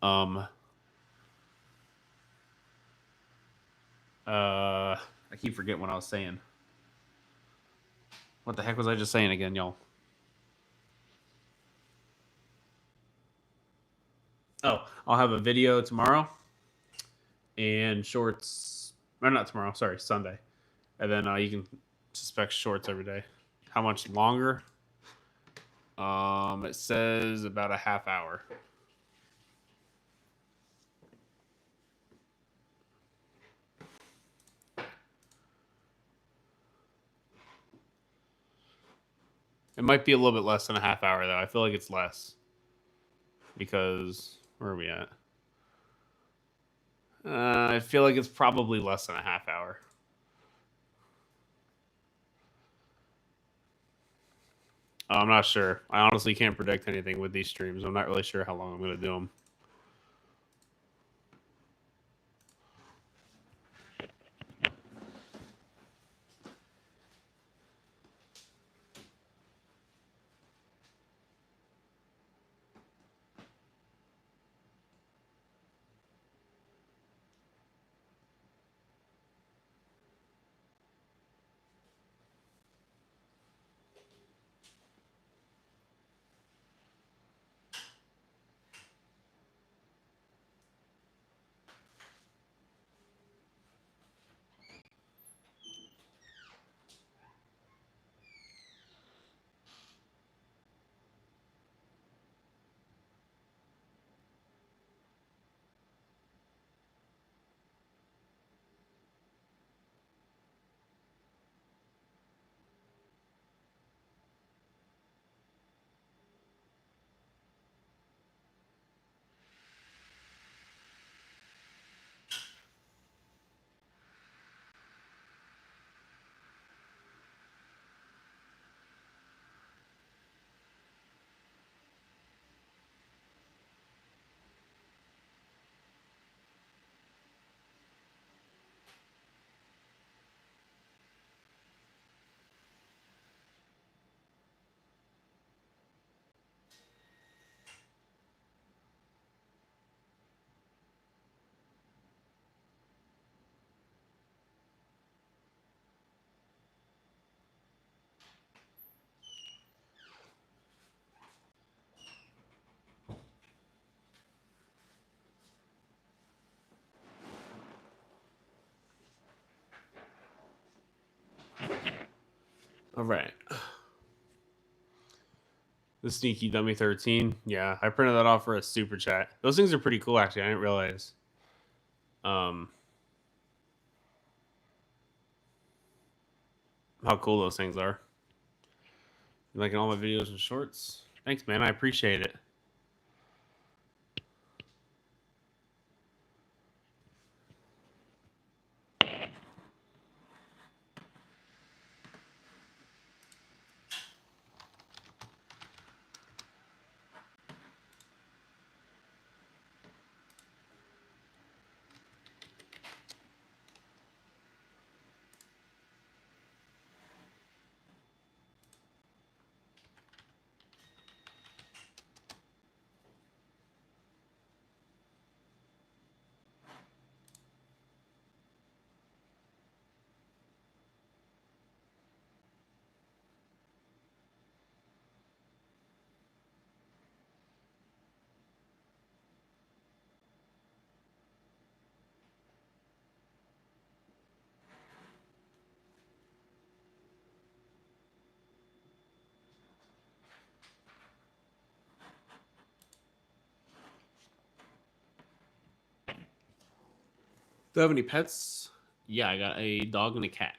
I keep forgetting what I was saying. What the heck was I just saying again, y'all? Oh, I'll have a video tomorrow and shorts. Or not tomorrow, sorry, Sunday. And then you can suspect shorts every day. How much longer? It says about a half hour. It might be a little bit less than a half hour, though. I feel like it's less. Because, where are we at? I feel like it's probably less than a half hour. I'm not sure. I honestly can't predict anything with these streams. I'm not really sure how long I'm going to do them. All right. The Sneaky Dummy 13. Yeah, I printed that off for a super chat. Those things are pretty cool, actually. I didn't realize. How cool those things are. You liking all my videos and shorts? Thanks, man. I appreciate it. Do you have any pets? Yeah, I got a dog and a cat.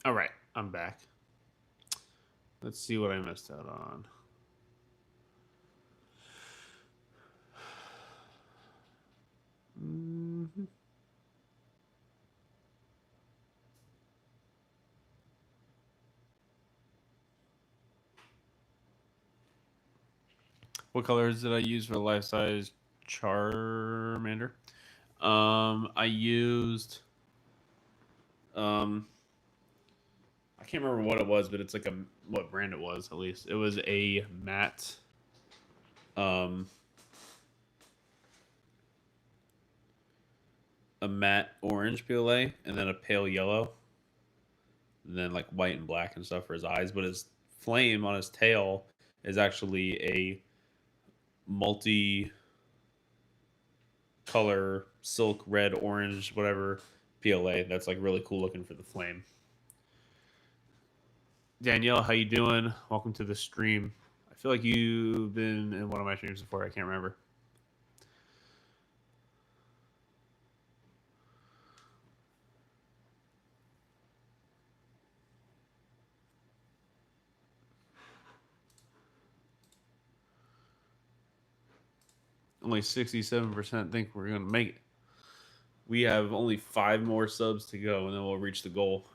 All right, I'm back. Let's see what I missed out on. Mm-hmm. What colors did I use for life size Charmander? I used I can't remember what it was, but it's like what brand it was at least. It was a matte um a matte orange PLA and then a pale yellow. And then like white and black and stuff for his eyes, but his flame on his tail is actually a multi color silk red, orange, whatever PLA that's like really cool looking for the flame. Danielle, how you doing? Welcome to the stream. I feel like you've been in one of my streams before. I can't remember. Only 67% think we're gonna make it. We have only 5 more subs to go, and then we'll reach the goal.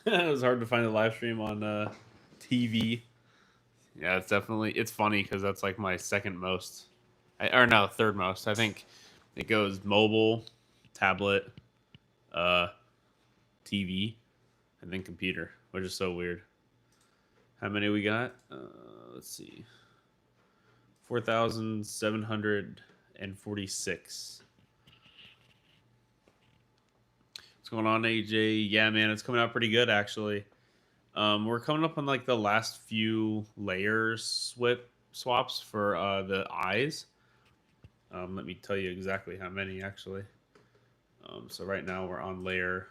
It was hard to find the live stream on TV. Yeah, it's funny because that's like my second most, or no, third most. I think it goes mobile, tablet, uh, TV, and then computer, which is so weird. How many we got? Let's see, 4,746. What's going on, AJ? Yeah, man, it's coming out pretty good actually. We're coming up on like the last few layers swaps for the eyes. Let me tell you exactly how many actually. So right now we're on layer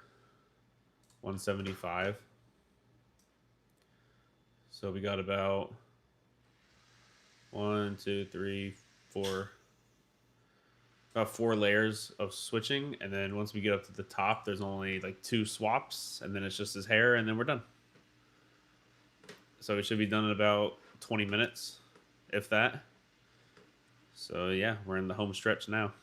175. So we got about 1, 2, 3, 4, about 4 layers of switching, and then once we get up to the top, there's only like 2 swaps, and then it's just his hair, and then we're done. So it should be done in about 20 minutes, if that. So yeah, we're in the home stretch now.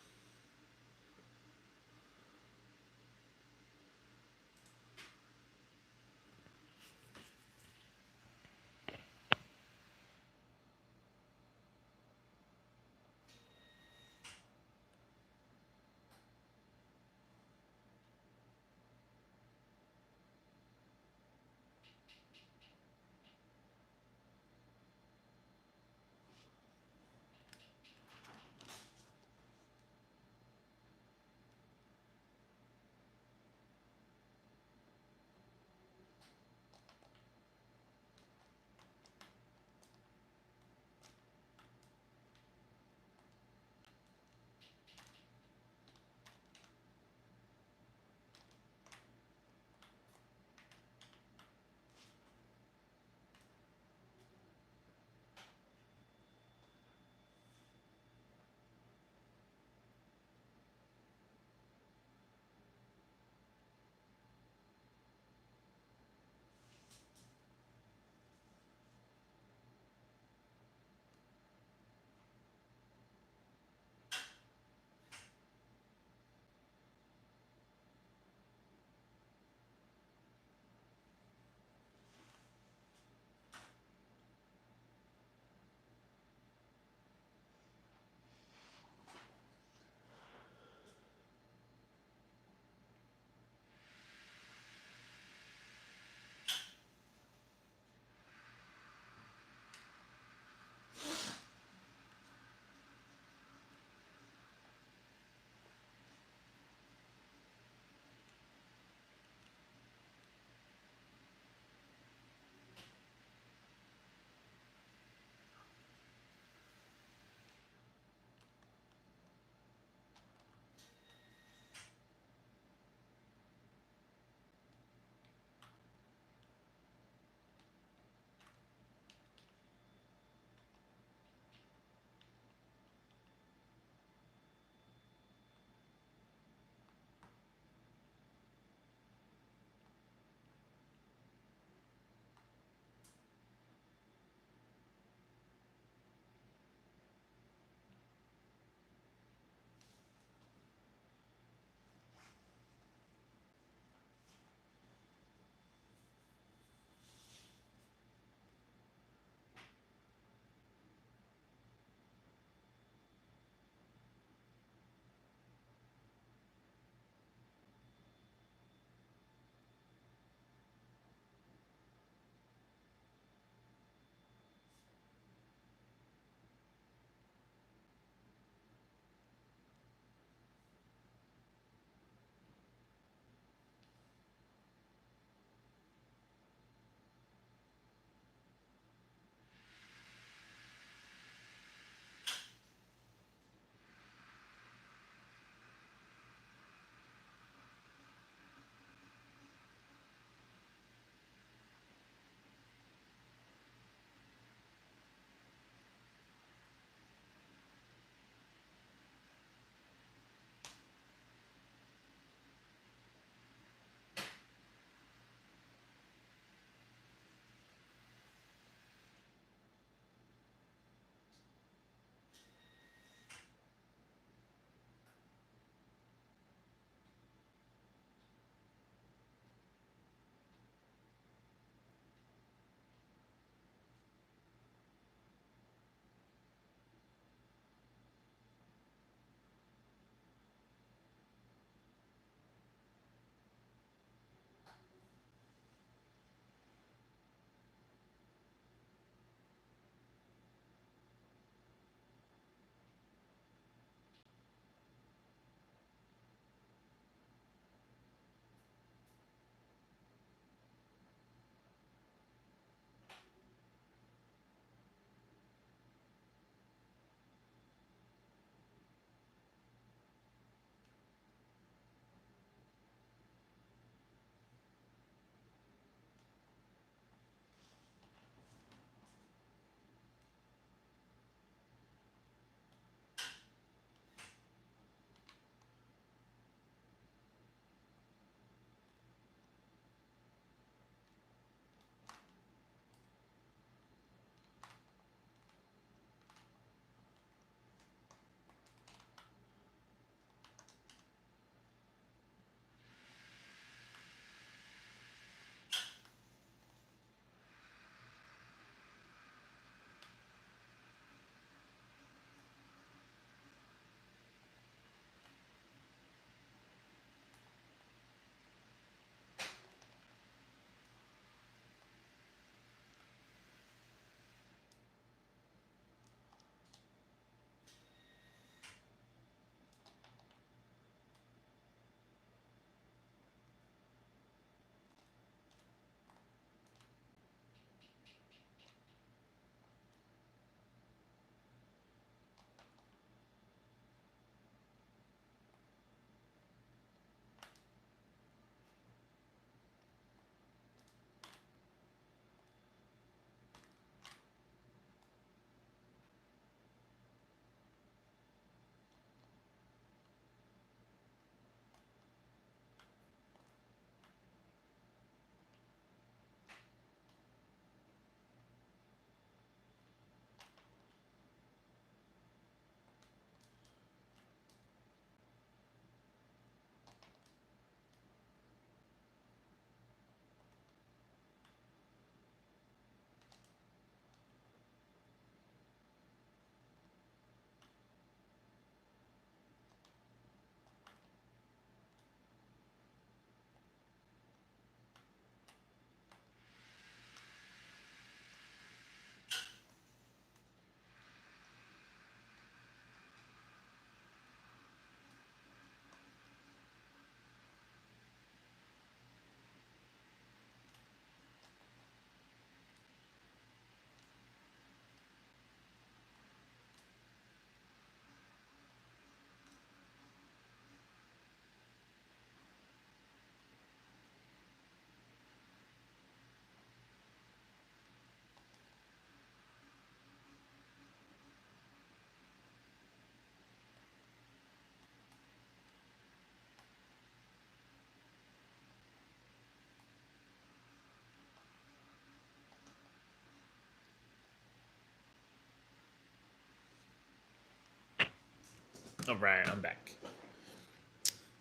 All right, I'm back.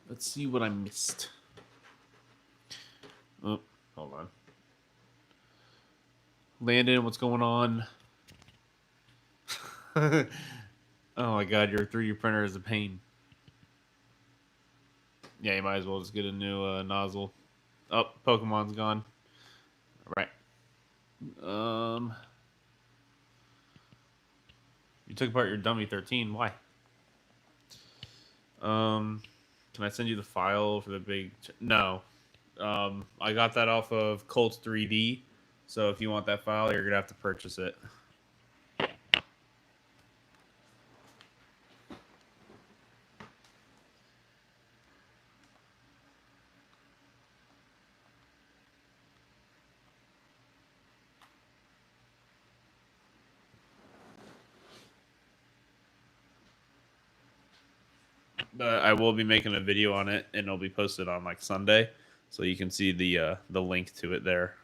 Let's see what I missed. Oh, hold on. Landon, what's going on? Oh my god, your 3D printer is a pain. Yeah, you might as well just get a new nozzle. Oh, Pokemon's gone. All right. You took apart your dummy 13. Why? Can I send you the file for the big? No. I got that off of Colts 3D. So if you want that file, you're gonna have to purchase it. But I will be making a video on it, and it'll be posted on like Sunday, so you can see the link to it there.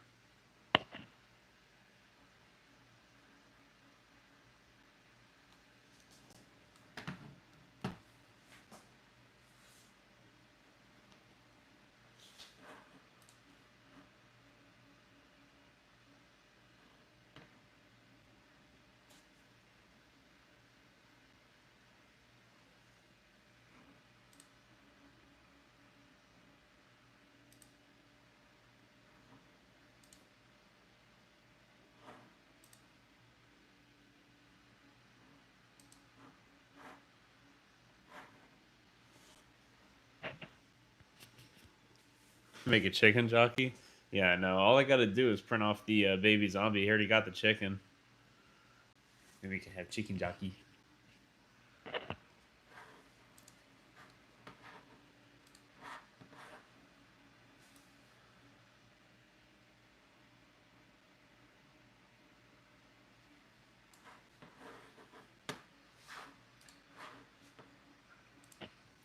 Make a chicken jockey? Yeah, no. All I got to do is print off the baby zombie. He already got the chicken. Maybe we can have chicken jockey.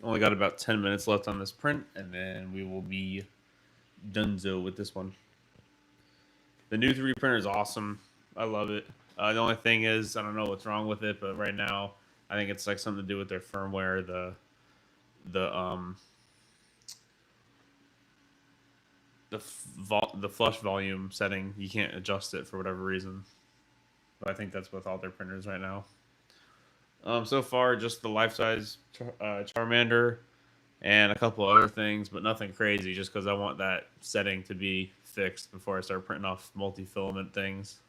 Only got about 10 minutes left on this print, and then we will be donezo with this one. The new 3D printer is awesome. I love it. The only thing is, I don't know what's wrong with it, but right now, I think it's like something to do with their firmware. The flush volume setting, you can't adjust it for whatever reason. But I think that's with all their printers right now. So far, just the life-size Charmander and a couple other things, but nothing crazy, just because I want that setting to be fixed before I start printing off multi-filament things.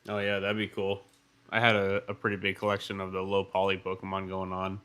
Oh yeah, that'd be cool. I had a pretty big collection of the low poly Pokemon going on.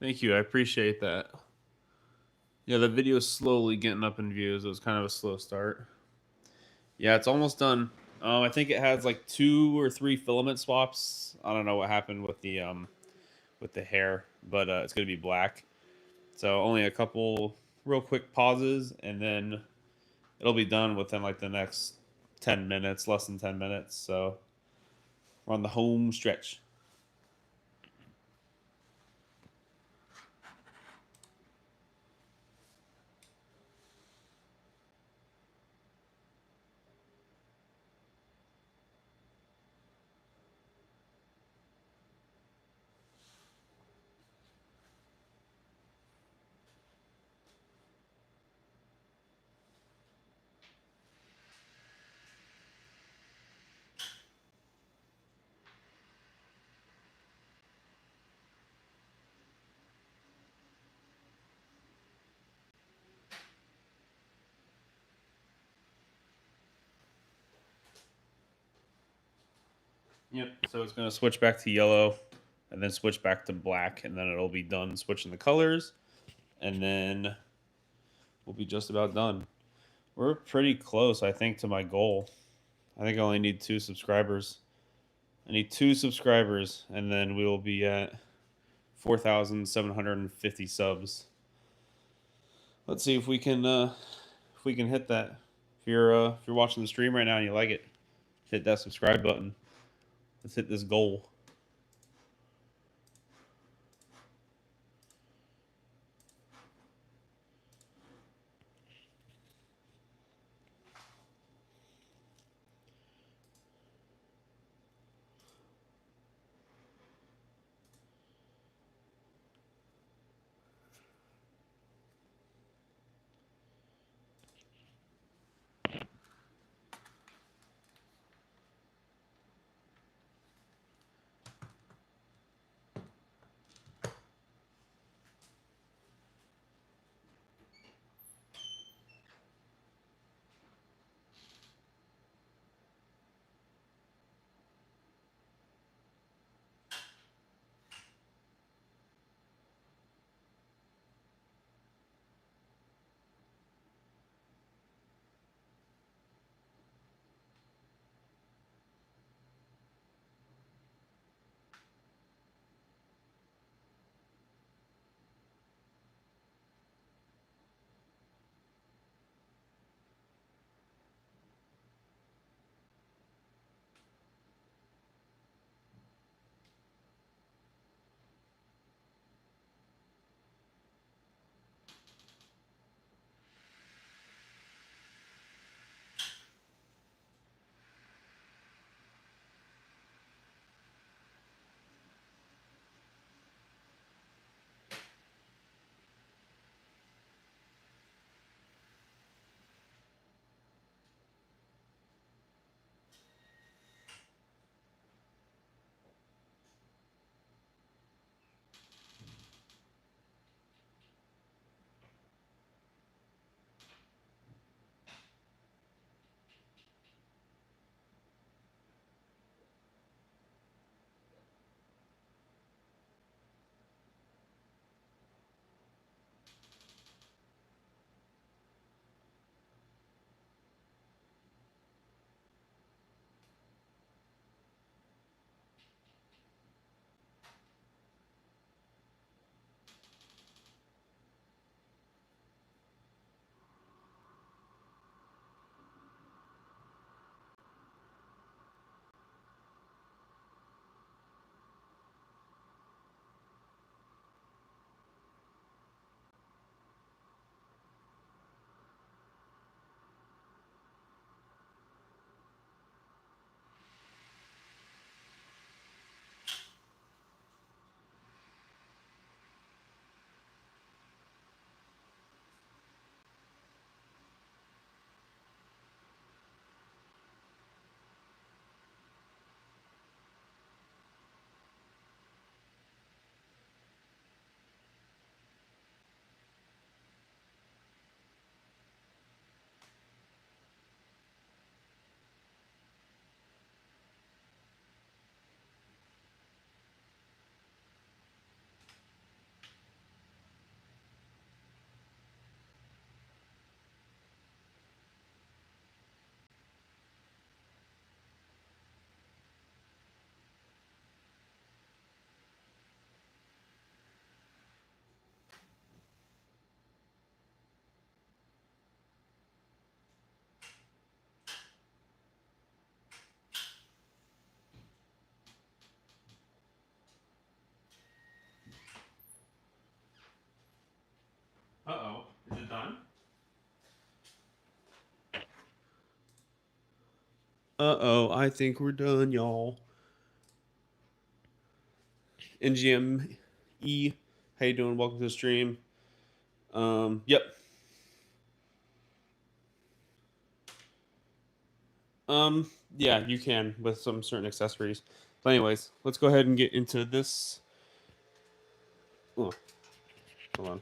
Thank you. I appreciate that. Yeah, the video's slowly getting up in views. It was kind of a slow start. Yeah, it's almost done. I think it has like 2 or 3 filament swaps. I don't know what happened with the hair, but it's gonna be black. So only a couple real quick pauses, and then it'll be done within like the next 10 minutes, less than 10 minutes. So we're on the home stretch. Yep. So it's gonna switch back to yellow, and then switch back to black, and then it'll be done switching the colors, and then we'll be just about done. We're pretty close, I think, to my goal. I think I only need 2 subscribers. I need 2 subscribers, and then we will be at 4,750 subs. Let's see if we can hit that. If you're watching the stream right now and you like it, hit that subscribe button. Let's hit this goal. Uh-oh, I think we're done, y'all. NGME, how you doing? Welcome to the stream. Yep. Yeah, you can with some certain accessories. But anyways, let's go ahead and get into this. Oh, hold on.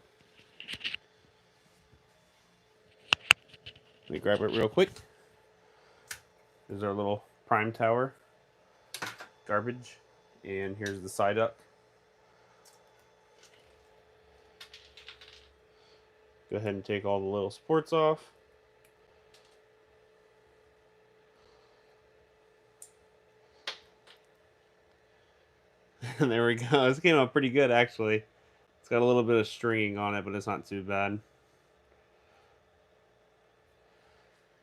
Let me grab it real quick. There's our little prime tower. Garbage. And here's the side duct. Go ahead and take all the little supports off. And there we go. This came out pretty good, actually. It's got a little bit of stringing on it, but it's not too bad.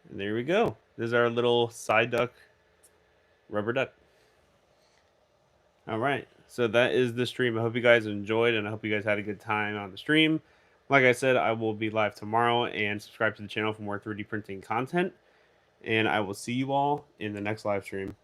And there we go. There's our little side duct rubber duck. All right. So that is the stream. I hope you guys enjoyed, and I hope you guys had a good time on the stream. Like I said, I will be live tomorrow, and subscribe to the channel for more 3D printing content. And I will see you all in the next live stream.